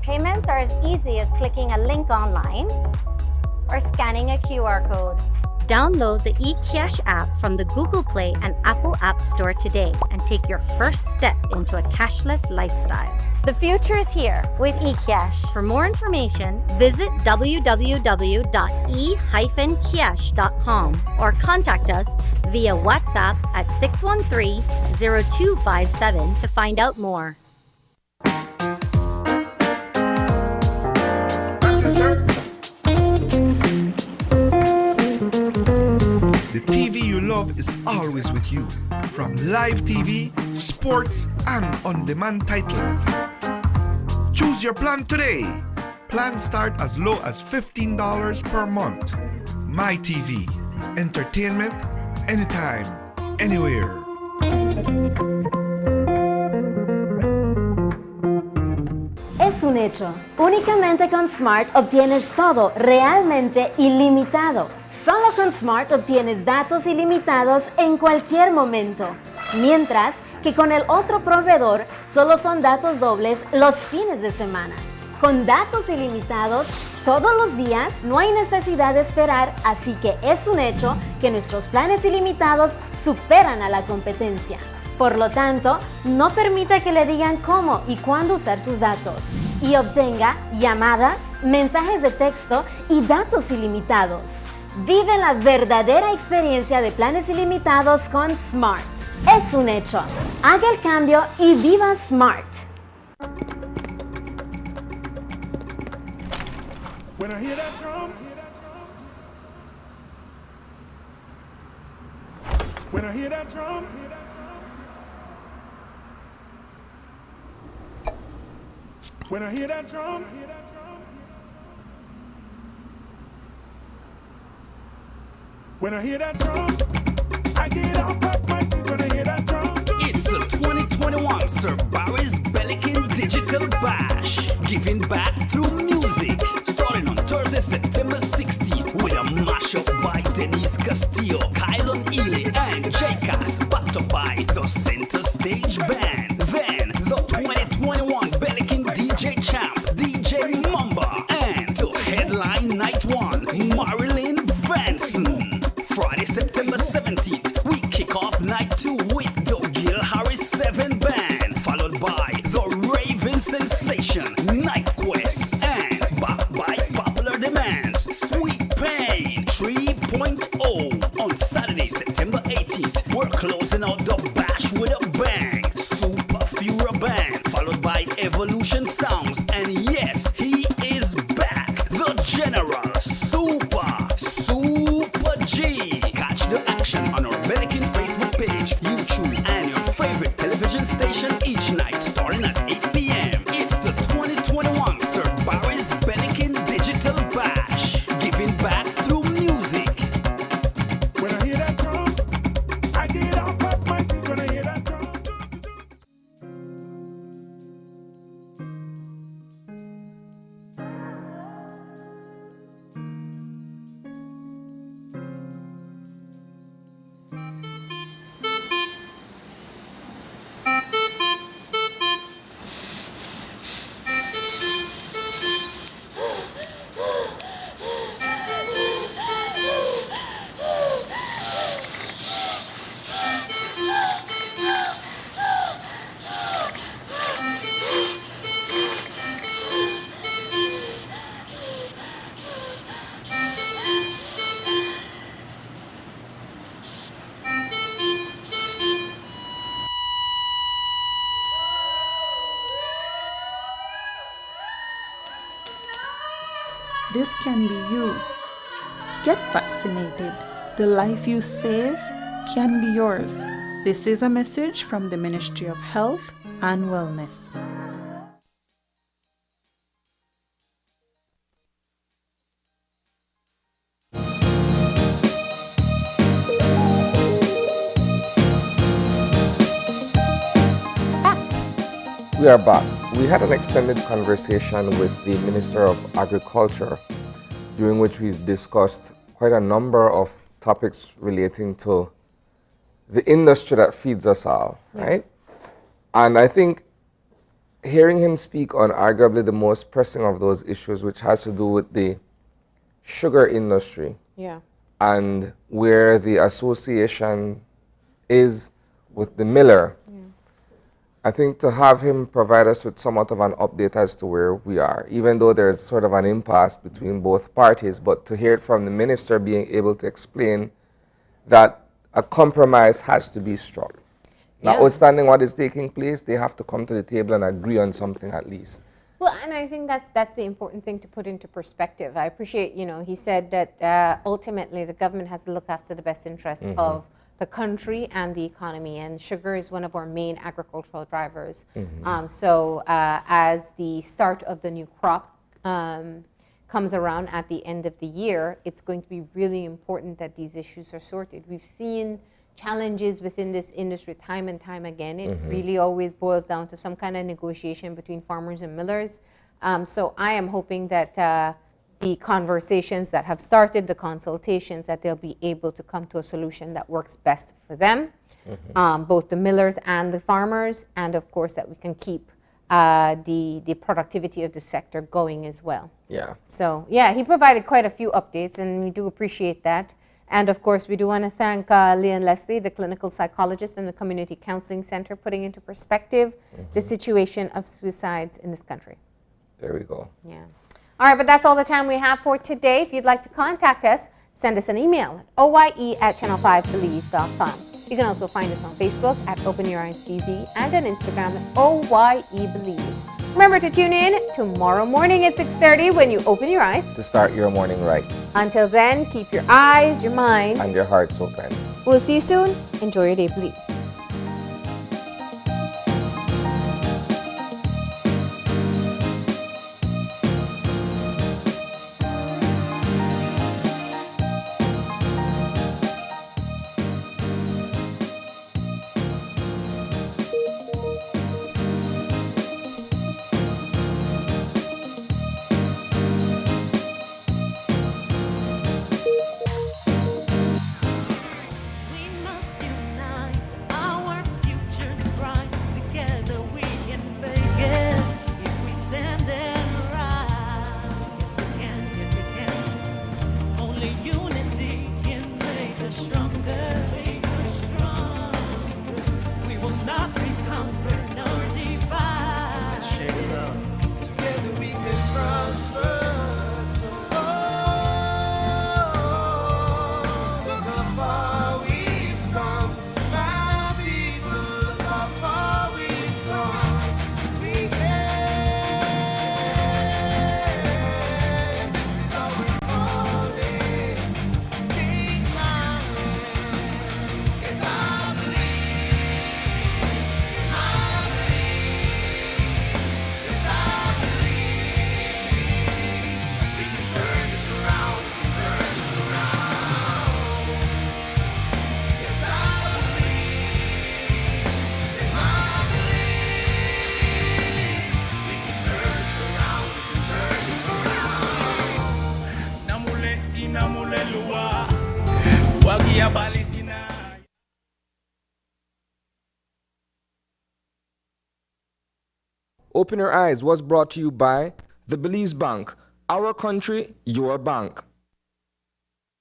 Payments are as easy as clicking a link online or scanning a QR code. Download the eCash app from the Google Play and Apple App Store today and take your first step into a cashless lifestyle. The future is here with eCash. For more information, visit www.e-cash.com or contact us via WhatsApp at 613-0257 to find out more. The TV you love is always with you, from live TV, sports, and on-demand titles. Choose your plan today. Plans start as low as $15 per month. My TV, entertainment, anytime, anywhere. Es un hecho. Únicamente con Smart obtienes todo realmente ilimitado. Solo con Smart obtienes datos ilimitados en cualquier momento. Mientras que con el otro proveedor solo son datos dobles los fines de semana. Con datos ilimitados todos los días no hay necesidad de esperar, así que es un hecho que nuestros planes ilimitados superan a la competencia. Por lo tanto, no permita que le digan cómo y cuándo usar sus datos y obtenga llamadas, mensajes de texto y datos ilimitados. Vive la verdadera experiencia de planes ilimitados con Smart. Es un hecho. Haga el cambio y viva Smart. When I hear that drum, when I hear that drum, when I hear that drum, when I hear that drum, I get up off my seat when I hear that drum. It's the 2021 Sir Barry's Belikin Digital Bash, giving back through music, starting on Thursday, September 16th, with a mashup by Denise Castillo, Kylon Ely, and J-Cass, backed up by the Center Stage Band. Then, the 2021 Belikin DJ Champ, DJ Mamba, and to headline night one, Marilyn Vanson. Friday, September 17th, we kick off night 2 with the Gil Harris 7 Band, followed by the Raven Sensation, Night Quest, and backed by popular demands, Sweet Pain 3.0. On Saturday, September 18th, we're closing out the bash with a bang, Super Fura Band, followed by Evolution Sounds, and yes, he is back, the General Super G. Catch the action on our Belikin Facebook page, YouTube, and your favorite television station each night, starting at 8 p.m. It's the 2021 Sir Barry's Belikin Digital Bash, giving back through music. When I hear that drum, I get up off my seat when I hear that drum. This can be you. Get vaccinated. The life you save can be yours. This is a message from the Ministry of Health and Wellness. We are back. We had an extended conversation with the Minister of Agriculture, during which we discussed quite a number of topics relating to the industry that feeds us all, right? And I think hearing him speak on arguably the most pressing of those issues, which has to do with the sugar industry, and where the association is with the miller, I think to have him provide us with somewhat of an update as to where we are, even though there's sort of an impasse between both parties, but to hear it from the minister being able to explain that a compromise has to be struck. Notwithstanding what is taking place, they have to come to the table and agree on something at least. Well, and I think that's the important thing to put into perspective. I appreciate, he said that ultimately the government has to look after the best interest of the country and the economy, and sugar is one of our main agricultural drivers. So as the start of the new crop comes around at the end of the year, it's going to be really important that these issues are sorted. We've seen challenges within this industry time and time again. It really always boils down to some kind of negotiation between farmers and millers. So I am hoping that the conversations that have started, the consultations, that they'll be able to come to a solution that works best for them, both the millers and the farmers, and of course that we can keep the productivity of the sector going as well. So he provided quite a few updates, and we do appreciate that. And of course, we do want to thank Leon Leslie, the clinical psychologist from the Community Counseling Center, putting into perspective the situation of suicides in this country. There we go. All right, but that's all the time we have for today. If you'd like to contact us, send us an email at oye@channel5belize.com. You can also find us on Facebook at Open Your Eyes BZ and on Instagram at OYEBelize. Remember to tune in tomorrow morning at 6:30 when you open your eyes. To start your morning right. Until then, keep your eyes, your mind, and your hearts open. We'll see you soon. Enjoy your day, please. Open Your Eyes was brought to you by the Belize Bank. Our country, your bank.